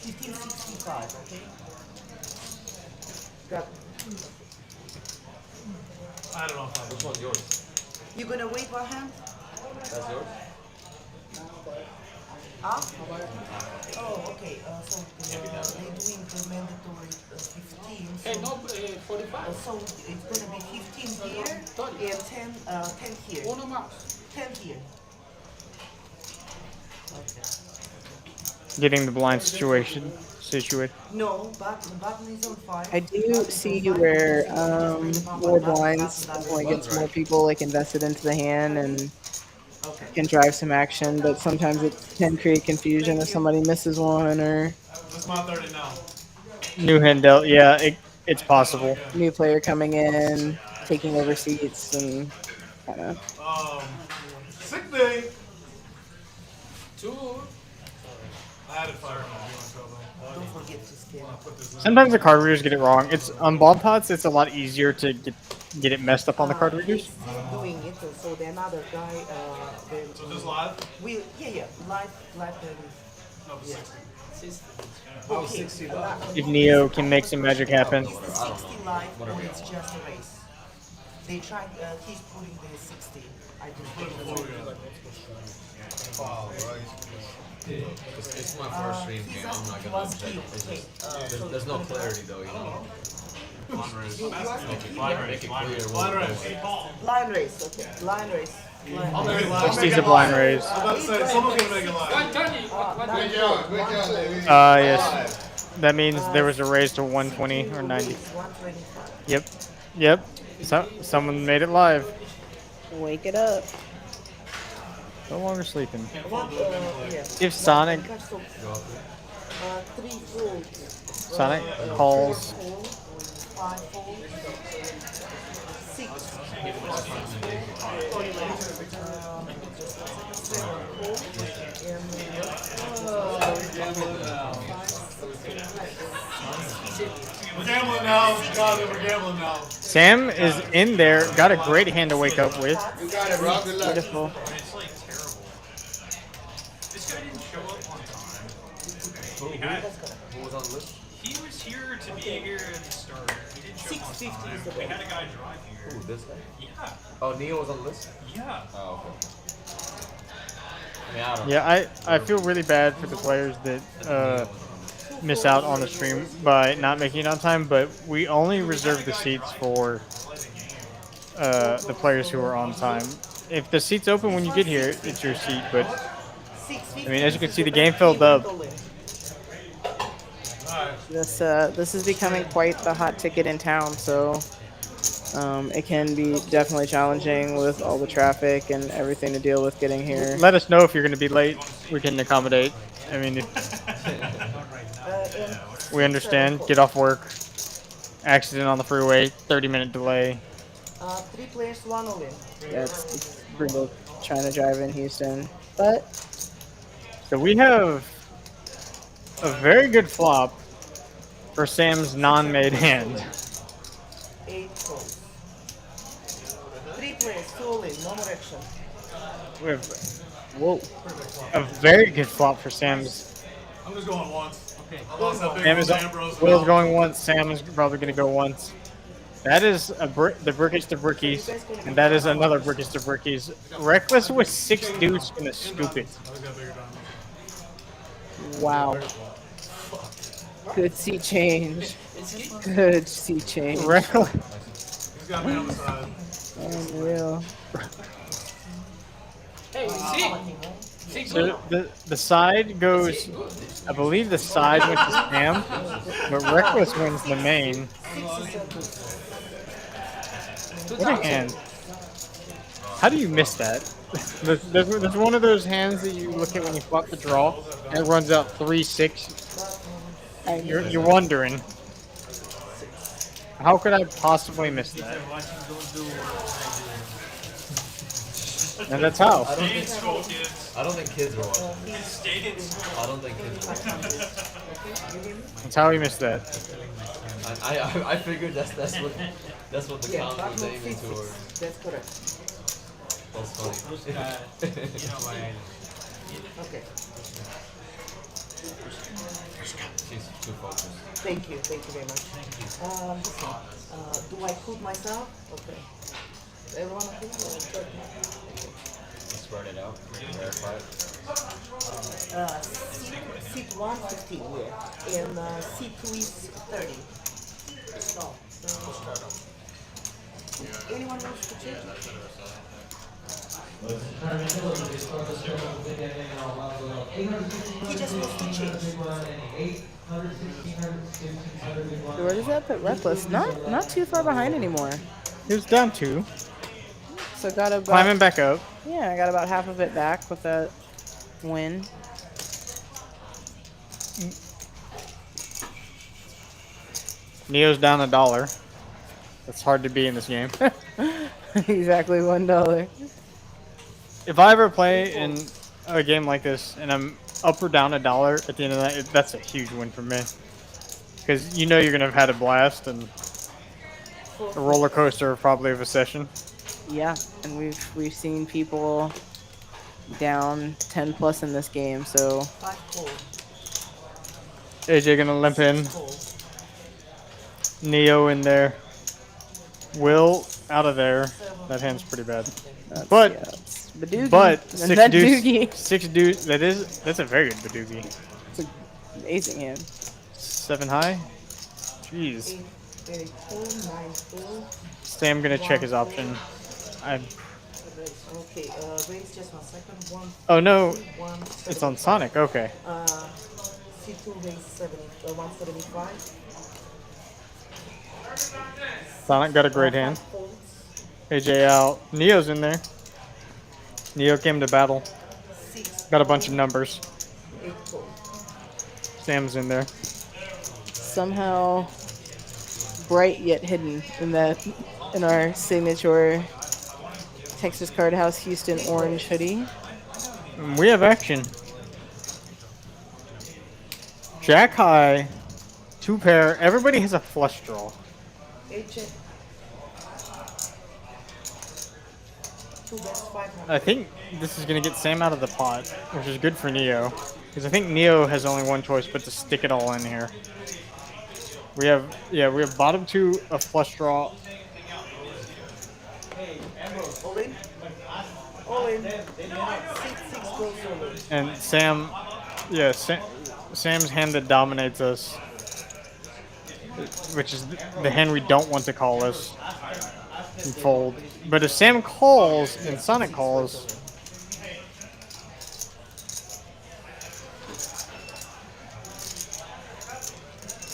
1565, okay? Got. I don't know if Which one's yours? You gonna wait for him? That's yours? Huh? Oh, okay. So they're doing the mandatory 15. So, 45. so it's gonna be 15 here and 10 here. 10 here. Getting the blind situation situated. No, but the button is on fire. I do see where more blinds definitely gets more people like invested into the hand and can drive some action, but sometimes it can create confusion if somebody misses one or It's my 30 now. New hand dealt. Yeah, it's possible. new player coming in, taking over seats and kind of. Sick day. 2. I had it fired on. You want to tell them? Don't forget to scan. Sometimes the card readers get it wrong. It's on ball pots. It's a lot easier to get it messed up on the card readers. Still doing it, so the another guy, So just live? yeah, live 30. No, Yeah. 60. Oh, 60 If Neo can make some magic happen. Is the 60 live or it's just a race? They tried, he's putting the 60. I just put it It's my first stream game. I'm not gonna check. It's just, there's no clarity though, you know. Make it clear. Blind race, okay. Blind race. Blind race. 60's a blind raise. I'm about to say, someone's going to make it live. Good job, baby. Yes. That means there was a raise to 120 or 90. 125. Yep. So someone made it live. Wake it up. No longer sleeping. Yeah. If Sonic 3 folds. Sonic calls 5 folds. 6. 7 folds. We're gambling now. God, we're gambling now. Sam is in there. Got a great hand to wake up with. You got it, bro. Good luck. Beautiful. It's like terrible. This guy didn't show up on time. Who was on the list? He was here to be here at the start. He didn't show up on 650 time. is the We had a guy drive here. Who, this guy? Yeah. Oh, Neo was on the list? Yeah. Oh, okay. I mean, I don't Yeah, I feel really bad for the players that miss out on the stream by not making it on time, but we only reserve the seats for the players who are on time. If the seat's open when you get here, it's your seat, but I mean, as you can see, the game filled up. This is becoming quite the hot ticket in town, so it can be definitely challenging with all the traffic and everything to deal with getting here. Let us know if you're going to be late. We can accommodate. I mean, we understand. Get off work. Accident on the freeway. 30-minute delay. 3 players, 1 all in. Yeah, it's brutal trying to drive in Houston, but So we have a very good flop for Sam's non-made hand. 8 folds. 3 players, 2 all in, no more action. We have a very good flop for Sam's. I'm just going once. Okay. I lost that big Sam one is, to Ambrose. Will's going once. Sam is probably going to go once. That is the brickage to brickies, and that is another brickage to brickies. Reckless with 6 dudes going to scoop it. I got bigger diamonds. wow. Good seat change. Good seat change. Reckless. He's got me on the side. Real. Hey, see? See, So the side goes. I believe the side went to Sam, but Reckless wins the main. What a hand! How do you miss that? There's one of those hands that you look at when you flop the draw, and it runs out 3-6. You're wondering, how could I possibly miss that? And that's how. I don't Stay in think, school, kids. I don't think kids are watching. Stay in school. I don't think kids are watching. That's how he missed that. I figured that's what the count was aiming toward. That's correct. That's funny. Okay. She's too focused. Thank you very much. Listen, do I put myself? Okay. Everyone okay? Let's spread it out. Verify it. Seat 115, yeah. And seat 2 is 30. So, anyone wants to change it? He just wants to change. Where does that put Reckless? Not too far behind anymore. He was down 2, So got about climbing back up. yeah, I got about half of it back with that win. Neo's down $1. That's hard to be in this game. Exactly $1. If I ever play in a game like this and I'm up or down $1 at the end of the night, that's a huge win for me. Because you know you're gonna have had a blast and a roller coaster probably of a session. Yeah, and we've seen people down 10 plus in this game. So 5 cold. AJ gonna limp in. Cold. Neo in there. Will out of there. That hand's pretty bad. that's, But yeah, it's Badoogie. but And six that deuce, doogie. 6 deuce. That's a very good Badoogie. It's an amazing hand. 7 high. Jeez. 8 very cold. 9 cold. Sam gonna check his option. I. Okay, raise just 1 second. 1. Oh no, 1. it's on Sonic. Okay. C2 raise 175. Sonic got a great hand. AJ out. Neo's in there. Neo came to battle. 6. Got a bunch of numbers. 8 cold. Sam's in there. Somehow bright yet hidden in our signature Texas Card House Houston orange hoodie. And we have action. Jack high. 2 pair. Everybody has a flush draw. HJ. 2 best 500. I think this is gonna get Sam out of the pot, which is good for Neo. Because I think Neo has only one choice but to stick it all in here. We have bottom 2 a flush draw. All in? All in. 6 goes all in. And Sam, yeah, Sam's hand that dominates us, which is the hand we don't want to call us and fold. But if Sam calls and Sonic calls,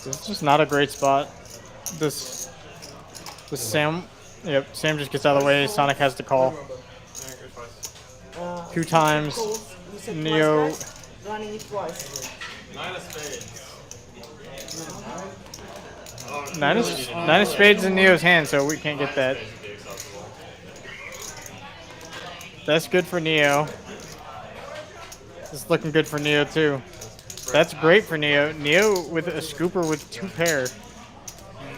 this is just not a great spot. This Sam, yep, Sam just gets out of the way. Sonic has to call. 2 times. Calls. You said Neo. twice, guys? Running it twice. 9 of spades. 9 of spades in Neo's hand, so we can't get that. That's good for Neo. This is looking good for Neo too. That's great for Neo. Neo with a scooper with 2 pair.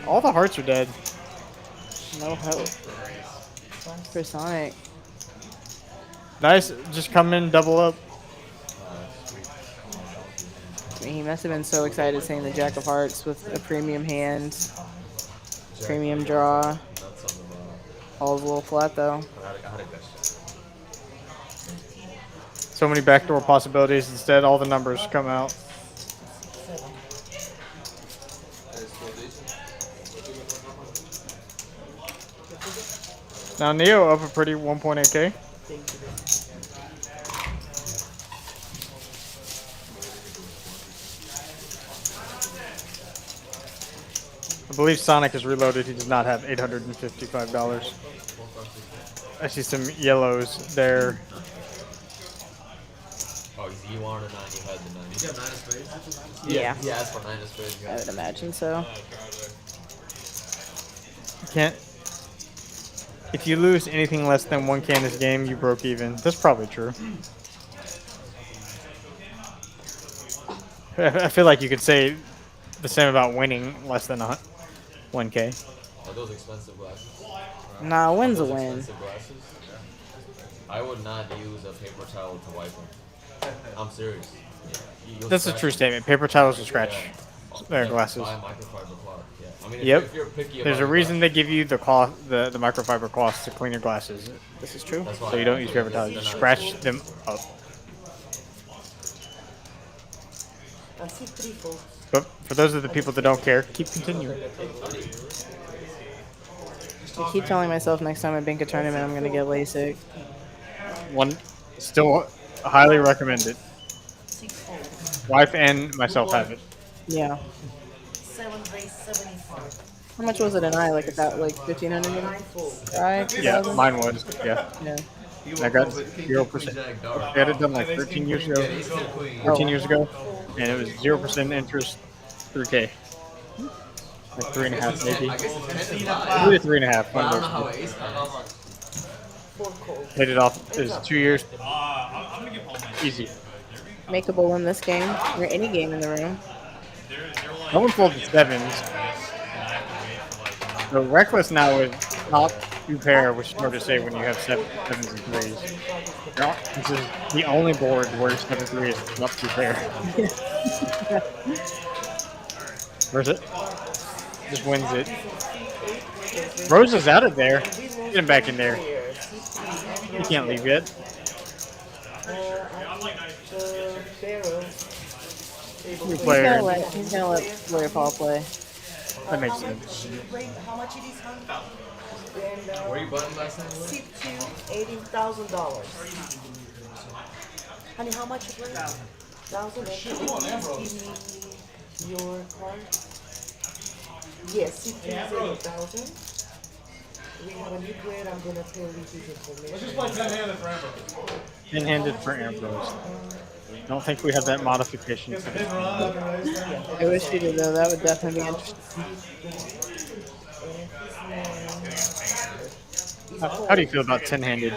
All the hearts are dead. No hope for Sonic. Nice, just come in, double up. I mean, he must have been so excited seeing the Jack of Hearts with a premium hand, premium draw. All's a little flat though. So many backdoor possibilities. Instead, all the numbers come out. Now Neo up a pretty 1.8k. Thank you. I believe Sonic is reloaded. He does not have $855. I see some yellows there. Oh, you wanted a 9, you had the 9. You got 9 of spades? Yeah. Yeah, ask for 9 of spades. I would imagine so. You can't. If you lose anything less than 1k in this game, you broke even. That's probably true. I feel like you could say the same about winning less than 1k. Are those expensive glasses? Nah, a win's a Those win. expensive glasses? I would not use a paper towel to wipe them. I'm serious. You'll That's a scratch true them. statement. Paper towels will scratch their Yeah, glasses. buy a microfiber cloth. Yeah. I mean, Yep. if you're picky There's about a reason they give you the cloth, the microfiber cloths to clean your glasses. This is true. That's why So you don't use paper towels. You they're not scratch them up. I see 3 folks. But for those of the people that don't care, keep continuing. I keep telling myself next time I bank a tournament, I'm gonna get LASIK. One, still highly recommend it. 6 folks. Wife and myself have it. Yeah. 7 raise 75. How much was it an eye? Like about like 1,500 maybe? 9 folks. Right? Yeah, 2,000? mine was. Yeah. Yeah. And I got 0%. I had it done like 13 years ago. 14 years ago, and it was 0% interest, 3k. Like 3.5 maybe. I guess it's 10 and 5. 3 to 3.5. But I don't know One how of it is. 4 calls. Paid it off. It was 2 years. I'm gonna give all my. Easy. Makeable in this game, or any game in the room. They're like. No one folded sevens. So reckless now is top 2 pair, which is hard to say when you have sevens and threes. This is the only board where 7-3 is top 2 pair. Where's it? Just wins it. Rose is out of there. Get him back in there. He can't leave yet. New player. He's gonna let Lawyer Paul play. That makes sense. How much it is, honey? And, Where you button last time? Seat 2, $18,000. Honey, how much you play? 1,000. Can you please give me your card? Yes, seat 2 is 8,000. We have a new player. I'm gonna tell you his information. Just play 10-handed for Ambrose. 10-handed for Ambrose. Don't think we have that modification. For this one. I wish we did though. That would definitely be interesting. How do you feel about 10-handed?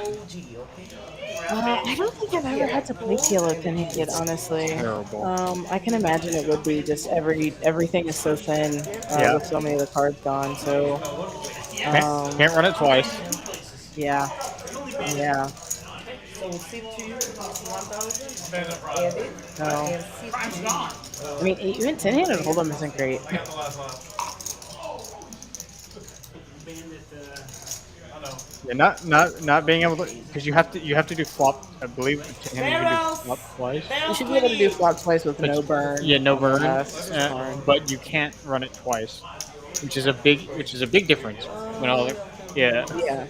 I don't think I've ever had to play PLO 10-handed, honestly. Terrible. I can imagine it would be just everything is so thin Yeah. with so many of the cards gone. So Can't run it twice. yeah, yeah. So seat 2 is 1,000. No. And seat 3. I mean, even 10-handed hold'em isn't great. Yeah, not being able to, because you have to do flop. I believe 10-handed you can do flop twice. You should be able to do flop twice with no burn. Yeah, no burn. That's fine. But you can't run it twice, which is a big difference. When all yeah. Yeah,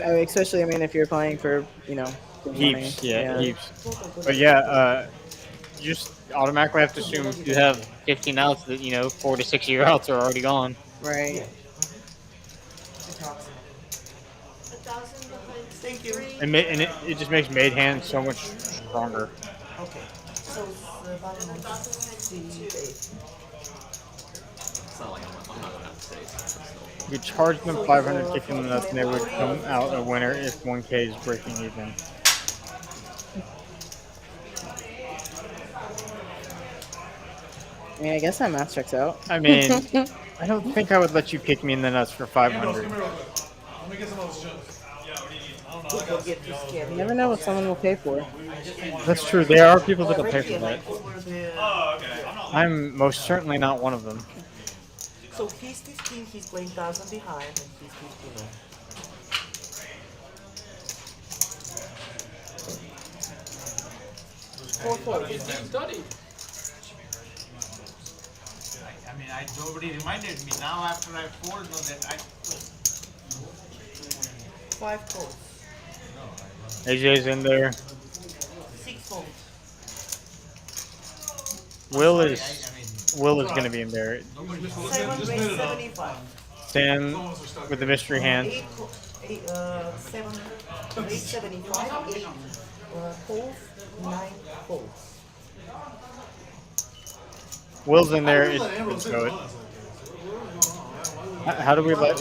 I mean, especially if you're playing for big Heaps, money. yeah, heaps. But yeah, you just automatically have to assume if you have 15 outs that 4 to 6 year outs are already gone. Right. Thank you. And it just makes made hands so much stronger. Okay. So it's about 68. It's not like I'm not gonna have to say it. You charge them 500, kick them in the nuts, and they would come out a winner if 1k is breaking even. I mean, I guess that math checks out. I mean, I don't think I would let you kick me in the nuts for 500. Let me get some of those chips. Go get this candy. You never know what someone will pay for. That's true. There are people that will pay for that. Over the, I'm most certainly not one of them. so he's 15, he's playing 1,000 behind, and he's 15. I mean, nobody reminded me. Now after I fold, know that I. 5 folds. AJ's in there. 6 folds. Will is gonna be in there. 7 raise 75. Sam with the mystery hand. 7 raise 75. 8 folds. 9 folds. Will's in there. Let Ambrose It's hit go the it. bonus. How do we let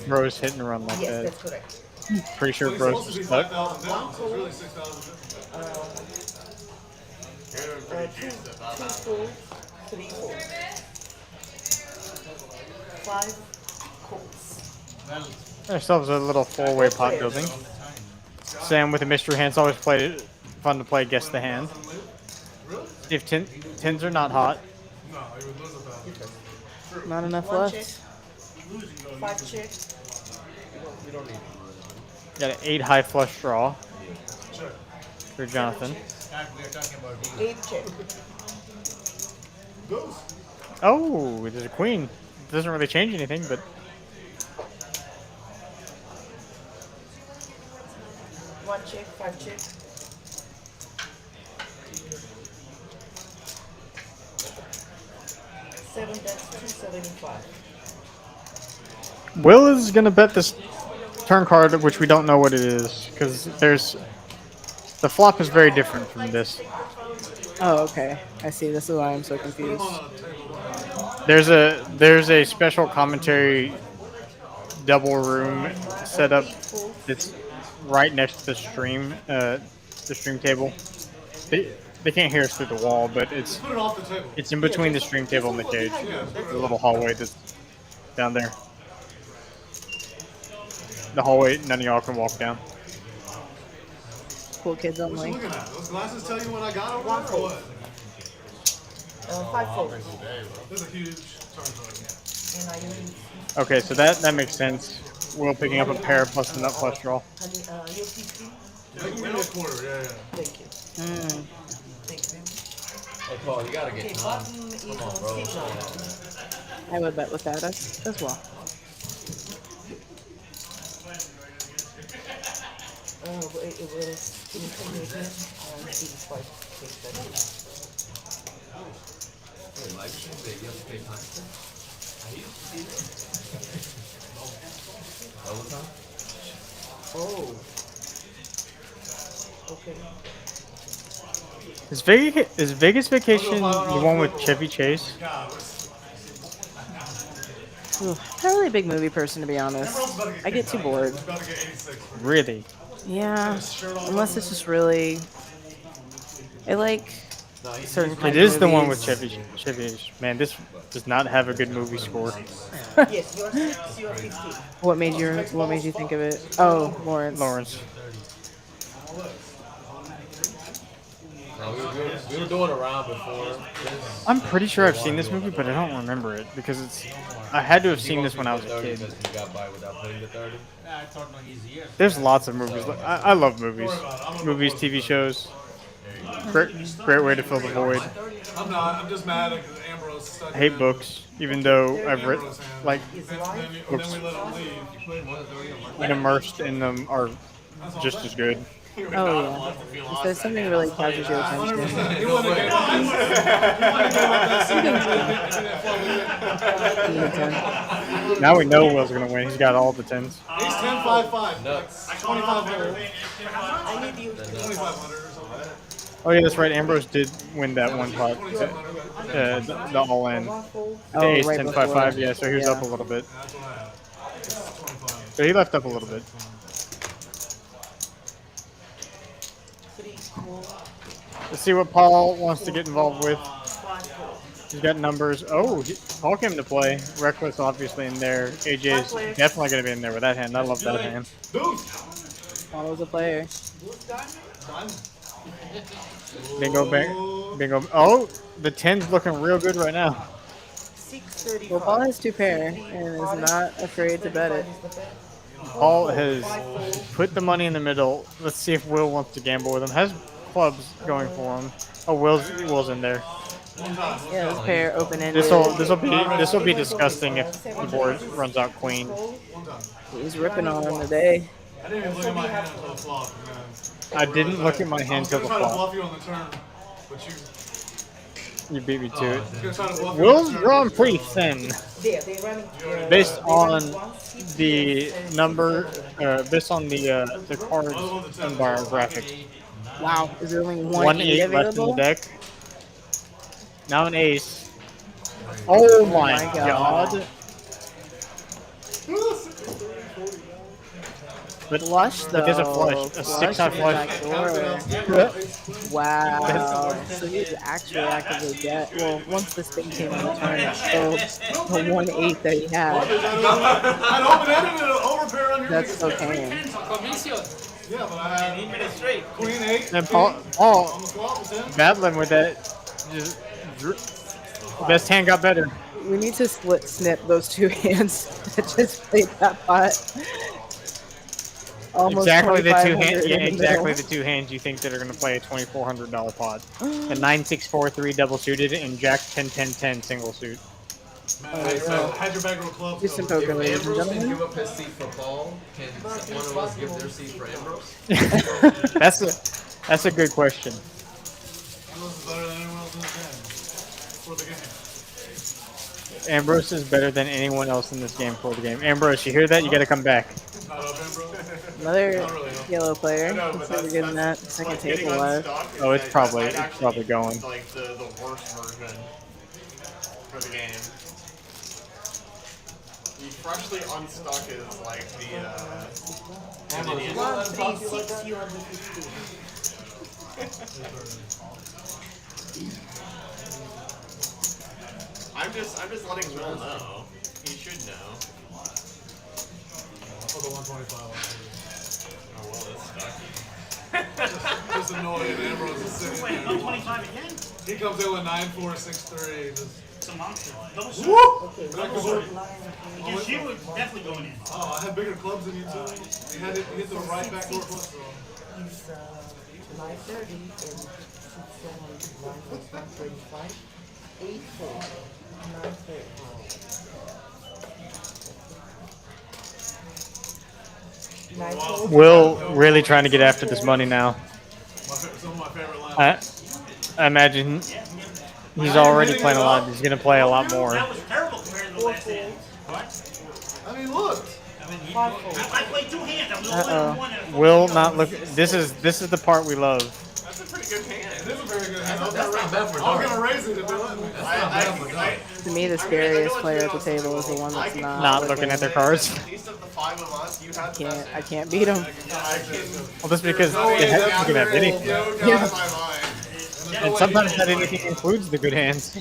Rose hit and run like Yes, that? that's correct. Pretty sure It's Rose supposed to be is stuck. 5,000 down, so it's really 6,000 difference. 2 folds. 3 folds. 5 folds. Ourselves a little four-way pot building. Sam with the mystery hands always played it. Fun to play guess the hand. See if tens are not hot. No, he would lose 1,000. Not enough 1 left. check. 5 check. Got an 8 high flush draw Check. for Jonathan. 8 check. Goes. Oh, there's a queen. Doesn't really change anything, but 1 check. 5 check. Seven, that's 275. Will is gonna bet this turn card, which we don't know what it is, because the flop is very different from this. Oh, okay. I see. This is why I'm so confused. There's a special commentary double room set up that's right next to the stream table. They can't hear us through the wall, but it's Put it off the table. in between the stream table and the cage. The little hallway that's down there. The hallway none of y'all can walk down. Cool kids What you only. looking at? Those glasses tell you when I got over there or what? 5 folds. There's a huge turn card. And I use Okay, so that makes sense. Will picking up a pair plus the nut flush draw. honey, your 15. Yeah, give me a quarter, yeah. Thank you. Mm. Thank you. Hey, Paul, you gotta Okay, get time. button is Come on on, bro. stage 9. I would bet with that as well. It will intimidate him. He's quite big. Hey, live stream, baby, you have to pay time for? All the time? Oh. Okay. Is Vegas Vacation the one with Chevy Chase? Ugh, not really a big movie person, to be honest. I get too bored. He's about to get 86. Really? Yeah, unless it's just really. I like certain It kinds is of the one with movies. Chevy. Man, this does not have a good movie score. Yes, you're 6, you're 15. What made you think of it? Oh, Lawrence. Lawrence. No, we were doing a round before. I'm pretty sure I've seen this movie, but I don't remember it because I had to have seen this when I was a kid. Because you got by without putting the 30. There's lots of movies. I love movies. Movies, TV shows. Great way to fill the void. I'm not. I'm just mad because Ambrose stuck I hate in books, even though I've read, Ambrose's hand. like, And then we let him leave. when immersed in them are just as good. Oh yeah. If there's something really catches your attention. 100%. He wouldn't have Now we know Will's gonna win. He's got all the tens. He's 10-5-5. Nuts. 2,500. I need you. 2,500 or something. Oh yeah, that's right. Ambrose did win that one pot. The all in. One fold. The ace right 10 before. 5 5. Yeah, so he was up a little bit. That's what I have. It's 25. So he left up a little bit. 3, 4, Let's see what Paul wants to get involved with. 5, 4. He's got numbers. Oh, Paul came to play. Reckless obviously in there. AJ's definitely going to be in there with that hand. I love that hand. Deuce. Follows a player. Bingo, bingo. Oh, the 10's looking real good right now. 635. Well, Paul has two pair and is not afraid to bet it. Paul has put the money in the middle. Let's see if Will wants to gamble with him. Has clubs going for him. Oh, Will's in there. Yeah, this pair open ended. This will be disgusting if the board runs out queen. He's ripping on him today. I didn't even look at my hand until the flop, man. I didn't look at my hand till I the was gonna try to flop. bluff you on the turn, but You beat me to it. I was gonna try to bluff you on Will's the turn. drawn pretty thin. There, they're running. Based they're running on one seat the and number, based on the cards in bar graphic. Wow, is there only one 1 8 8 left in the available? deck. Now an ace. Oh my my God. god. But Flush though. But there's a flush, a Flush 6-high in the flush. back door. Wow. So you actually actively get, well, once this thing came in the turn, it's still the 1 8 that he had. I'd open-ended it overpair on your That's biggest okay. Yeah, but I had Queen 8. And Paul on the flop with him. battling with that. Just, best hand got better. We need to split snip those two hands that just played that pot. Almost Exactly the two 2,500 hands. Yeah, in the exactly middle. the two hands you think that are going to play a $2,400 pod. The 9-6-4-3 double suited and Jack 10-10-10 single suit. Had your bag of clubs. Do some though. poker, ladies and Ambrose can gentlemen. give up his seat for Paul. Can one of us give their seat for Ambrose? That's a good question. Ambrose is better than anyone else in the game. For the game. Ambrose is better than anyone else in this game for the game. Ambrose, you hear that? You got to come back. Not up, Ambrose. Another Not really, no. yellow player. No, but Looks like we're getting that second getting table live. unstuck is Oh, it's that probably- might it's actually probably be, going. Like the worst version for the game. The freshly unstuck is like the idiot. 1, 3, 6, you are the 15. I'm just letting Will know. He should know. For the 125 one. Oh well, it's stuck. Just annoyed Ambrose is sitting Wait, there. 125 again? He comes in with 9-4-6-3. Just, It's a monster. Double suit. Okay, Double one suit. Against you, it's definitely going in. oh, I had bigger clubs than you too. He had it. He hit the right back door flush though. is 930 and 6, 7, 9 was 125. 8, 4, 9, 4. Will really trying to get after this money now. Some of my favorite lines. I imagine he's already playing a lot. He's going to play a lot more. That was terrible compared to the last hand. What? I mean, look. I played two hands. I was only one at a Will not look. This is the part we love. That's a pretty good hand. It is a very good hand. That's not bad for I was dark. gonna raise it if they let me. To me, the scariest player at the table is the one that's Not looking at their cards. At least of the 5 of us, you had the best I can't beat him. I can Well, that's because they have to have anything. no doubt in my mind. And sometimes that anything includes the good hands.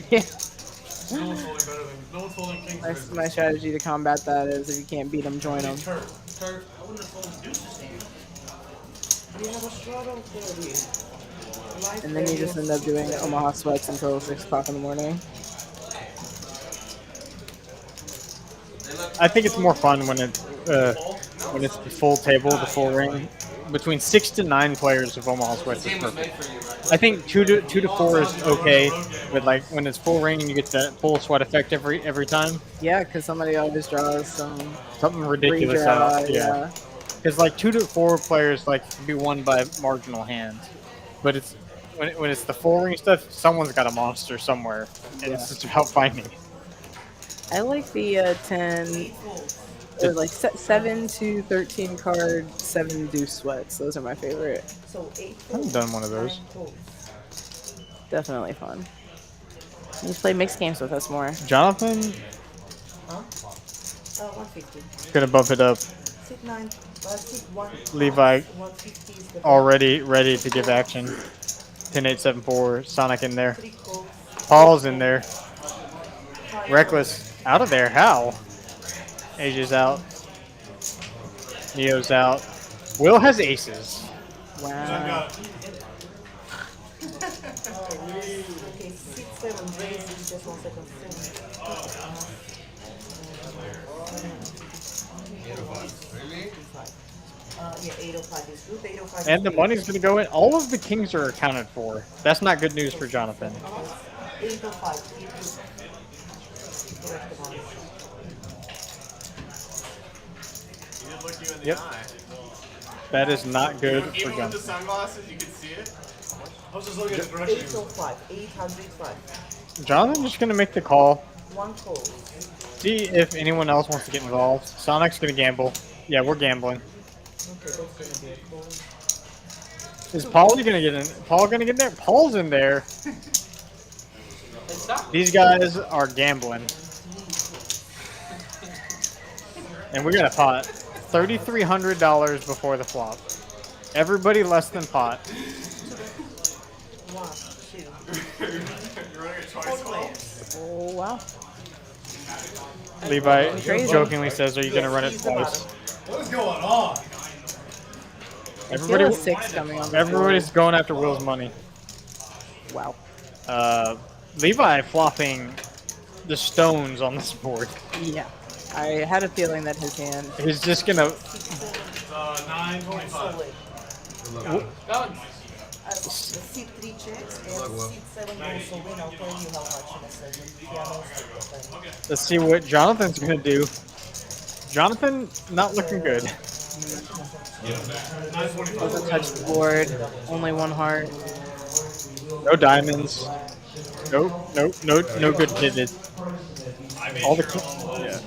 No one's holding better than. No one's holding kings. That's my strategy to combat that is if you can't beat him, join him. Turk. I wouldn't have folded deuces here. We have a showdown for you. And then you just end up doing Omaha sweats until 6 o'clock in the morning. I think it's more fun when it's the full table, the full ring. Between 6 to 9 players of Omaha Sweats is perfect. I think 2 to 4 is okay, but like when it's full ring and you get that full sweat effect every time, Yeah, because somebody always draws some something ridiculous redraw, out. Yeah, because like 2 to 4 players like can be won by marginal hands, but it's when it's the full ring stuff, someone's got a monster somewhere, and it's just about finding it. I like the 10, or like 7 to 13 card 7 deuce sweats. Those are my favorite. So 8, I haven't done one of those. 9 folds. Definitely fun. You just play mixed games with us more. Jonathan Huh? 150. gonna bump it up. Sit 9, sit 1. Levi 150 is the already ready to give action. 10-8-7-4, Sonic in there. 3 calls. Paul's in there. Reckless out of there. How? Asia's out. Neo's out. Will has aces. Wow. Okay, 6, 7 raises, just 1 second. 7. Really? Yeah, 805 is good. 805 And the money's going to go in. All of the kings are accounted for. That's not good news for Jonathan. 805. Correct the money. He did look you in the Yep. eye. That is not good for Even with the Jonathan. sunglasses, you can see it. I was just looking at the direction. 805, 805. Jonathan's just gonna make the call. One call. See if anyone else wants to get involved. Sonic's gonna gamble. Yeah, we're gambling. Okay, that's gonna be a call. Is Paul gonna get in? Paul gonna get in there? Paul's in there. These guys are gambling. And we got a pot. $3,300 before the flop. Everybody less than pot. 1, 2. You're running a choice call. Oh wow. Levi Crazy. jokingly says, "Are you gonna run it He's the twice?" What is going on? I feel a 6 coming on. the Everybody's going after Will's money. board. Wow. Levi flopping the stones on this board. Yeah. I had a feeling that his hand. He's just gonna. 925. The seat 3 checks and seat 7 goes so win. I'll tell you how much in a second. Piano, Let's see what Jonathan's gonna do. Jonathan, not looking good. Doesn't touch the board. Only 1 heart. No diamonds. Nope. No good pivot. All the. Yeah.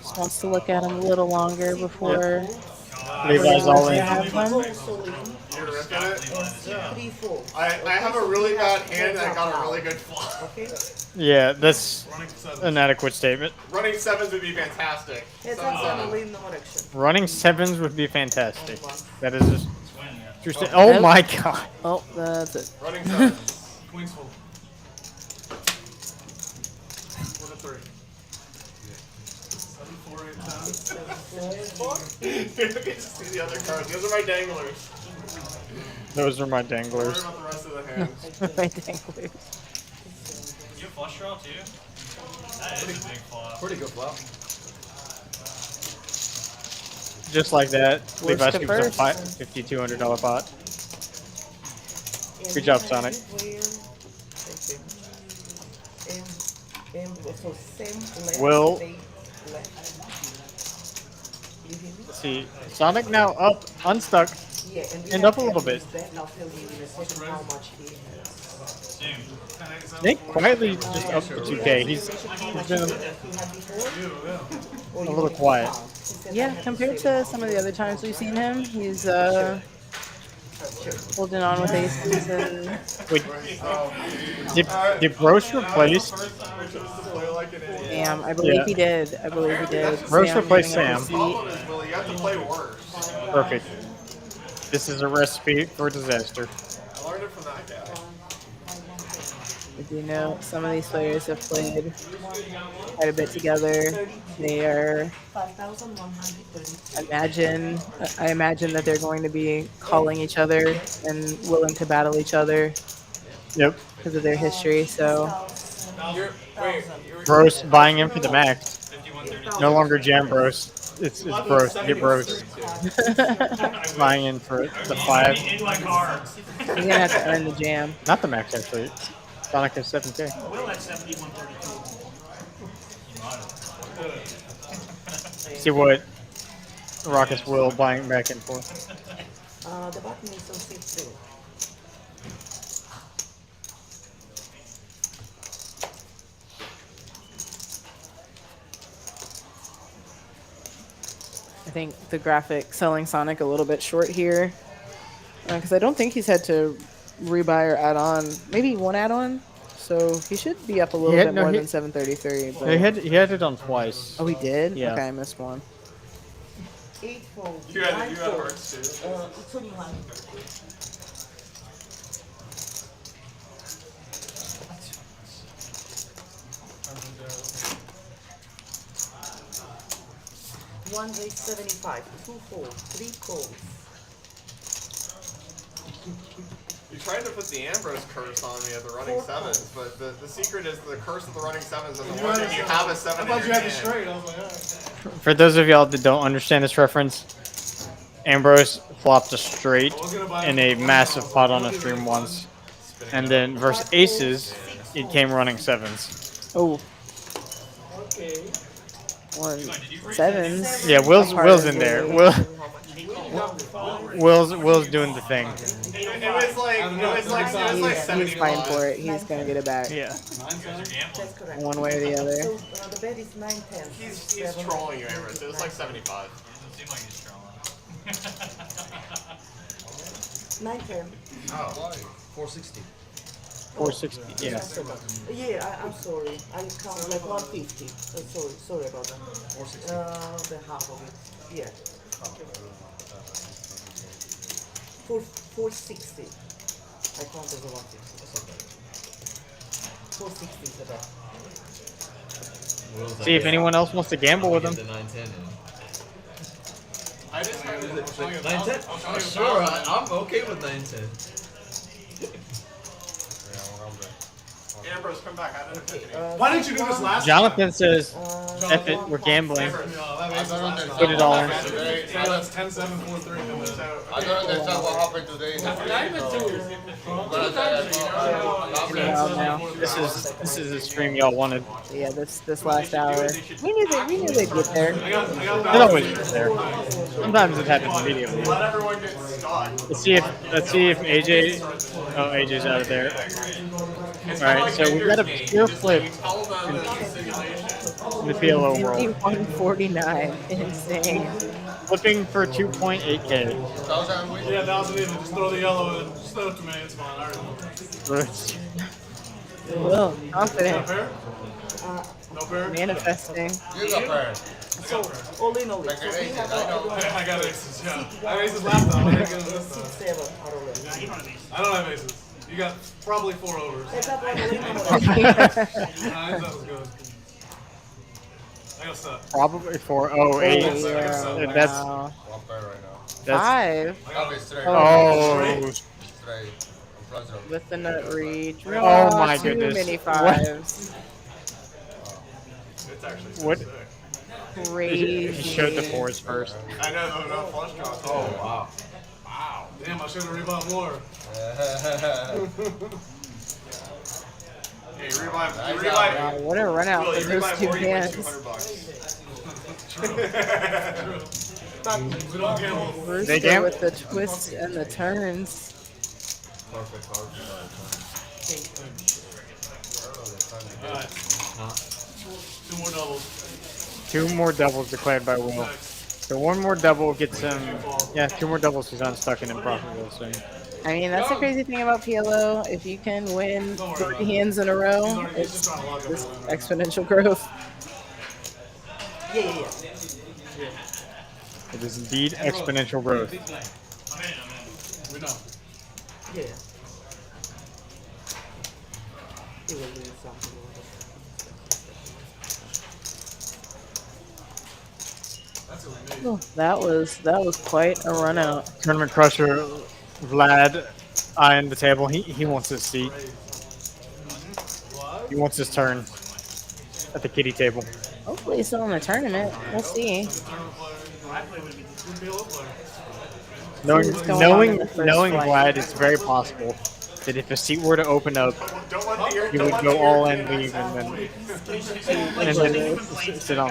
Just wants to look at him a little longer before. Levi's all in. Have him. You ripped at it? 3, 4. I have a really bad hand and I got a really good flop. Okay? Yeah, that's an adequate statement. Running sevens would be fantastic. Heads up, son, lean no direction. Running sevens would be fantastic. That is just. True sta- Oh my god. Oh, that's it. Running sevens. Queens full. 1 to 3. 7, 4, 8, 10. Dude, look at see the other cards. Those are my danglers. Those are my Don't worry danglers. about the rest of the hand. My danglers. You have flush draw too? That is a big flop. Pretty good flop. Just like that, Levi to scoops a first. $5,200 pot. Good job, Sonic. Will. Let's see. Sonic now up, unstuck, and up a little bit. Nick quietly just up to 2K. He's been a little quiet. Yeah, compared to some of the other times we've seen him, he's holding on with aces and. Wait, did Gross replace? Damn, I believe Yeah. he did. I believe he did. Gross replaced getting up Sam. to Problem is, Willie, you have to play worse. Perfect. This is a recipe for disaster. I learned it from that guy. seat. You know, some of these players have played quite a bit together. They are. I imagine that they're going to be calling each other and willing to battle each other Yep. because of their history. So. Bros buying in for the max. No longer Jam Bros. It's Bros. Get Bros. Buying in for the 5. In my car. You're gonna have to earn the jam. Not the max, actually. Sonic is 7K. Will at 7132. See what Rockets will buying back in for. The button is on seat 2. I think the graphic selling Sonic a little bit short here because I don't think he's had to rebuy or add on. Maybe 1 add-on, so he should be up a little bit more than 733. But... He had it on twice. Oh, he did? Yeah. Okay, I missed one. 8 fold. You had 9 hearts too. 21. One rate 75, 2 fold, 3 calls. You tried to put the Ambrose curse on me of the running sevens, but the secret is the curse of the running sevens is the one that you have a 7 I in thought your you had the hand. straight. I was like, alright. For those of y'all that don't understand this reference, Ambrose flopped a straight in a massive pot on a stream once. And then versus aces, it came running sevens. Oh, Okay. 1 sevens. Yeah, Will's Part in of there. the- Will's doing the thing. It was like He's 75. fine for it. He's gonna get it back Yeah. That's correct. one way or the other. So the bet is 9, 10. He's trolling you, Amber. So it was like 75. Doesn't seem like he's trolling. 9, 10. Oh, 460. 460. Yeah. Yeah, I'm sorry. I count like 150. Sorry about that. 460. The half of it. Yeah. 460. I count as a 150. 460 is the bet. See if anyone else wants to gamble with him. The 910 in. I just heard it. 910? Oh, sure, I'm okay with 910. Ambrose, come back. I didn't Okay, Why didn't you do this last Jonathan says, F it, we're gambling. Put it all in. So that's 10, 7, 4, 3. I don't understand what happened today. Now, this is the stream y'all wanted. Yeah, this last hour. We knew they'd get there. It always gets there. Sometimes it happens immediately. Let everyone get stuck. Let's see if AJ. Oh, AJ's out of there. All right, so we got a pure flip Tell them that it's a simulation. in the PLO world. 5149. Insane. Flipping for 2.8K. Yeah, 1,000 even. Just throw the yellow in. Just throw it to me. It's fine. I already know. Will, confident, Pair? No pair? manifesting. You got pair. So, all in all, so we have I got aces, yeah. I had aces last time. I didn't get it this time. 6, 7 out of them. I don't have aces. You got probably 4 overs. That's not all in all. Nice, that was good. I got stuck. Probably for 08. Yeah, That's wow. One pair right now. that's 5 I got it straight. oh Straight. I'm flush draw. with the nut reach. Oh my Too goodness. many What? 5s. It's actually so what? sick. Crazy. He showed the 4s first. I know, no flush draw. Oh, wow. Wow. Damn, I should have rebought more. Yeah, you revive. You Wow, revive. what a run out Will, for you those revive two more, you win hands. We don't gamble. Brewster gamble. with the twists and the turns. Perfect card. Alright. Huh? 2 more doubles. 2 more doubles declared by Will. So 1 more double gets him. Yeah, 2 more doubles he's unstuck and improbable soon. I mean, that's the crazy thing about PLO. If you can win 3 hands in a row, it's this exponential growth. Yeah. It is indeed exponential growth. We know. Yeah. It will be something. That was quite a run out. Tournament crusher, Vlad, eyeing the table. He wants his seat. He wants his turn at the kitty table. Hopefully he's still in the tournament. We'll see. Knowing what's going on in the first knowing flight. Vlad, it's very possible that if a seat were to open up, Don't let the he would go all in, leave, and then sit on.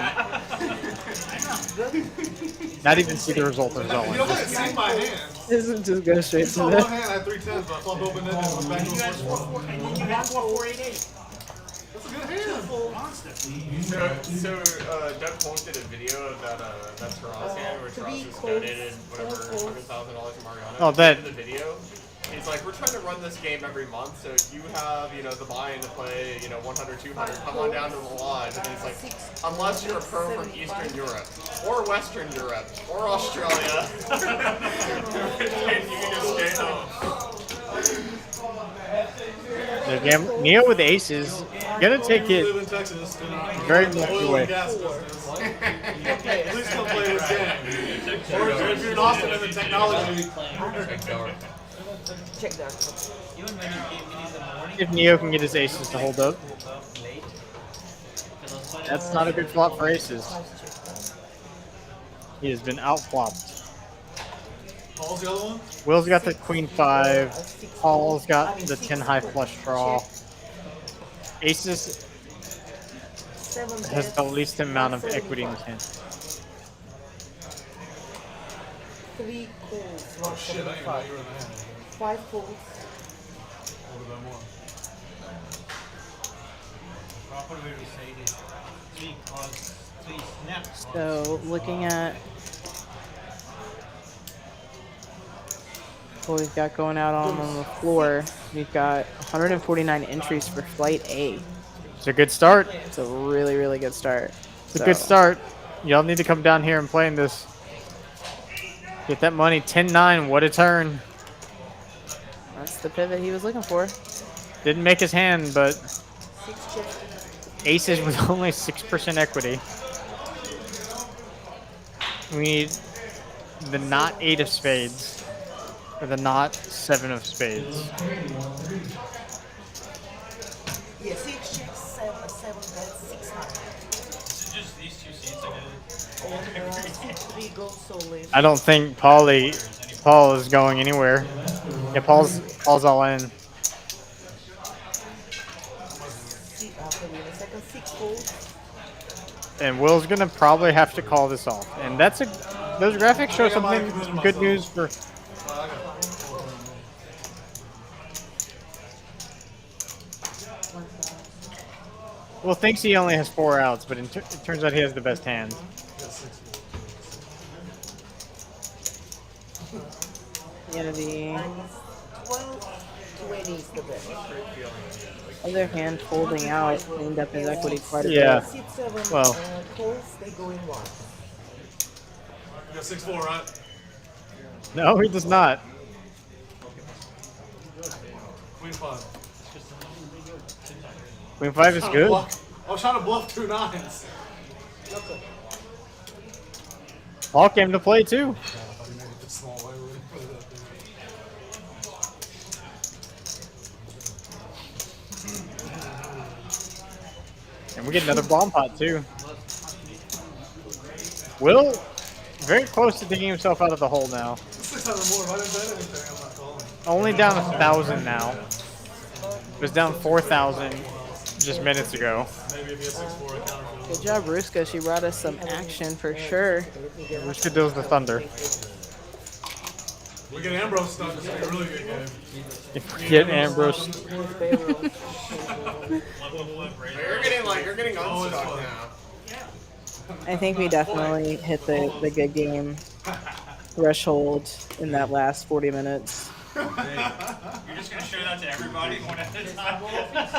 Not even see the result of his own. You don't have to see my hand. This is just go straight So to one the. hand I had 3 10s, but I flipped open it and went back to the first one. You got 488. That's a good hand. So Doug Polk did a video of that Taras hand where Taras has donated whatever $100,000 to Mariano. Oh, that- In the video, he's like, we're trying to run this game every month, so if you have, the buy-in to play, 100, 200, come on down to the lodge. And he's like, unless you're a pro from Eastern Europe, or Western Europe, or Australia, and you can just stay home. Neo with aces, gonna take We live it in Texas. very much Oil away. and gas business. Please come play this game. Or if you're in Austin in the technology. Check that. If Neo can get his aces to hold up. That's not a good flop for aces. He has been outflopped. Paul's the other one? Will's got the queen 5. Paul's got the 10 high flush draw. Aces. 7 has the bets, least amount of equity in his 175. hand. 3 calls, Oh shit, I didn't know 175. you were in the hand. 5 calls. What would have been more? Proper way to say it is 3 calls, 3 snaps. So looking at what we've got going out on the floor, we've got 149 entries for Flight A. It's a good start. It's a really, really good start. It's a good start. Y'all need to come down here and play in this. Get that money. 10-9. What a turn. That's the pivot he was looking for. Didn't make his hand, but 6 check. aces with only 6% equity. We need the not 8 of spades or the not 7 of spades. Yeah, 6 checks, 7 bets, 6 high. Is it just these 2 seats again? And 3 gold solid. I don't think Paul is going anywhere. Yeah, Paul's all in. Second 6 calls. And Will's gonna probably have to call this off. And that's those graphics show some good news for. Will thinks he only has 4 outs, but it turns out he has the best hand. Yeah, the 12, 20 is the best. other hand folding out cleaned up his equity quite a Yeah. bit. 6, 7 Well. calls, they go in 1. You got 6-4, right? No, he does not. Queen 5. Queen 5 is good. I was trying to bluff 2 9s. Paul came to play too. And we get another bomb pot too. Will very close to digging himself out of the hole now. 600 more. If I didn't bet anything, I'm not calling. Only down 1,000 now. It was down 4,000 just minutes ago. Maybe if he had 6-4, I counter. Good job, Ruska. She brought us some action for sure. Ruska deals the thunder. We get Ambrose stuck. It's gonna be a really good game. If we get Ambrose. You're getting unstuck now. I think we definitely hit the good game threshold in that last 40 minutes. You're just gonna share that to everybody one at a time?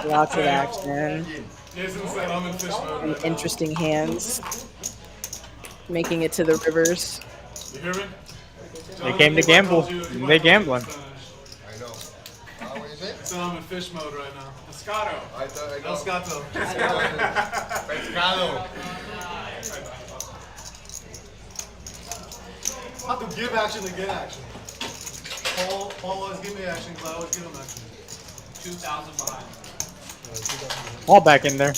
Lots of action. Jason said I'm in fish mode. And interesting hands. Making it to the rivers. You hear me? They came to gamble. They gambling. I know. What is it? So I'm in fish mode right now. Pescado. I know. Pescado. Pescado. I have to give action to get action. Paul always give me action because I always give him action. 2,000 behind. All back in there.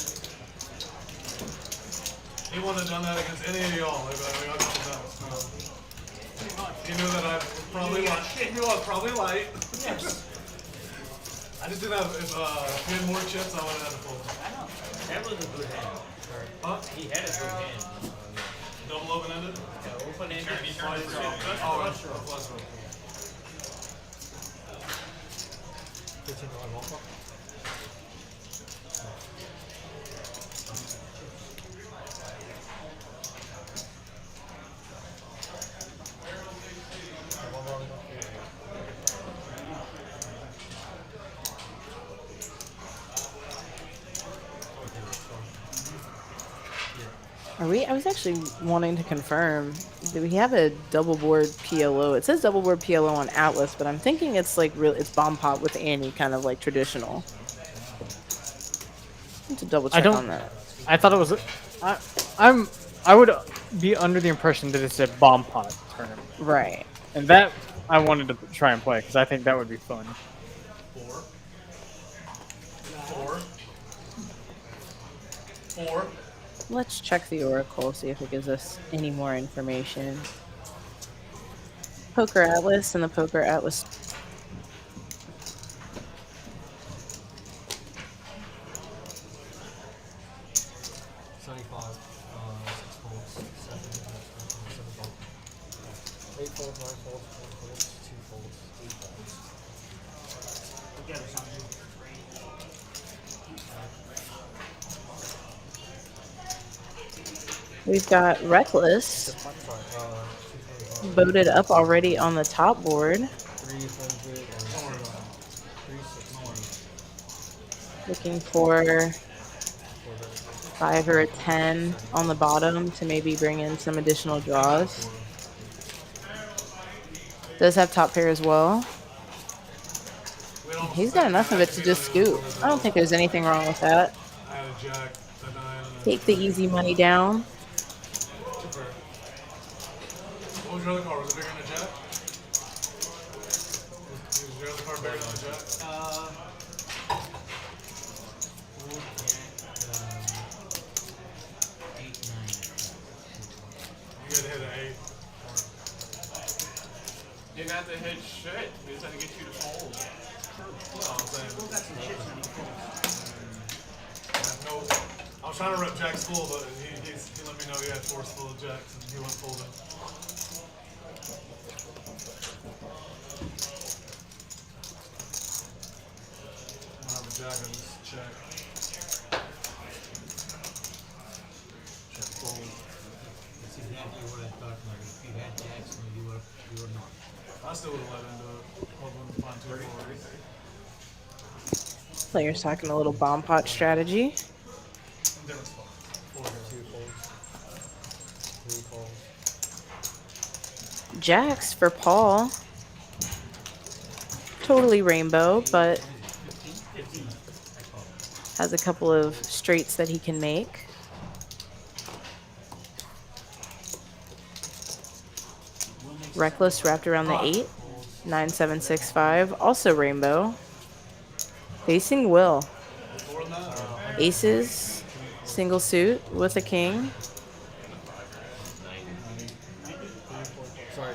He wouldn't have done that against any of y'all. He knew that I probably light. He knew I was probably light. Yes. I just didn't have, if he had more chips, I would have had to fold. I know. That was a good hand. Huh? He had a good hand. Double open-ended? Yeah, open-ended. He turned his Oh, that's flush draw. Are we? I was actually wanting to confirm. Do we have a double board PLO? It says double board PLO on Atlas, but I'm thinking it's like real. It's bomb pot with Annie, kind of like traditional. Need to double check on that. I thought it was. I would be under the impression that it's a bomb pot tournament. Right. And that I wanted to try and play because I think that would be fun. 4. Let's check the Oracle, see if it gives us any more information. Poker Atlas and the Poker Atlas. 6 folds, 7 folds. 8 folds, 9 folds, 1 folds, 2 folds, 8 folds. Together, Sanji. We've got Reckless boated up already on the top board. 300 and 360. Looking for 5 or a 10 on the bottom to maybe bring in some additional draws. Does have top pair as well. He's got enough of it to just scoop. I don't think there's anything wrong with that. I had a jack, a 9, and Take the easy money down. what was your other card? Was it bigger than a jack? Was your other card bigger than a jack? You had to hit an 8. You didn't have to hit shit. We just had to get you to fold. That's all I'm saying. No, I was trying to rep jacks full, but he let me know he had 4 full of jacks and he went folding. I don't have a jack, I just check. Check fold. That's exactly what I thought, Marty. If you had jacks, you were not. I still would have let him do it. Hoping to find 2 fours. Players talking a little bomb pot strategy. Different spot. 4 2 folds. 3 folds. Jacks for Paul. Totally rainbow, but has a couple of straights that he can make. Reckless wrapped around the 8. 9765, also rainbow. Facing Will. Aces, single suit with a king. Sorry,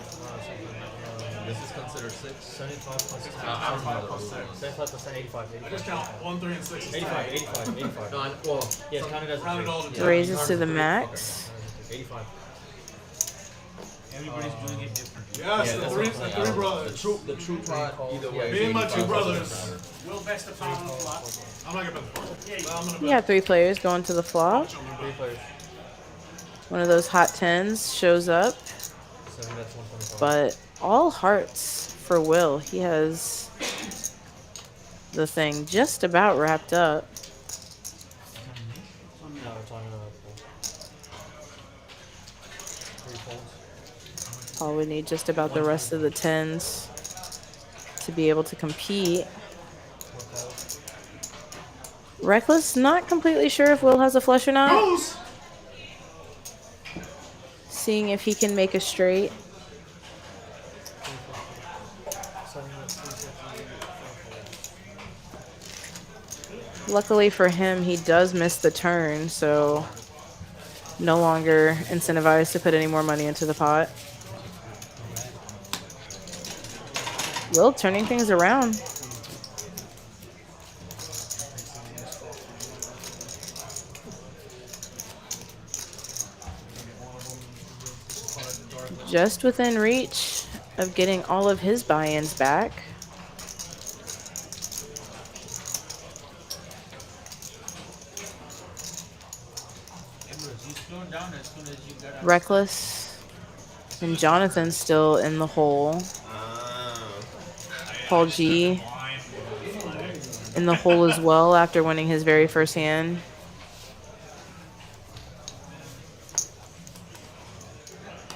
this is considered 6. 75 plus 6. 75 plus 6. 75%, 85. I just count 1, 3, and 6. 85, 85, 85. No, well, Yeah, counted as Rounded all to 2. Raises to the max. 85. Everybody's doing it differently. Yes, the three brothers. the true pot, either way. Me and my 2 brothers. Will best the pound on the flop. I'm not gonna bet the flop. I'm gonna We have 3 players going to the flop. 3 players. One of those hot 10s shows up, 7 bets, 125. but all hearts for Will. He has the thing just about wrapped up. No, it's on 3 folds. Paul would need just about the rest of the 10s to be able to compete. Reckless, not completely sure if Will has a flush or not. Goes! Seeing if he can make a straight. 7 bets, 350. Luckily for him, he does miss the turn, so no longer incentivized to put any more money into the pot. Will turning things around. Just within reach of getting all of his buy-ins back. Edwards, you slowed down as soon as you got out. Reckless and Jonathan still in the hole. Paul G in the hole as well after winning his very first hand.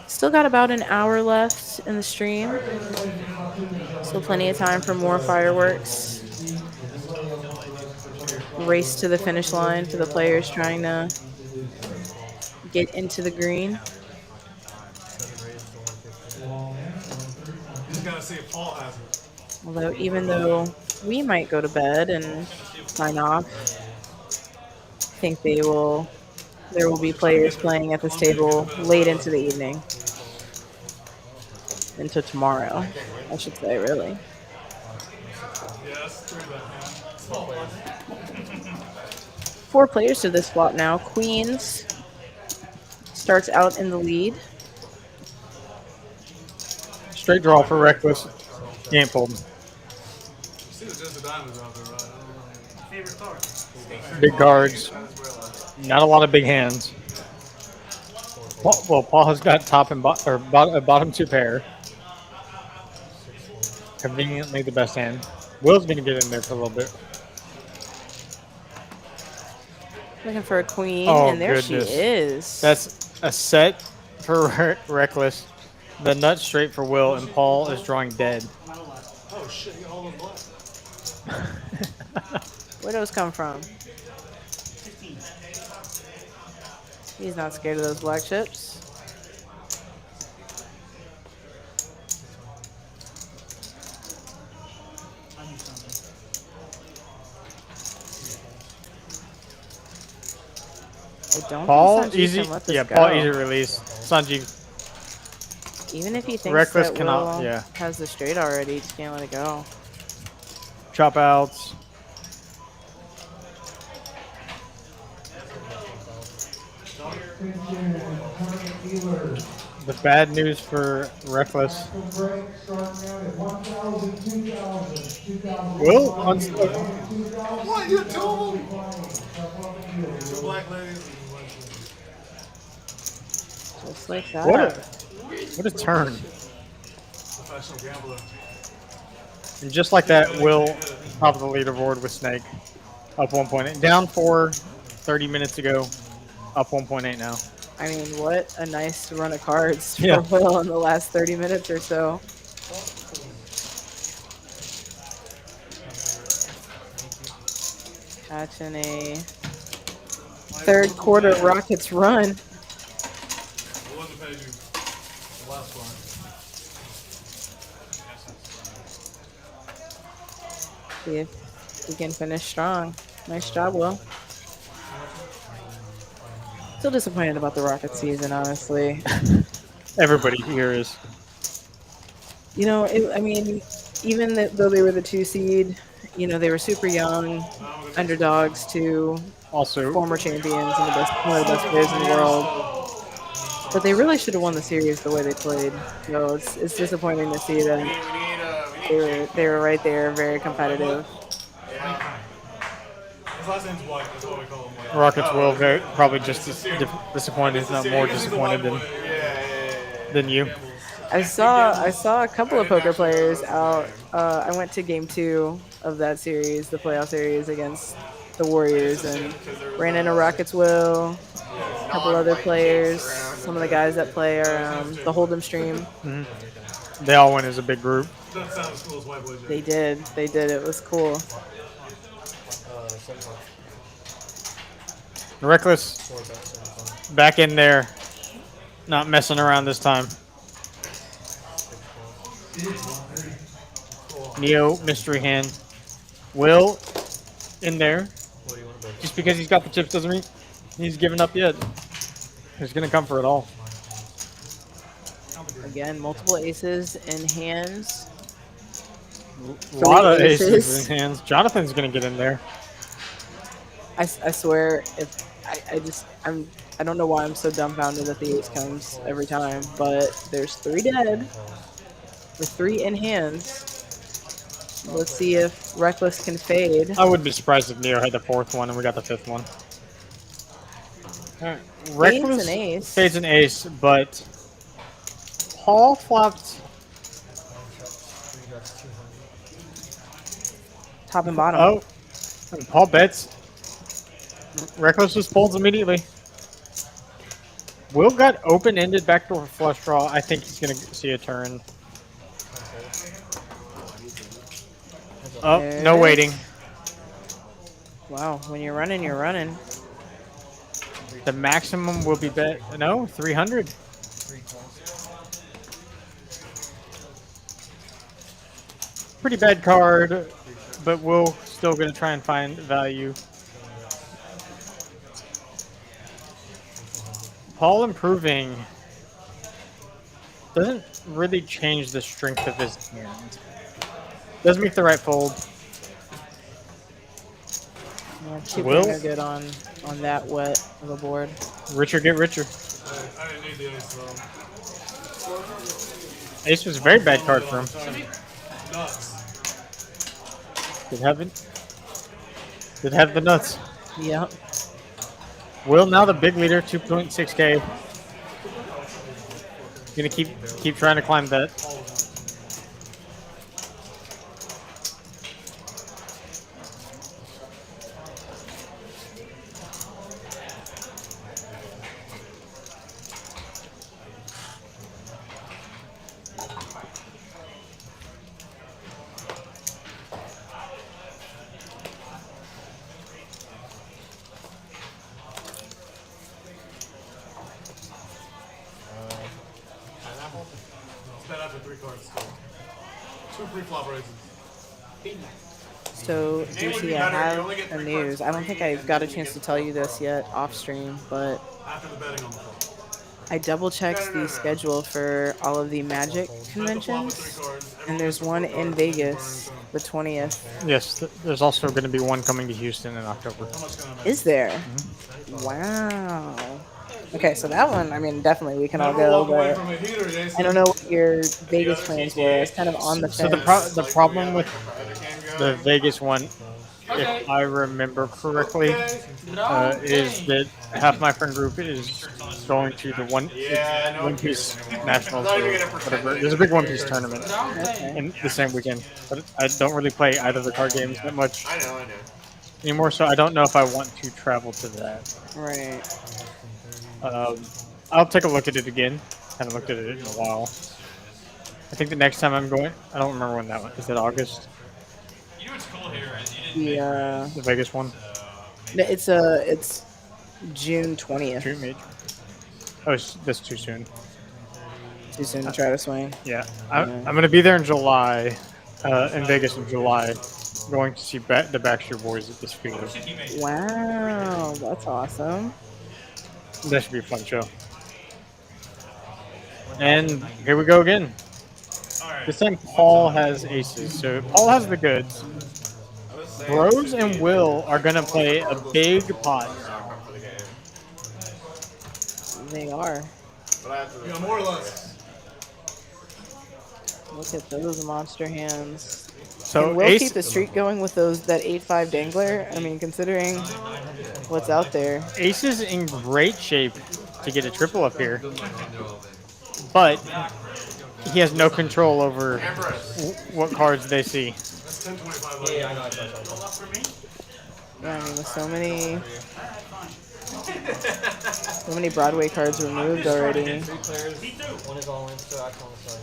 Still got about an hour left in the stream. Still plenty of time for more fireworks. Race to the finish line for the players trying to get into the green. Just gotta see if Paul has it. Although even though we might go to bed and sign off, I think there will be players playing at this table late into the evening. Into tomorrow, I should say, really. Yes, 3 bet, man. Small one. 4 players to this flop now. Queens, starts out in the lead. Straight draw for Reckless. He ain't folding. See the Just the Diamonds out there, right? I don't know. Favorite card. Big cards. Not a lot of big hands. Paul has got top and bottom two pair. Conveniently the best hand. Will's gonna get in there for a little bit. Looking for a queen, Oh, and there goodness. she is. That's a set for Reckless. The nut straight for Will, and Paul is drawing dead. Oh shit, you hold on black. Where'd those come from? He's not scared of those black chips. I don't Paul think Sanjeev easy, can let this yeah. go. Paul easy release. Sanjeev, Even if he thinks Reckless that cannot- Will yeah. has the straight already, he just can't let it go. chop outs. The bad news for Reckless. Will unstuck. What? You two of them? Two black ladies and one lady. Just like that. What a turn. Professional gambler. And just like that, Will top of the leaderboard with Snake. Up 1.8. Down 4 30 minutes ago. Up 1.8 now. I mean, what a nice run of cards Yeah. for Will in the last 30 minutes or so. Catching a third quarter Rockets run. What was the page you? The last one. See if we can finish strong. Nice job, Will. Still disappointed about the Rockets season, honestly. Everybody here is. You know, I mean, even though they were the 2 seed, you know, they were super young, underdogs to Also, former champions and one of the best players in the world. But they really should have won the series the way they played. So it's disappointing to see that they were right there, very competitive. His last name's White. That's what we call him. White. Rockets will probably just as disappointed, if not more disappointed than you. I saw a couple of poker players out. I went to game 2 of that series, the playoff series against the Warriors, and ran into Rockets Will, a couple other players. Some of the guys that play are the Hold'em stream. Mm-hmm. They all went as a big group. Doesn't sound as cool as White Boys. They did. It was cool. Reckless back in there, not messing around this time. Neo mystery hand. Will in there. Just because he's got the chips doesn't mean he's given up yet. He's gonna come for it all. Again, multiple aces in hands. A lot of aces in hands. Jonathan's gonna get in there. I swear, if I don't know why I'm so dumbfounded that the ace comes every time, but there's 3 dead with 3 in hands. Let's see if Reckless can fade. I wouldn't be surprised if Neo had the 4th one and we got the 5th one. All right. Reckless an ace. fades an ace, but Paul flopped. Top and bottom. Oh, and Paul bets. Reckless just folds immediately. Will got open-ended backdoor flush draw. I think he's gonna see a turn. Oh, no waiting. Wow, when you're running, you're running. The maximum will be bet. No, 300. Pretty bad card, but Will still gonna try and find value. Paul improving doesn't really change the strength of his hand. Does make the right fold. Yeah, 2 Will? are good on that wet of a board. Richer get richer. I need the ace though. Ace was a very bad card for him. Nuts. Did have it. Did have the nuts. Yep. Will now the big leader, 2.6K. Gonna keep trying to climb that. It's bad after 3 cards still. 2 pre-flop raises. So, DC, I have a news. I don't think I got a chance to tell you this yet off stream, but After the betting on the flop. I double checked the schedule for all of the Magic conventions, and there's one in Vegas, the 20th. Yes, there's also going to be one coming to Houston in October. Is there? Wow. Okay, so that one, I mean, definitely we can all go, but I don't know what your Vegas plans were. It's kind of on the So fence. the problem with the Vegas one, if I remember correctly, is that half my friend group is going to the One Piece Nationals or whatever. There's a big One Piece tournament in the same weekend, but I don't really play either of the card games that much anymore, so I don't know if I want to travel to that. Right. I'll take a look at it again. Haven't looked at it in a while. I think the next time I'm going, I don't remember when that one is. It August? You know what's cool here is you didn't The Vegas one. It's June 20th. June major. Oh, that's too soon. Too soon to try to swing. Yeah, I'm gonna be there in July, in Vegas in July, going to see the Backstreet Boys at this field. Wow, that's awesome. That should be a fun show. And here we go again. This time Paul has aces, so Paul has the goods. Bros and Will are gonna play a big pot. They are. Yeah, more or less. Look at those monster hands. So Can Will ace, keep the streak going with that 8-5 dangler? I mean, considering what's out there. Ace is in great shape to get a triple up here, but he has no control over what cards they see. That's 10-25. Yeah, I mean, with so many Broadway cards removed already. 3 players. One is all in, so I call the side.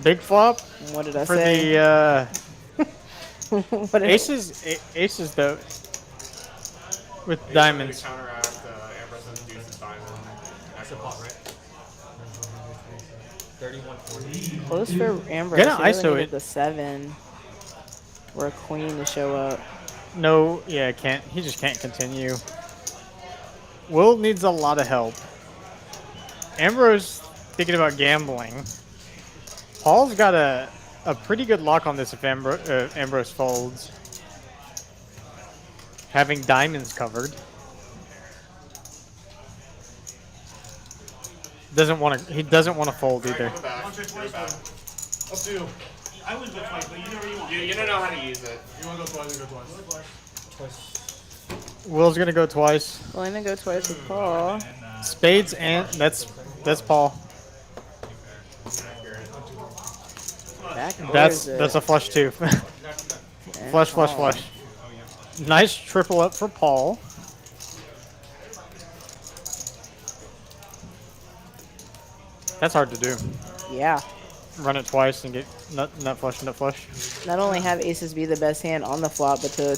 Big flop What did I for say? the What did aces though with diamonds. Counteract Ambrose deuces diamond. That's a pot, right? 31-40. Close for Ambrose. Gonna He really ISO needed it. the 7 or a queen to show up. No, yeah, can't. He just can't continue. Will needs a lot of help. Ambrose thinking about gambling. Paul's got a pretty good lock on this if Ambrose folds. Having diamonds covered. He doesn't want to fold either. Up to you. I would go twice, but you never want. You don't know how to use it. You want to go twice, you go twice. Will's gonna go twice. Well, I'm gonna go twice with Paul. Spades and that's Paul. That's a flush too. Flush, flush, flush. Nice triple up for Paul. That's hard to do. Yeah. Run it twice and get nut flush, nut flush. Not only have aces be the best hand on the flop, but to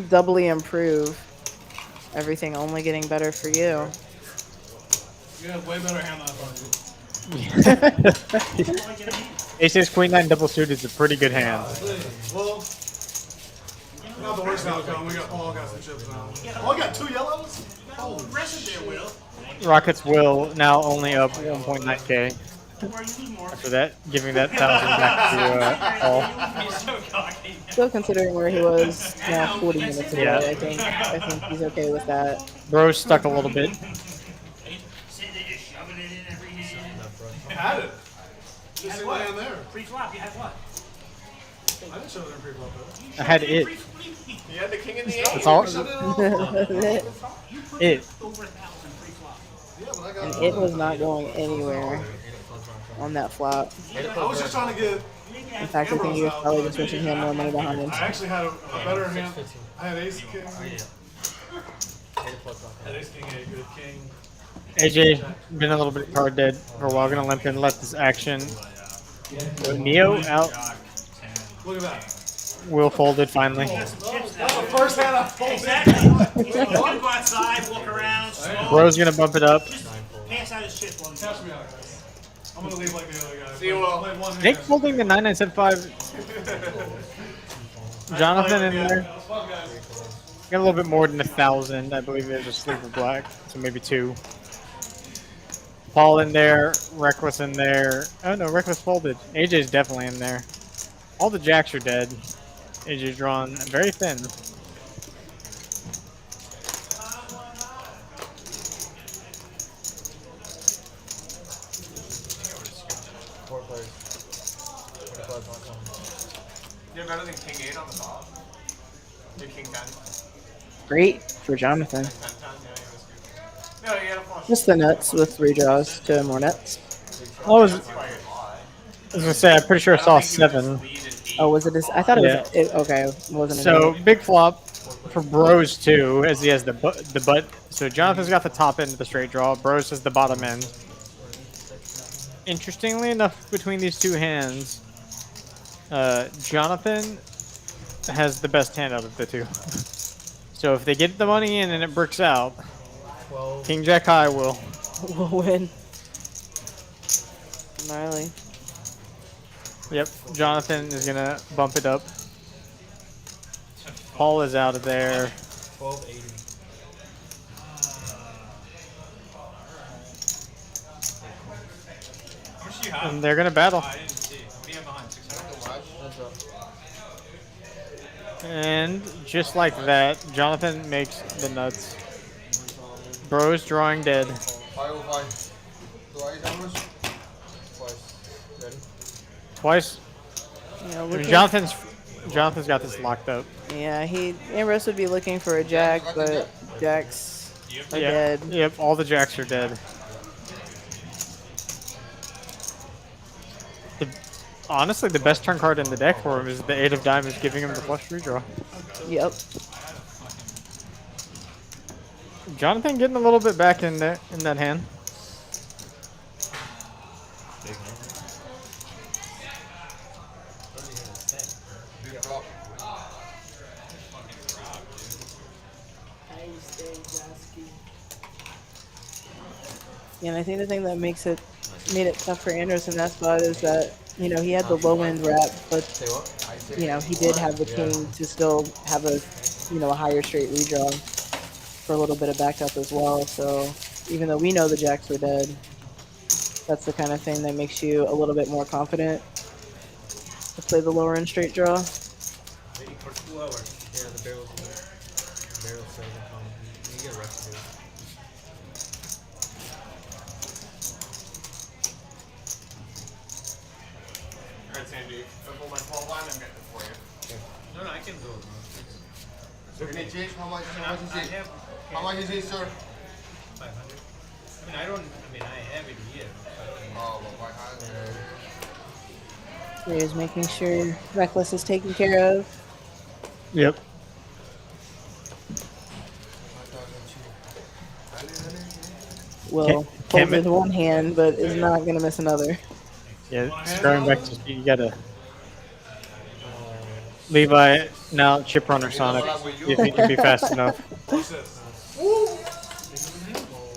doubly improve everything, only getting better for you. You have way better hand than I thought. Ace queen nine double suited is a pretty good hand. Well, not the worst outcome. We got Paul got some chips now. Paul got 2 yellows? Oh, rest there, Will. Rockets will now only up 1.9K. After that, giving that 1,000 back to Paul. He's so cocky. Still considering where he was now 40 minutes ago, Yeah. I think he's okay with that. Bro stuck a little bit. Pre-flop, you had what? I didn't show them pre-flop though. I had it. You had the king and the That's ace. all. You put It. over 1,000 pre-flop. Yeah, but I And got. it was not going anywhere on that flop. I was just trying to get. In fact, I think he was probably just wishing he had more money behind him. I actually had a better hand. I had ace king. Oh, Had ace king, a good king. AJ been a little bit card dead for a while. Gonna limp in, let this action. Neo out. Look at that. Will folded finally. That's the first hand I folded. Exactly. You go outside, walk around, slow. Bro's gonna bump it up. Pass out his chips while he's Catch me out, guys. I'm gonna leave like the other guy. See you all. Play one Nick hand. folding the 9975. Jonathan in there. Fun, guys. Got a little bit more than 1,000. I believe there's a sleeper black, so maybe 2. Paul in there. Reckless in there. Oh no, Reckless folded. AJ's definitely in there. All the jacks are dead. AJ's drawn very thin. Four players. 25 points on. You're better than king 8 on the top. You're king 10. Great for Jonathan. 10, 10. Yeah, he was good. No, you had a flush. Just the nuts with 3 draws to more nuts. I was That's why you lie. gonna say, I'm pretty sure I saw 7. Oh, was it his? I thought it Yeah. was. It, okay, it wasn't. So big flop for Bros too, as he has the butt. So Jonathan's got the top end of the straight draw. Bros has the bottom end. Interestingly enough, between these two hands, Jonathan has the best hand out of the two. So if they get the money in and it bricks out, King Jack High will. We'll win. Gnarly. Yep, Jonathan is gonna bump it up. Paul is out of there. 1280. How much do you have? And they're gonna battle. I didn't see. What do you have behind? 600? And just like that, Jonathan makes the nuts. Bro's drawing dead. 505. Do I damage? Twice. Ready? Twice. Yeah, I mean, looking, Jonathan's got this locked up. yeah, Ambrose would be looking for a jack, but jacks are Yeah. dead. Yep, all the jacks are dead. Honestly, the best turn card in the deck for him is the 8 of diamonds, giving him the flush redraw. Yep. Jonathan getting a little bit back in that hand. Yeah, and I think the thing that made it tough for Andros in that spot is that, you know, he had the low end wrap, but, you know, he did have the king to still have a, you know, a higher straight redraw for a little bit of backup as well. So even though we know the jacks were dead, that's the kind of thing that makes you a little bit more confident to play the lower end straight draw. Waiting for 2 hours. Yeah, the barrel's in there. The barrel's still in common. You get rested. Alright, Sandy. I'll pull my 12 line. I'm getting it for you. No, I can go. Change how much? I have How much is it, sir? 500. I have it here. Oh, well, 500. So he's making sure Reckless is taken care of. Yep. Will Can't fold with one hand, but is not going to miss another. Yeah, screwing back to you gotta. Levi, now chip runner Sonic, if he can be fast enough.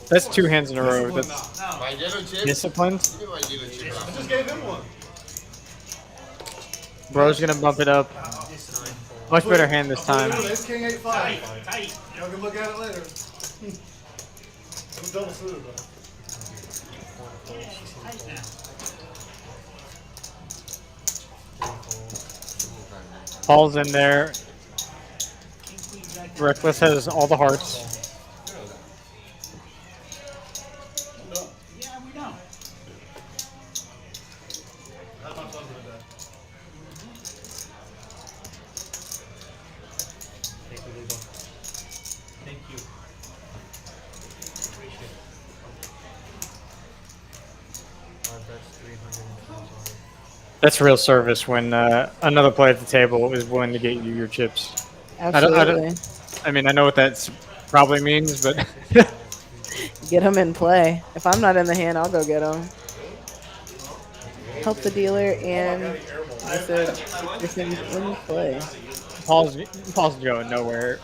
That's 2 hands in a row. That's My yellow chip? disciplined. Give me my yellow chip. I just gave him one. Bro's gonna bump it up. Much better hand this time. Ace king 8-5. Tight. Y'all can look at it later. I'm double suited though. Tight now. Paul's in there. Reckless has all the hearts. Yeah, we know. That's not something to do. That's real service when another player at the table is willing to get you your chips. Absolutely. I mean, I know what that probably means, but Get them in play. If I'm not in the hand, I'll go get them. Help the dealer and get the things in play. Paul's going nowhere.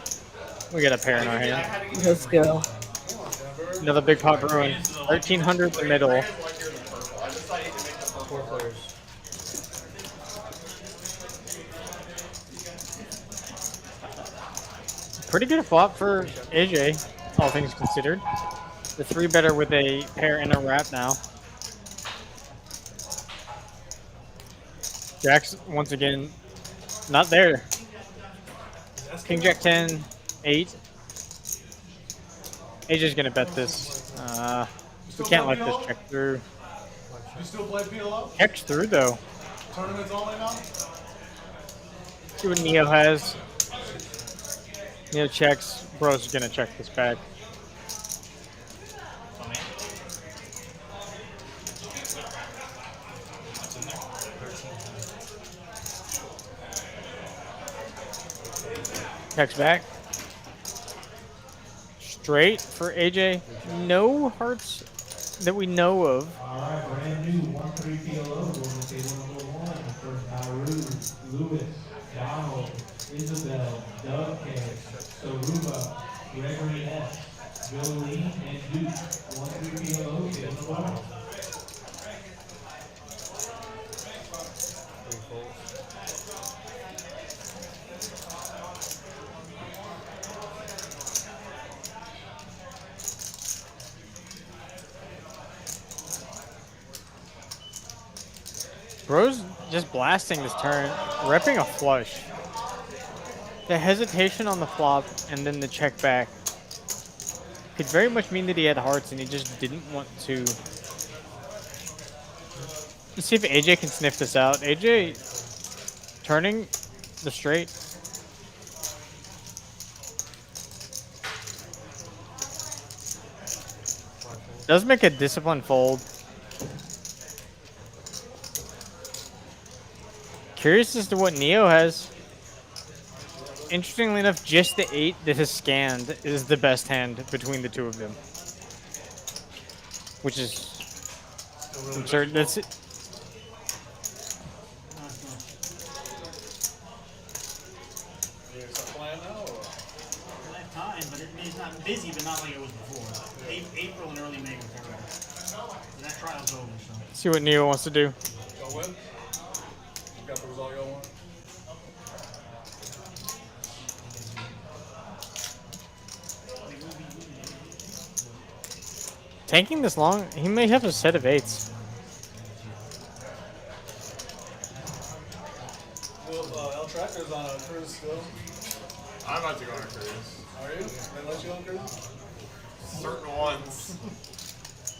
We got a pair in our hand. Let's go. Another big pot brewing. 1300 the middle. 4 players. Pretty good flop for AJ, all things considered. The 3-better with a pair and a wrap now. Jack's once again not there. King Jack 10, 8. AJ's gonna bet this. We can't let this check through. You still play PLO? Checks through though. Tournaments only now? See what Neo has. Neo checks. Bro's gonna check this back. Checks back. Straight for AJ. No hearts that we know of. Alright, brand new 1-3 PLO going to table number 1 for Nauru, Lewis, Donald, Isabel, Doug K, Saruba, Gregory S, Jolene, and Duke. 1-3 PLO, table number 1. Bro's just blasting this turn, repping a flush. The hesitation on the flop and then the check back could very much mean that he had hearts and he just didn't want to. Let's see if AJ can sniff this out. AJ turning the straight. Does make a disciplined fold. Curious as to what Neo has. Interestingly enough, just the 8 that is scanned is the best hand between the two of them. Which is absurd. That's it. Time, but it's not busy, but not like it was before. April and early May before. So that trial's over. So. See what Neo wants to do. Y'all win? You got the result y'all want? Tanking this long, he may have a set of 8s. Well, El Tractor's on a cruise still. I'm about to go on a cruise. Are you? They let you on cruise? Certain ones.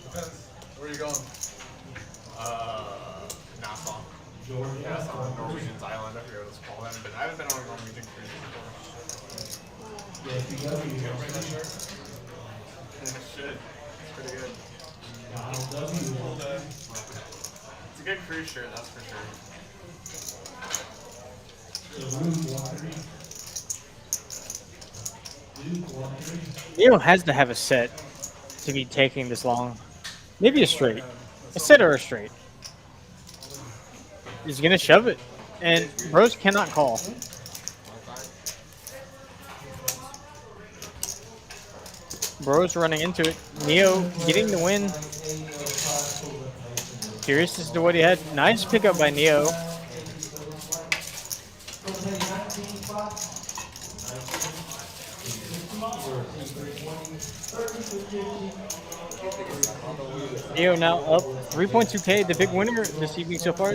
Depends. Where are you going? Nassau. Nassau, Norwegian's island. I forget what it's called. I haven't been on a Norwegian cruise before. Yeah, if you go, you Can't bring that shirt? I should. It's pretty good. Donald W. Full day. It's a good cruise shirt, that's for sure. Saru, 1-3. Duke, 1-3. Neo has to have a set to be taking this long. Maybe a straight. A set or a straight. He's gonna shove it. And Bros cannot call. Bros running into it. Neo getting the win. Curious as to what he had. Nice pickup by Neo. Neo now up 3.2K, the big winner this evening so far.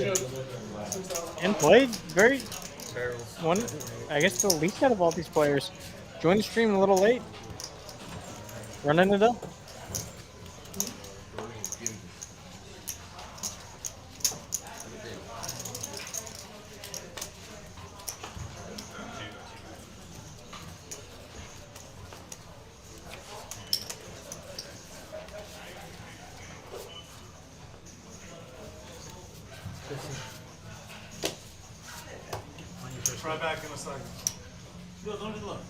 And played very one, I guess the least out of all these players. Joined the stream a little late. Running it up. Try back in a second. Look, look, look.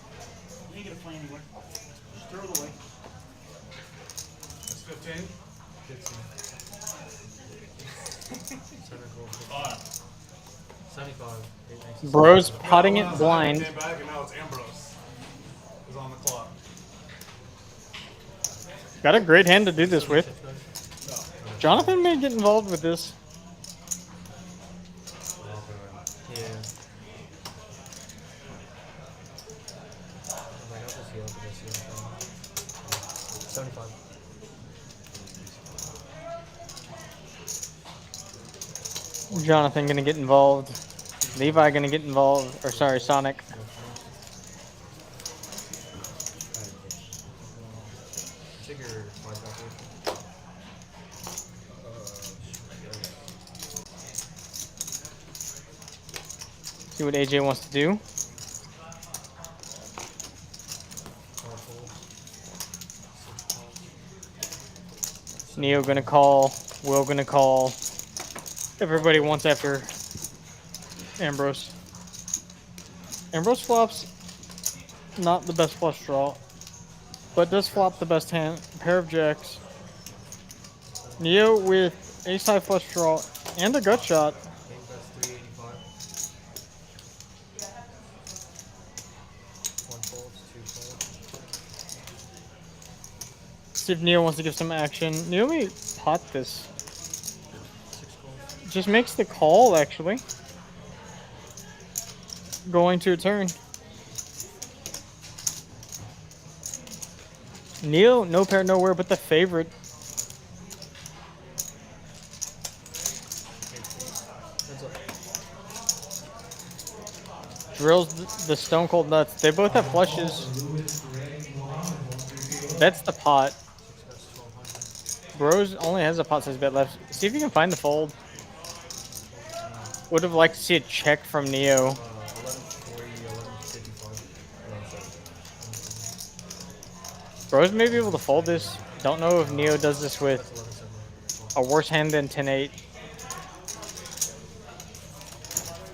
You ain't gonna play anywhere. Just throw it away. That's 15. 75. Bro's potting it blind. Came back and now it's Ambrose. Is on the clock. Got a great hand to do this with. Jonathan may get involved with this. Yeah. 75. Jonathan gonna get involved. Levi gonna get involved. Or sorry, Sonic. Take your 5 back. See what AJ wants to do. Neo gonna call. Will gonna call. Everybody wants after Ambrose. Ambrose flops not the best flush draw, but does flop the best hand. Pair of jacks. Neo with ace high flush draw and a gut shot. See if Neo wants to give some action. Neo may pot this. Just makes the call, actually. Going to a turn. Neo, no pair, nowhere but the favorite. Drills the stone cold nuts. They both have flushes. That's the pot. Bros only has a pot size bet left. See if you can find the fold. Would have liked to see a check from Neo. Bros may be able to fold this. Don't know if Neo does this with a worse hand than 10-8.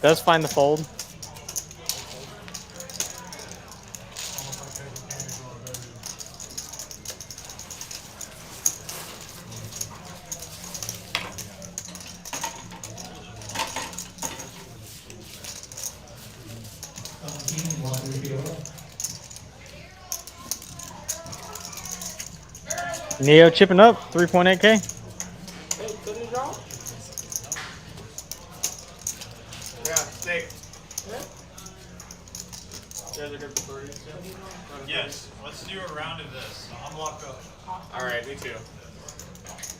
Does find the fold. Neo chipping up, 3.8K. Hey, could you draw? Yeah, steak. You guys are good for 30s? Yes, let's do a round of this. I'm locked up. Alright, me too.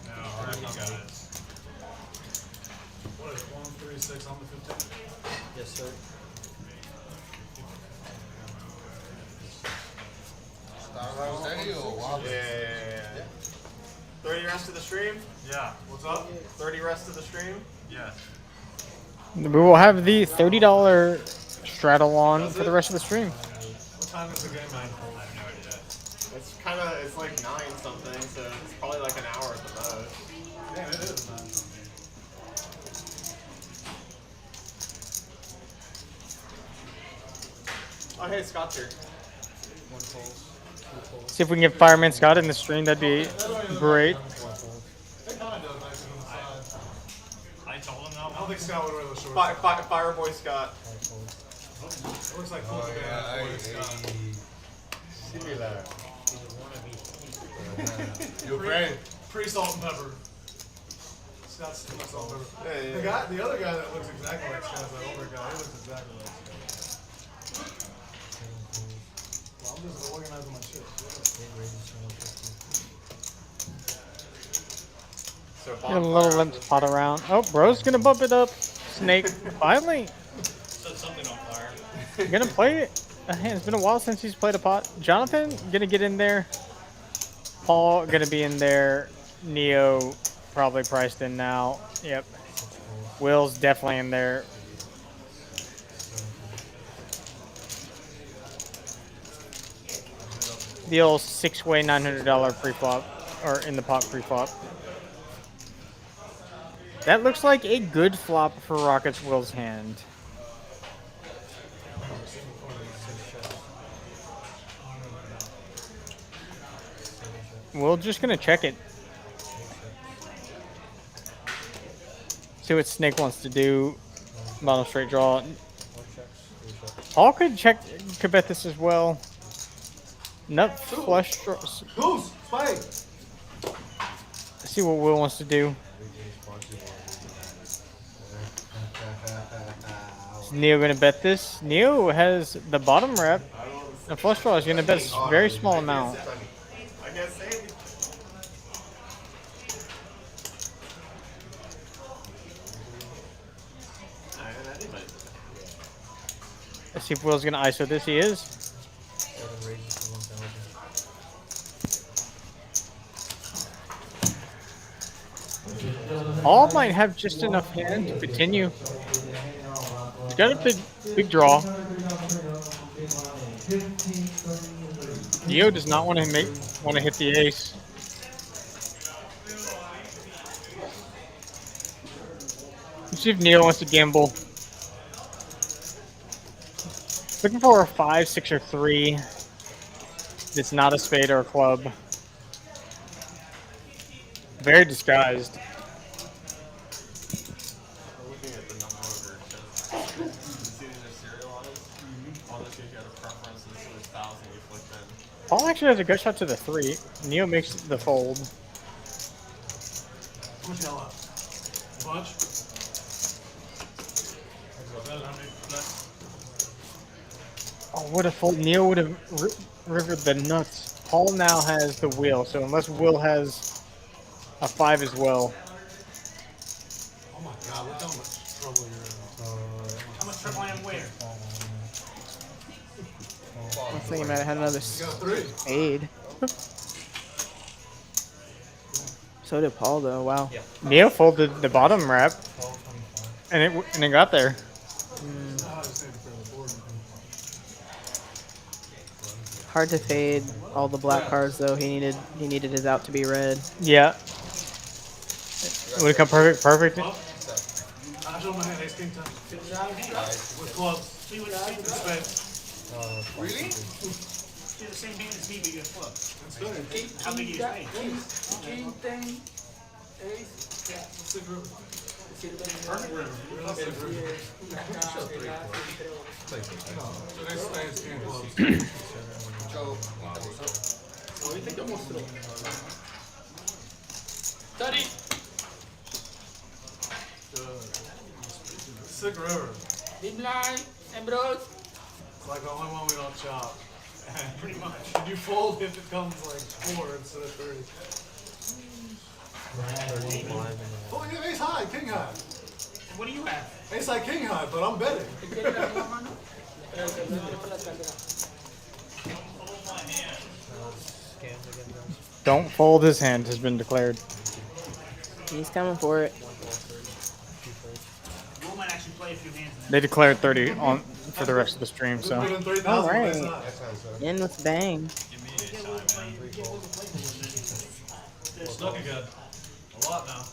No, alright, you guys. What is it? 136 on the 15? Yes, sir. Yeah. 30 rest of the stream? Yeah. What's up? 30 rest of the stream? Yes. We will have the $30 straddle on for the rest of the stream. What time is the game, man? I have no idea. It's kind of, it's like 9 something, so it's probably like an hour at the most. Damn, it is, man. Oh, hey, Scott's here. See if we can get Fireman Scott in the stream. That'd be great. They kind of does nice on the side. I told him I that don't think Scott would wear those shorts. Fireboy Scott. It looks like Cool Scott. Give me that. Your friend. Pre-salt and pepper. Scott's salt and pepper. Yeah. The other guy that looks exactly like Scott, that older guy, he looks exactly like Scott. Well, I'm just organizing my shit. So Get a little limp pot around. Oh, bro's gonna bump it up. Snake finally Set something on fire. gonna play it. It's been a while since he's played a pot. Jonathan gonna get in there. Paul gonna be in there. Neo probably priced in now. Yep. Will's definitely in there. The old 6-way $900 pre-flop, or in the pot pre-flop. That looks like a good flop for Rocket's Will's hand. We're just gonna check it. See what Snake wants to do. Bottom straight draw. Paul could bet this as well. Nut flush draw. Goose, spade. See what Will wants to do. Is Neo gonna bet this? Neo has the bottom rep. The flush draw is gonna bet a very small amount. I can't say anything. Let's see if Will's gonna ISO this. He is. All might have just enough hand to continue. He's got a big draw. Neo does not want to hit the ace. Let's see if Neo wants to gamble. Looking for a 5, 6, or 3. It's not a spade or a club. Very disguised. Looking at the number order, you see these are serialized. All this you got a preference, this is 1,000 you flipped in. Paul actually has a good shot to the 3. Neo makes the fold. What's y'all up? Bunch? Oh, what a fold. Neo would have rivered the nuts. Paul now has the wheel, so unless Will has a 5 as well. Oh my god, look how much trouble you're in. How much trouble I am where? I was thinking I might have had another spade. So did Paul, though. Wow. Neo folded the bottom wrap, and it got there. Hard to fade all the black cards, though. He needed his out to be red. Yeah. It would have come perfect. I show my hand, ace king time. With clubs. And spades. Really? You're the same hand as me, but you have club. That's good. How big are your spades? King, thing, ace. Sick river. Perfect river. So ace spades, king clubs. Ahorita yo mostró. Daddy. Sick river. Big blind, and bros. It's like the only one we don't chop. Pretty much. And you fold if it comes like 4 instead of 3. Oh, you have ace high, king high. What do you have? Ace high, king high, but I'm betting. Don't fold his hand has been declared. He's coming for it. Will might actually play a few hands in They declared 30 on for the rest of the stream, so. All right. In with bang. It's looking good. A lot now.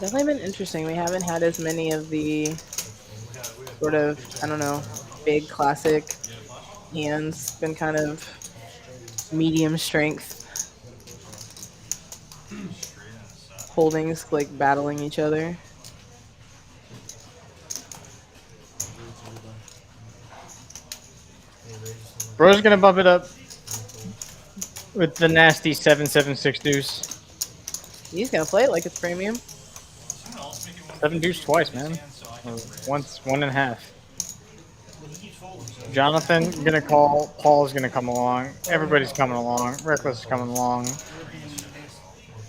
Definitely been interesting. We haven't had as many of the sort of, I don't know, big classic hands. Been kind of medium strength holdings, like battling each other. Bro's gonna bump it up with the nasty 7-7-6 deuce. He's gonna play it like it's premium. 7 deuce twice, man. Or once, 1.5. Jonathan gonna call. Paul's gonna come along. Everybody's coming along. Reckless is coming along.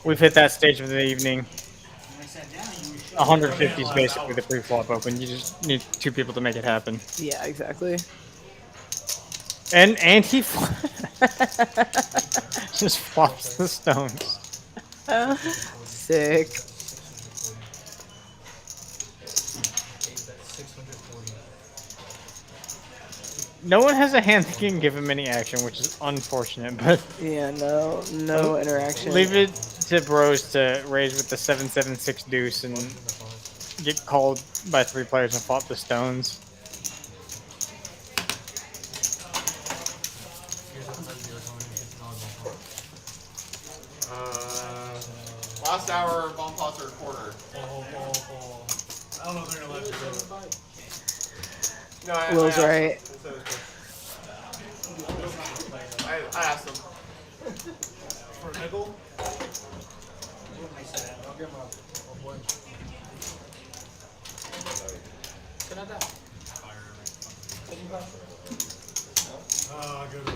We've hit that stage of the evening. 150 is basically the pre-flop open. You just need 2 people to make it happen. Yeah, exactly. And he just flops the stones. Sick. No one has a hand that can give him any action, which is unfortunate, but Yeah, no interaction. leave it to Bros to raise with the 7-7-6 deuce and get called by 3 players and flop the stones. Last hour bomb pots are a quarter. I don't know if they're gonna let you do it. No, I Will's asked right. him. I asked him. For a nickel? I'll give him a one. Good.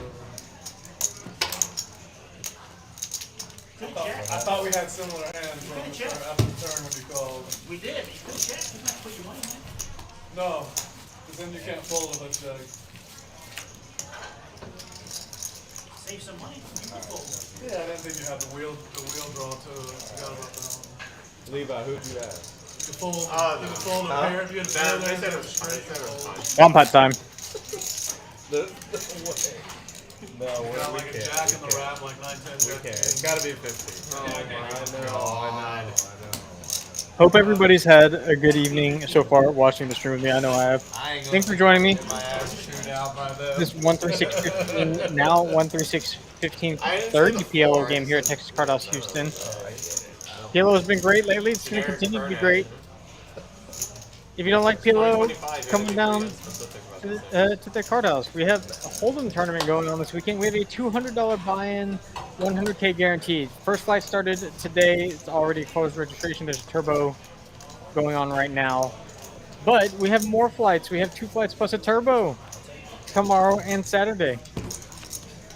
I thought we had similar hands when we after the turn when you called. We did. You could check. You might put your money in. No, because then you can't fold if I check. Save some money. You can fold. Yeah, I didn't think you had the wheel draw too. I forgot about that one. Levi, who'd you have? You could fold. Oh, You no. could fold a pair if you had a pair They there. said it was fine. They said it was fine. Bomb pot time. No, You got we like a can't. jack We in the can't. wrap, like 9, 10, We jack. can't. It's gotta be 50. Oh, I know. Hope everybody's had a good evening so far watching the stream with me. I know I have. Thanks for joining me. My ass chewed out by them. This 13615 now 13615 30 PLO game here at Texas Card House Houston. PLO has been great lately. It's going to continue to be great. If you don't like PLO, come down to the card house. We have a Hold'em tournament going on this weekend. We have a $200 buy-in, 100K guaranteed. First flight started today. It's already closed registration. There's a turbo going on right now. But we have more flights. We have 2 flights plus a turbo tomorrow and Saturday.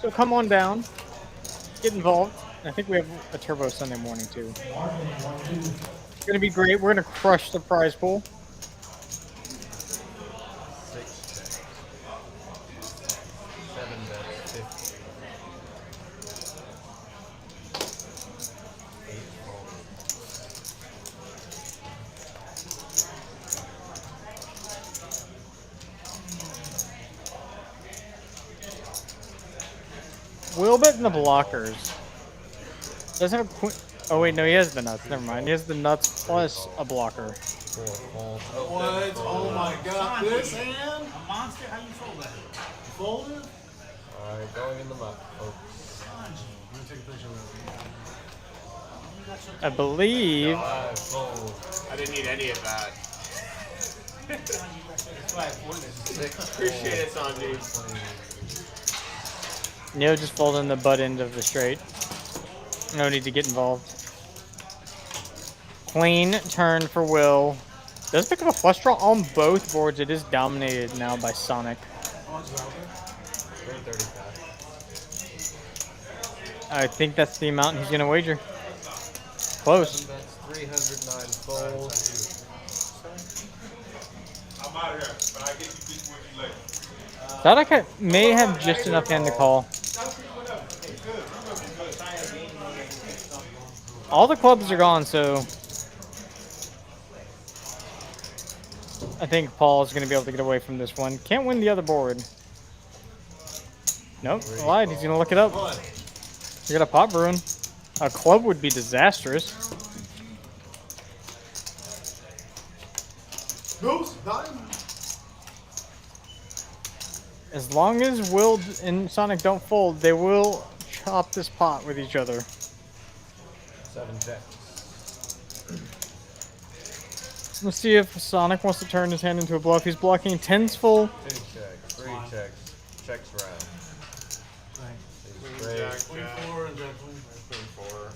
So come on down, get involved. I think we have a turbo Sunday morning too. It's going to be great. We're going to crush the prize pool. 7 bets, 50. 8 Will bet in the blockers. Doesn't have a queen. Oh wait, no, he has the nuts. Never mind. He has the nuts plus a blocker. 4 folds. What? Oh my god, this hand? A monster? How you fold that? Folded? Alright, going in the muck, folks. Let me take a picture of I believe. 5 fold. I didn't need any of that. Appreciate it, Sanji. Neo just folding the butt end of the straight. No need to get involved. Clean turn for Will. Does pick up a flush draw on both boards. It is dominated now by Sonic. 335. I think that's the amount he's gonna wager. Close. That's 309 folds. I'm out of here, but I get you this when you later. Sonic may have just enough hand to call. All the clubs are gone, so I think Paul's going to be able to get away from this one. Can't win the other board. Nope, lied. He's going to look it up. We got a pot brewing. A club would be disastrous. Goose, dime. As long as Will and Sonic don't fold, they will chop this pot with each other. 7 checks. Let's see if Sonic wants to turn his hand into a bluff. He's blocking 10s full. 2 checks, 3 checks. Checks round. Queen 4 and jack queen. Queen 4.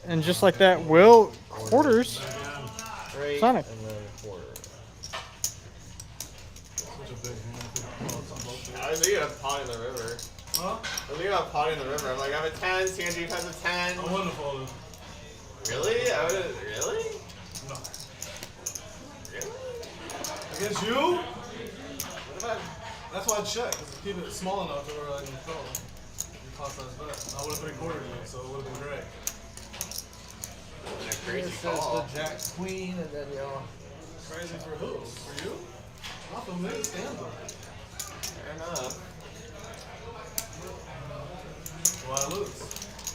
And just like that, Will quarters Straight, Sonic. and then quarter. I was thinking of pot in the river. Huh? I was thinking about pot in the river. I'm like, I have a 10, Sanjeev has a 10. I wouldn't have folded. Really? I would have. Really? No. Really? Against you? What about. That's why I checked. Keep it small enough to where I can call. You cost size bet. I would have 3/4 you, so it would have been great. A crazy This says call. the jack queen, and then y'all. Crazy for who? For you? Not for me. Stand up. Fair enough. Why lose?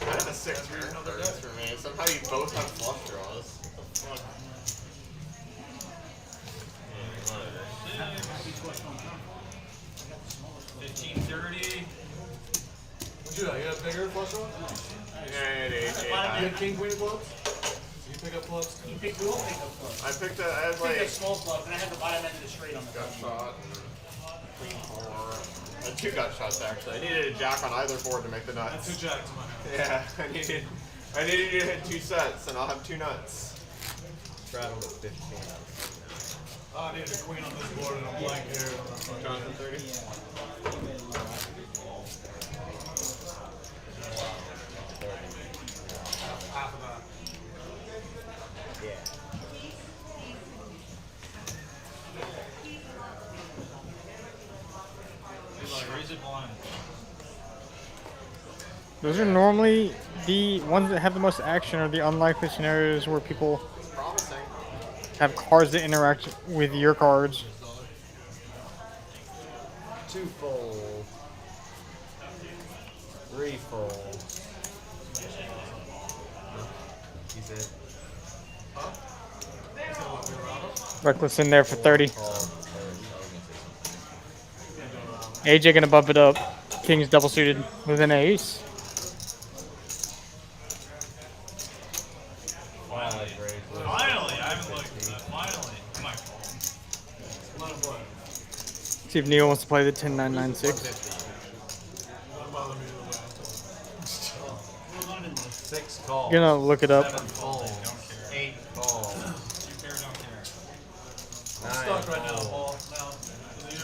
I have a 6 for me. Somehow you both have flush draws. What the fuck? 1530. do that? You had bigger flush draw? Yeah, You had king, queen of clubs? You pick up clubs? You picked who? Pick up clubs. I picked a, I had Pick a like small club, and I had the bottom end of the straight on the gut club. shot, queen 4. I had 2 gut shots actually. I needed a jack on either board to make the I had nuts. 2 jacks in my Yeah, hand. I needed you to hit 2 sets, and I'll have 2 nuts. Straddled at 15. I needed a queen on this board and a blank here. Jonathan 30. Half of that. Raise it blind. Those are normally the ones that have the most action, or the unlikely scenarios where people Promising. have cards that interact with your cards. 2 fold. 3 fold. He said, Reckless in there for 30. oh, AJ gonna bump it up. King's double suited with an ace. Finally, I haven't looked at that. Finally. My fault. Let him play. See if Neil wants to play the 10-9-9-6. Don't bother me either way. 6 calls. Gonna look it up. 7 calls. 8 calls. You care or don't care. I'm 9 stuck right now, calls. Paul. Now, with you.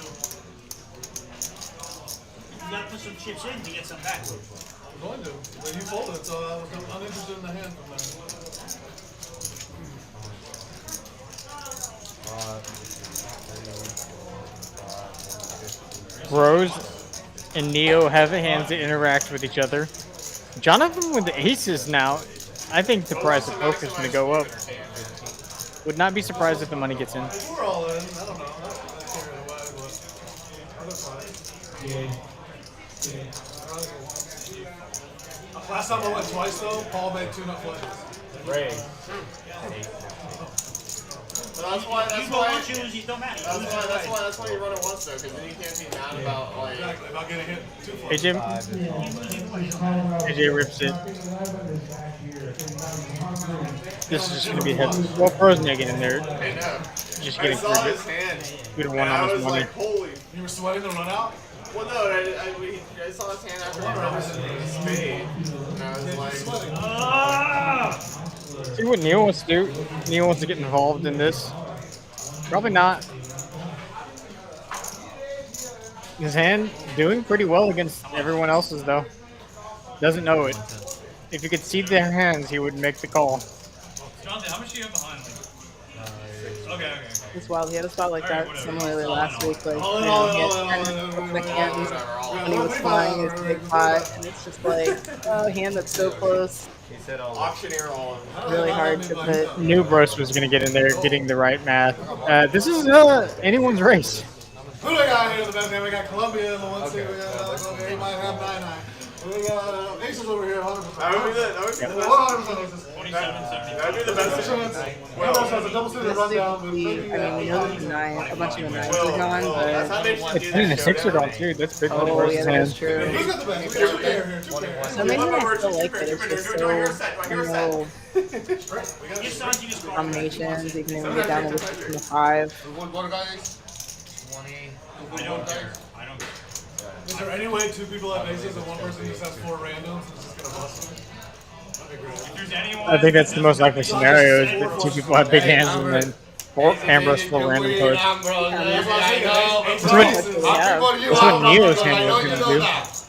You gotta put some chips in to get some back. I'm going to. But you folded it, so I was uninterested in the hand from there. Rose and Neo have hands that interact with each other. Jonathan with the aces now. I think the price of poker is going to go up. Would not be surprised if the money gets in. We're all in. I don't know. I carried away, but other fine. Last time I went twice though, Paul made 2 nut flushes. Raise. But that's why. You go on choose, you don't matter. That's why you run it once though, because then you can't be mad about like. Exactly. About getting hit 2 flushes. AJ rips it. This is just going to be heavy. Well, Pro's getting in there. I know. Just I getting saw through his it. hand. Good one And I on his was money. like, holy. You were sweating the run out? Well, no, I saw his hand after he run his spade, and I was like, See what Neil wants to do. Neil wants to get involved in this. Probably not. His hand doing pretty well against everyone else's though. Doesn't know it. If he could see their hands, he would make the call. Jonathan, how much do you have behind me? Okay. It's wild. He had a spot like that similarly last week. Like, All in, you all know, in, he all in, had all in, 10 all in, the hands all when he was flying his big pot, and it's just like, oh, hand that's so close. He said all auctioneer all in. Really hard to put. Knew Bros was going to get in there, getting the right math. This is anyone's race. Who do we got here in the back man? We got Columbia in the 1 seat. We got Columbia. He might have 9-9. We got aces over here, 100%. That would be the best. 100% aces. 27.75. That would be the best. One of us has a double suited This rundown with is the, I mean, we know there's a bunch of the nines are gone, That's but how they should It's do hitting a this sixer showdown. gone too. That's big money oh versus yeah, that's hands. true. Who's got the best? We got 2 pair here. 2 pair. So maybe I still like that. It's just so no combinations. You can even get down to the 6 and the 5. What guys? 20. I don't care. I don't care. Is there any way 2 people have aces and 1 person just has 4 randoms and is just gonna bust them? That'd be great. If there's anyone I think that's the most likely scenario, is that 2 people have big hands and then Ambrose for random cards. That's what Neo's hand was going to do.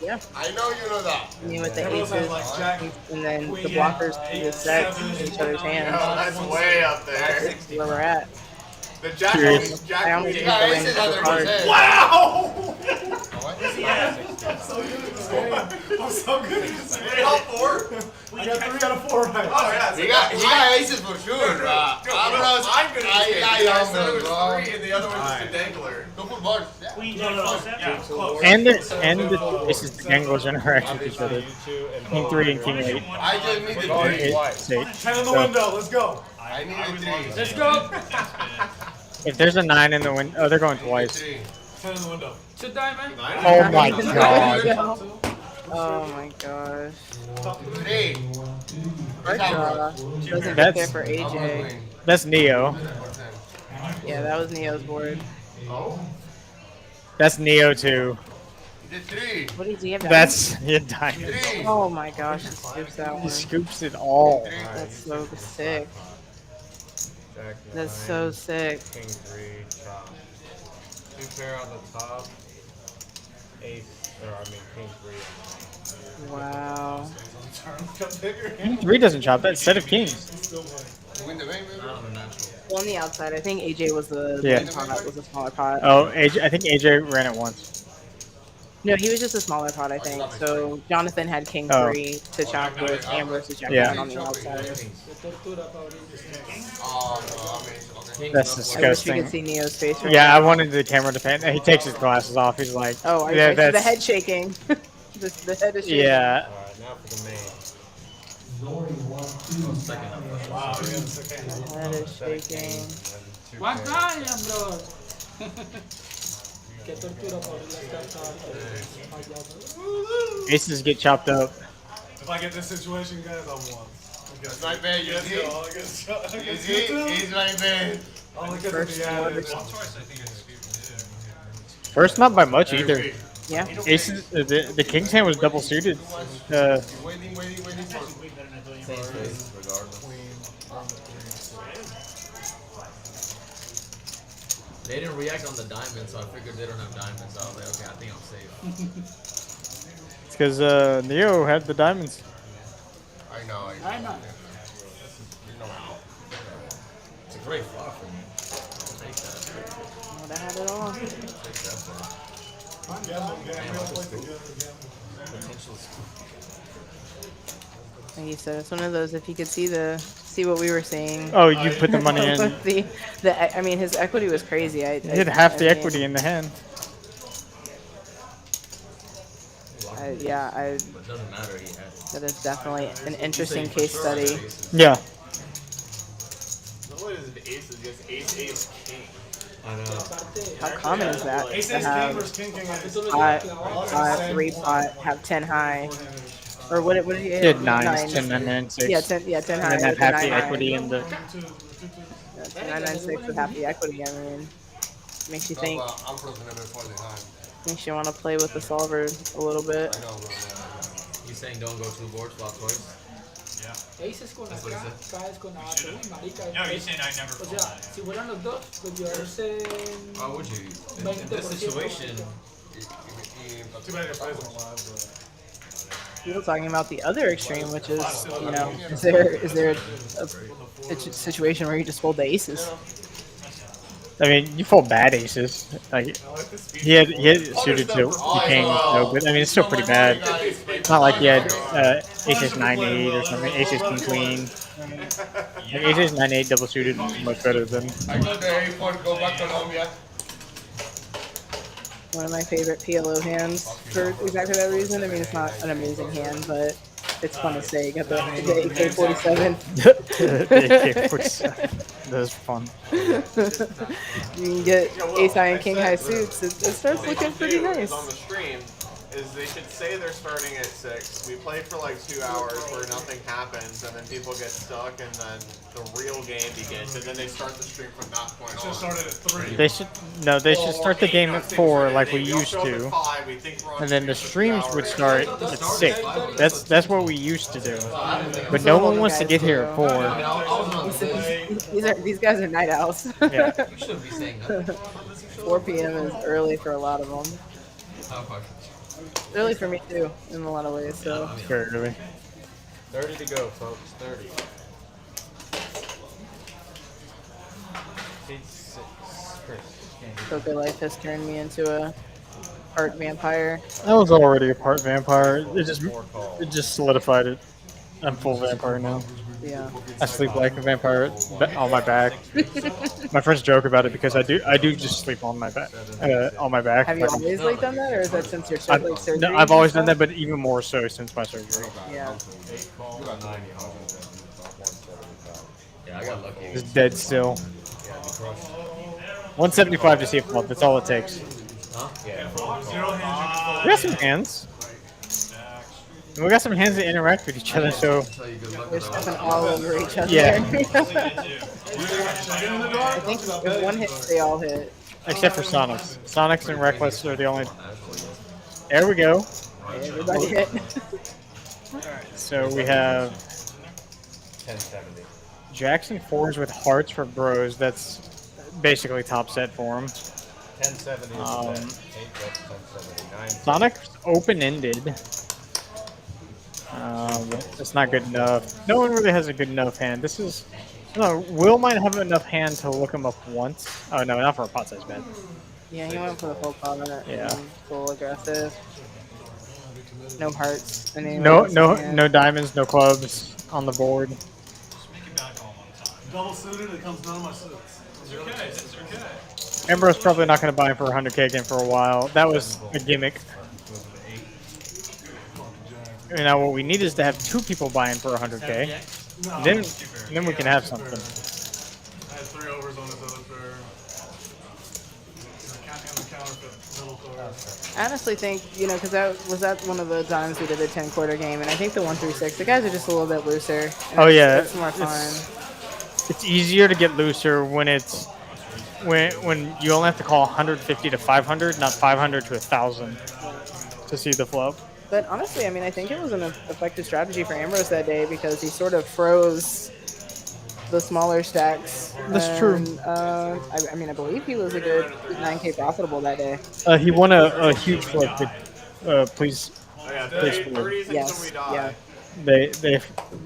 Yeah. I know you know that. I mean, with the Everyone has aces, like Jack, and then the Queen, blockers do the sets in each other's Oh, hands. that's way up there. That's where we're at. The Jack. Curious. Jack. I almost Queen. think the range of the cards. Wow! I'm so good at this game. I'm so good at this game. All 4? I got 3 out of 4 right. Oh yeah. He got aces for sure, bro. I'm good at this game. I said it was 3 and the other one was the dangler. Go put bars. Queen Jack close up? Yeah, close. And this is the angles interact with each other. King 3 and King 8. I just need the Or 3. 8. 10 in the window. Let's go. I need the 3. Let's go. If there's a 9 in the window, oh, they're going twice. 10 in the window. Oh my god. Oh my gosh. Hey, Our draw doesn't get there for AJ. That's Neo. Yeah, that was Neo's board. Oh, That's Neo too. you did 3. What did he have? That's yeah, diamond. 3. Oh my gosh, he scoops that He one. scoops it all. That's so sick. Jack That's so sick. King 3, chop. 2 pair on the top. Ace, King 3. Wow. King 3 doesn't chop that set of kings. Win the game, Not on the natural. Well, on the outside, I think AJ was the Yeah. big pot, was a smaller pot. Oh, AJ, I think AJ ran it once. No, he was just a smaller pot, I think. So Jonathan had King Oh. 3 to chop with Amber's to Jack Yeah. 9 on the outside. Oh, no, I mean, okay. That's I wish we disgusting. could see Neo's face right Yeah, now. I wanted the camera to pan. He takes his glasses off. He's like, Oh, yeah, the that's head shaking. the head is shaking. yeah. Alright, now for the main. Zori 1-2. Second. Wow, we got the second. The head is shaking. What I am, bro? Qué tortura por Aces get chopped up. If I get this situation, guys, I'm one. That's not bad, you see? He's He's right there. I'll look at First the one. Twice I think I scooped. First, not by much either. Yeah. Aces, the king's hand was double suited. Waiting for Same face, regardless. They didn't react on the diamonds, so I figured they don't have diamonds. So I was like, okay, I think I'm safe. It's because Neo had the diamonds. I know. I know. It's a great flop for me. I'll take that. Would have had it all. Take that Potential. Like you said, it's one of those. If you could see what we were saying. Oh, you put the money in. I mean, his equity was crazy. He had half the equity in the hand. But it doesn't matter, he had it. That is definitely an interesting case study. Yeah. What is it? Ace is just ace, king. I know. How common is that Ace to Ace King have versus King King Ace. 3 pot, have 10 high, or what did he He have? had nines, 10, 9, 9, 6. Yeah, 10 high. And then have with half nine the high. equity in the. Yeah, 10, 9, 9, 6 with half the equity. I mean, makes you think. I'm frozen them before the time. Makes you want to play with the solver a little bit. I know, bro. You saying don't go 2 boards, flop twice? Aces con That's what he acá, said. caes con A, uy, marica. No, you're saying I never O fold sea, that. si fueran los dos, pues yo sé. Why would you? In this 20%. situation, Too bad your plays don't live, but. People talking about the other extreme, which is, you know, is there a situation where you just fold the aces? I mean, you fold bad aces. Like he had suited to the king, so, but I mean it's still pretty bad. It's not like he had aces 9-8 or something. Aces king queen. Like, aces 9-8 double suited is much better than. I go to airport, go back to Colombia. One of my favorite PLO hands for exactly that reason. I mean, it's not an amazing hand, but it's fun to say. You got the AK-47. The AK-47. That was fun. You can get ace high and king high suits. It starts looking pretty nice. On the stream, is they should say they're starting at 6. We play for like 2 hours where nothing happens, and then people get stuck, and then the real game begins, and then they start the stream from that point Should on. have started at 3. They should start the game at 4 like we used to, and then the streams would start at 6. That's what we used to do. But no one wants to get here at 4. These guys are night owls. Yeah. you shouldn't be saying that. 4 p.m. is early for a lot of them. Early for me too, in a lot of ways. So Very early. 30 to go, folks. 30. Poker Life has turned me into a art vampire. I was already a part vampire. It just solidified it. I'm full vampire now. Yeah. I sleep like a vampire on my back. My friends joke about it because I do just sleep on my back. On my back. Have you always like done that, or is that since your surgery? No, I've always done that, but even more so since my surgery. Yeah. Yeah, I got lucky. It's dead still. 175 to see a flop. That's all it takes. Huh? Yeah. We got some hands. And we got some hands that interact with each other, so Tell you good luck They're with stepping that. all over each other. yeah. I think if one hits, they all hit. Except for Sonics. Sonics and Reckless are the only. There we go. Everybody hit. So we have 1070. Jackson 4s with hearts for bros. That's basically top set for him. 1070 is the bet. 8 bets, 1070. 9. Sonic's open-ended. That's not good enough. No one really has a good enough hand. This is... No, Will might have enough hand to look him up once. Oh, no, not for a pot size bet. Yeah, he went for the full pot. Yeah. Full aggressive. No hearts. And No diamonds, no clubs on the board. Double suited, it comes none of my suits. It's okay. It's okay. Ambrose probably not going to buy him for 100K again for a while. That was a gimmick. And now what we need is to have 2 people buying for 100K. No, Then we can have something. I had 3 overs on his other pair. Counting the counterfeit middle card. I honestly think, because that one of the times we did a 10 quarter game, and I think the 1-3-6, the guys are just a little bit looser. And Oh yeah, it's more fun. It's easier to get looser when it's when you only have to call 150 to 500, not 500 to 1,000 to see the flow. But honestly, I think it was an effective strategy for Ambrose that day because he sort of froze the smaller stacks. That's true. I believe he was a good 9K profitable that day. He won a huge flip. Please. Oh yeah, Please 30 seconds Yes, till we die. yeah.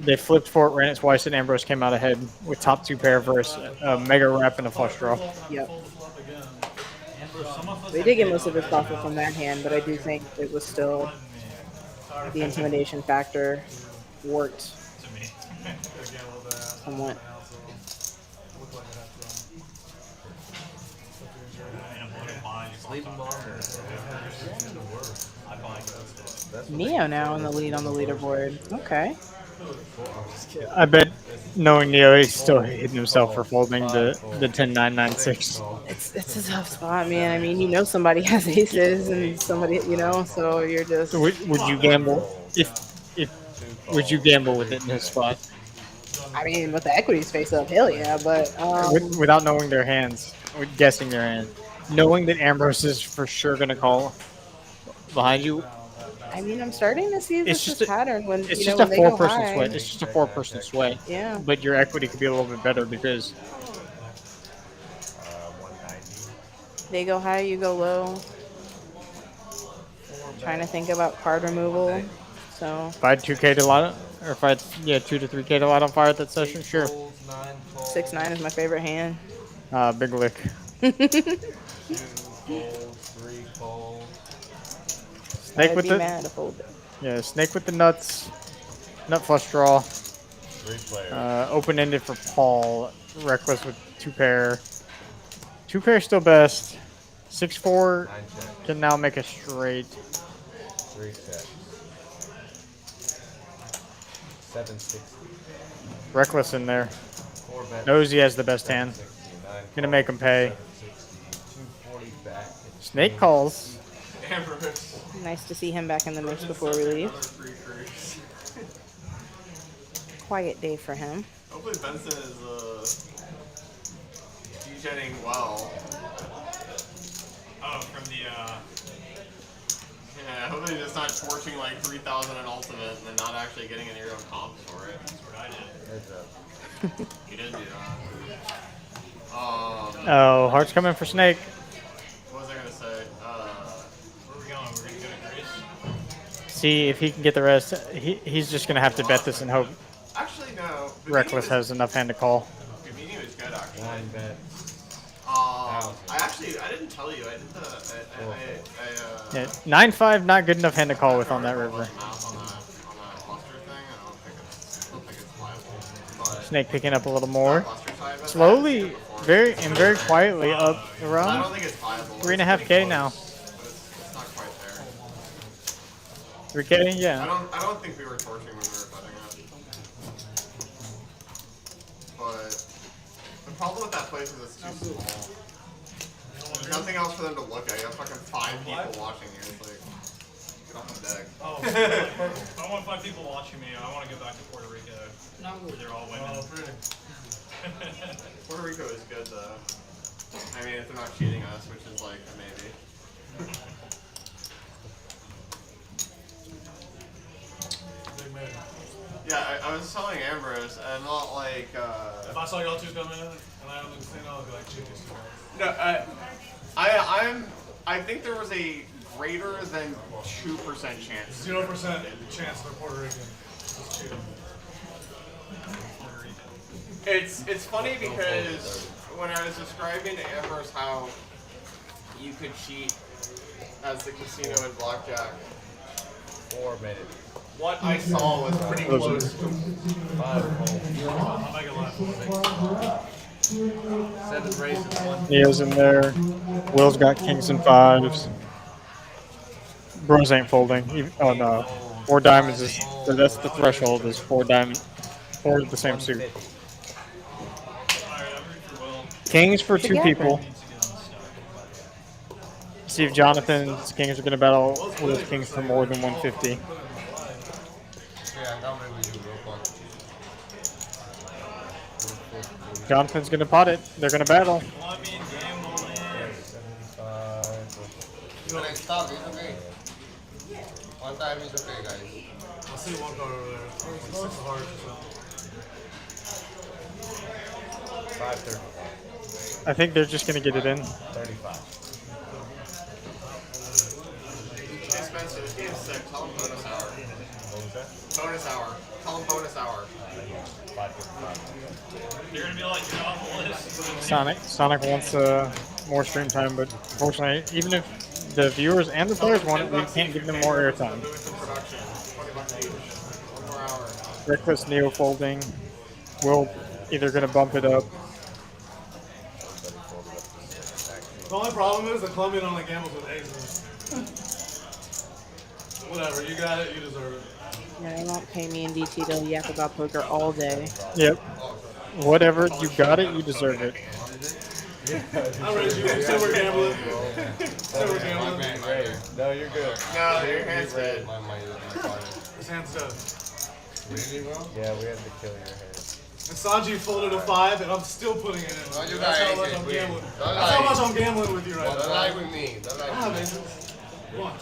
They flipped for it, ran it twice, and Ambrose came out ahead with top 2 pair versus a mega rep and a flush draw. Yep. They did get most of his profit from that hand, but I do think it was still the intimidation factor worked somewhat. Sleep bomb. Neo now in the lead on the leaderboard. Okay. I bet, knowing Neo, he's still hitting himself for folding the 10-9-9-6. It's a tough spot, man. Somebody has aces and somebody, so you're just. Would you gamble would you gamble with it in his spot? With the equities face up, hell yeah, but Without knowing their hands, guessing their hand, knowing that Ambrose is for sure gonna call behind you. I'm starting to see this pattern when it's you just know, a when they go 4-person high. sweat. It's just a 4-person sweat. Yeah. But your equity could be a little bit better because 190. They go high, you go low. Trying to think about card removal. So if I had 2K to lot, or if I had 2 to 3K to lot on fire at that session, sure. 6-9 is my favorite hand. Big lick. 2 folds, 3 folds. Snake I'd with be the mad to fold it. yeah, snake with the nuts, nut flush draw. 3 players. Open ended for Paul. Reckless with 2 pair. 2 pair still best. 6-4 9 check. can now make a straight. 3 checks. 760. Reckless in there. 4 bets. Knows he has the best hand. 69. Gonna make him pay. 240 back. Snake calls. Ambrose. Nice to see him back in the mix before we leave. Quiet day for him. Hopefully Benson is DJing well. Oh, from the Yeah, hopefully he's just not torching like 3,000 in ultimate and then not actually getting any real comps for it. That's what I did. Heads up. He did do that. Oh, hearts coming for Snake. What was I gonna say? Where are we going? We're gonna go to Grace. See if he can get the rest. He's just gonna have to bet this and hope Actually, no. Reckless has enough hand to call. Gamini was good, actually. 9 bets. I didn't tell you. I did the. Yeah, 9-5, not good enough hand to call with on that river. On that cluster thing. I don't think it's viable. But Snake picking up a little more. cluster side, but Slowly, very quietly up I around don't think it's viable. 3.5K now. It's not quite there. 3K, yeah. I don't think we were torching when we were betting it. But the problem with that place is it's too small. There's nothing else for them to look at. You have fucking 5 people watching you. It's like, get off the deck. Oh, don't want 5 people watching me. I want to go back to Puerto Rico. Where they're all women. Oh, pretty. Puerto Rico is good though. I mean, if they're not cheating us, which is like a maybe. Big man. Yeah, I was telling Ambrose, I'm not like. If I saw y'all two come in and I don't understand, I would be like, cheat these two guys. No, I think there was a greater than 2% chance. 0% chance they're Puerto Rican. Just cheating. It's funny because when I was describing to Ambrose how you could cheat as the casino in blackjack, 4 minutes. what I saw was pretty close. 5 I'll make it last. 7 races, 1. Neo's in there. Will's got kings and 5s. Bros ain't folding. Oh no. 4 diamonds is, so that's the threshold, is 4 diamonds. 4 of the same suit. Kings for 2 people. See if Jonathan's kings are going to battle with his kings for more than 150. Yeah, I'm coming with you real quick. Jonathan's going to pot it. They're going to battle. When I stop, it's okay. One time is okay, guys. I see one card over there. 6 of hearts. 535. I think they're just going to get it in. 35. Hey Spencer, this game's sick. Tell him bonus hour. What was that? Bonus hour. Tell him bonus hour. 555. You're gonna be like, you're off the list. Sonic wants more stream time, but unfortunately, even if the viewers and the players want it, we can't give them more airtime. Doing some production. $20 each. 1 more hour. Reckless Neo folding. Will either going to bump it up. The only problem is the Colombian only gambles with aces. Whatever, you got it, you deserve it. Yeah, they won't pay me in DT to yak about poker all day. Yep. Whatever, you got it, you deserve it. I raised you. You said we're gambling. Said we're gambling. No, you're good. No, your hand's dead. His hand's dead. Really, bro? Yeah, we had to kill your hand. And Sanji folded a 5, and I'm still putting it in. No, you That's guys how much ain't I'm good. gambling. Don't That's how lie. much I'm gambling with you right Don't now. lie with me. Don't lie I don't have with me. aces. One,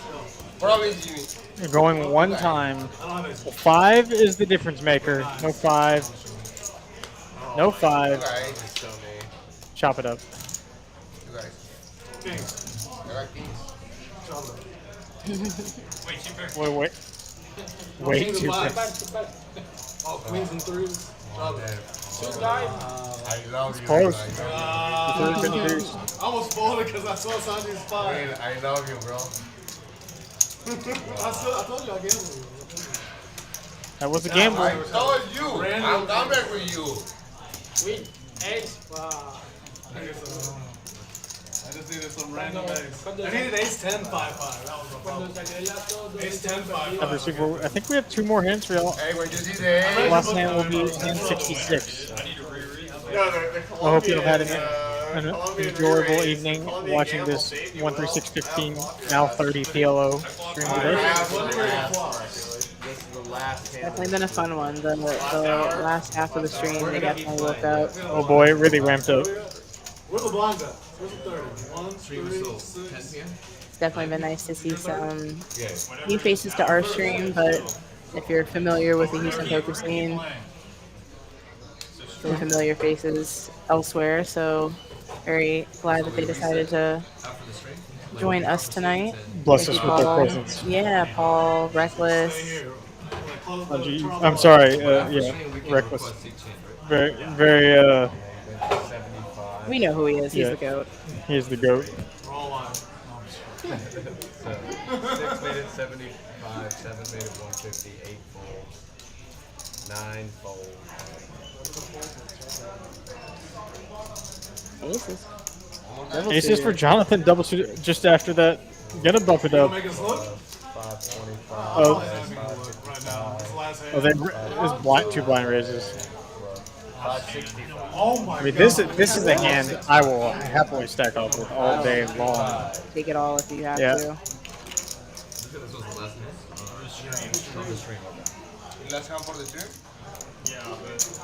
Promise you. You're going one time. I don't have aces. 5 is the difference maker. No 5. No 5. You guys just show me. Chop it up. You guys. Kings. I like these. Wait, two pairs. Wait. Way Kings too and quick. 5s. Oh, queens and 3s. Drop it. I love you. Close. guys. Those are good news. I almost folded because I saw Sanji's 5. I love you, bro. I told you I gambled. That was a gamble. I told you. Random I'm coming with you. Win. Ace. Wow. I just needed some random ace. I needed ace 10 5 5. That was the problem. Ace 10 5 5. I think we have 2 more hands for y'all. Hey, when you see the ace. Last hand will be hand 66. I need to reread. No, the I hope you've had an Colombian enjoyable race, evening Colombian watching gamble this save you 13615, now 30 PLO stream today. This is the last hand. Definitely been a fun one. The last half of the stream, they definitely worked out. Oh boy, it really ramped up. Where's the blinds at? Where's the 30? 1, 3, 6. It's definitely been nice to see some Yeah. new faces to our stream, but if you're familiar with the Houston poker scene, some familiar faces elsewhere, so very glad that they decided to join us tonight. Bless Thank us you, with their Paul. presence. Yeah, Paul, Reckless. I'm sorry, yeah, Reckless. Very, We know who he is. He's Yeah. the GOAT. he's the GOAT. We're all live. So, 6 minutes 75, 7 minutes 150, 8 folds, 9 folds. Aces. Aces for Jonathan, double suited just after that. Gonna bump it up. Make us look? 525. Oh, Right now. It's last hand. oh they, there's blind, 2 blind raises. 565. Oh my I mean, god. this is a hand I will happily stack up with all day long. Take it all if you have Yeah. to. This was the last hand. on the stream. Last hand for the stream? Yeah, but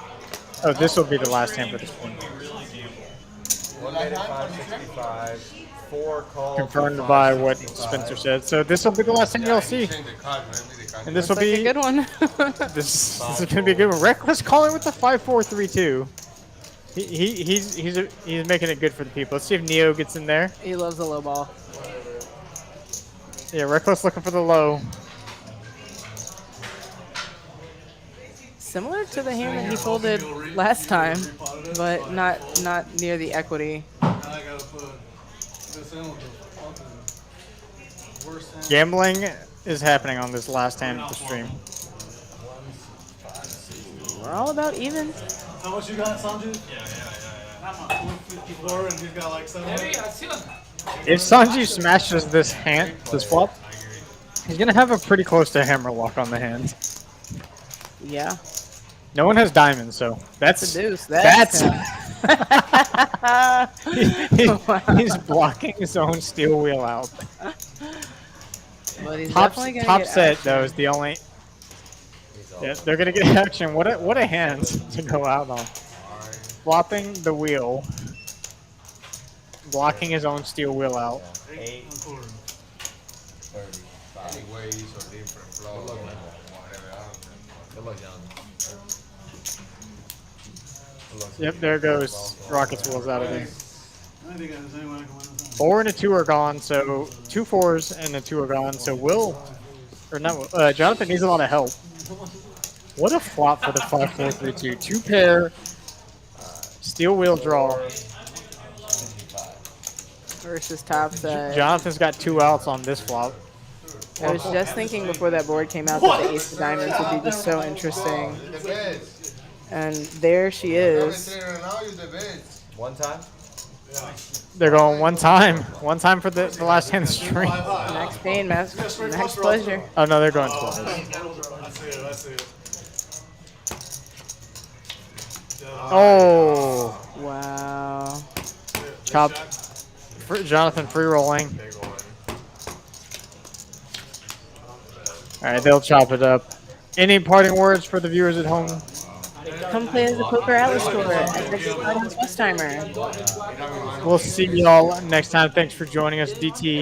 Oh, this will be the last hand for the stream. when we really gamble. 185, 65, 4 call. Confirmed by what Spencer said. So this will be the last hand you'll see. And this will Looks like be a good one. this is gonna be a good one. Reckless calling with the 5-4-3-2. He's making it good for the people. Let's see if Neo gets in there. He loves a low ball. Yeah, Reckless looking for the low. Similar to the hand that he folded last time, but not near the equity. Now I gotta put this in with the worst hand. Gambling is happening on this last hand of the stream. We're all about even. How much you got, Sanju? Not much. 154, and he's got like 700. If Sanji smashes this flop, he's gonna have a pretty close to hammerlock on the hand. Yeah. No one has diamonds, so that's The deuce. he's blocking his own steel wheel out. But he's Top definitely gonna top get set action. though is the only. Yeah, they're gonna get action. What a hand to go out on. Flopping the wheel, blocking his own steel wheel out. 8, 30, 5. Anyways, or different flow, Good luck, man. whatever. Good luck, John. Yep, there goes Rocket's wheels out of there. I think there's anyone that can win this. 4 and a 2 are gone, so 2 4s and a 2 are gone. So Jonathan needs a lot of help. What a flop for the 5-4-3-2. 2 pair, steel wheel draw. Versus top set. Jonathan's got 2 outs on this flop. I was just thinking before that board came out that the ace of diamonds would be just so interesting. The best. And there she is. Now you're the best. One time? They're going one time for the last hand of the stream. Max pain, max pleasure. Oh no, they're going twice. I see it, I see it. Oh, Wow. chop. Jonathan free rolling. Big one. All right, they'll chop it up. Any parting words for the viewers at home? Come play as a Poker Atlas Tour at Texas Swiss Timer. We'll see y'all next time. Thanks for joining us, DT.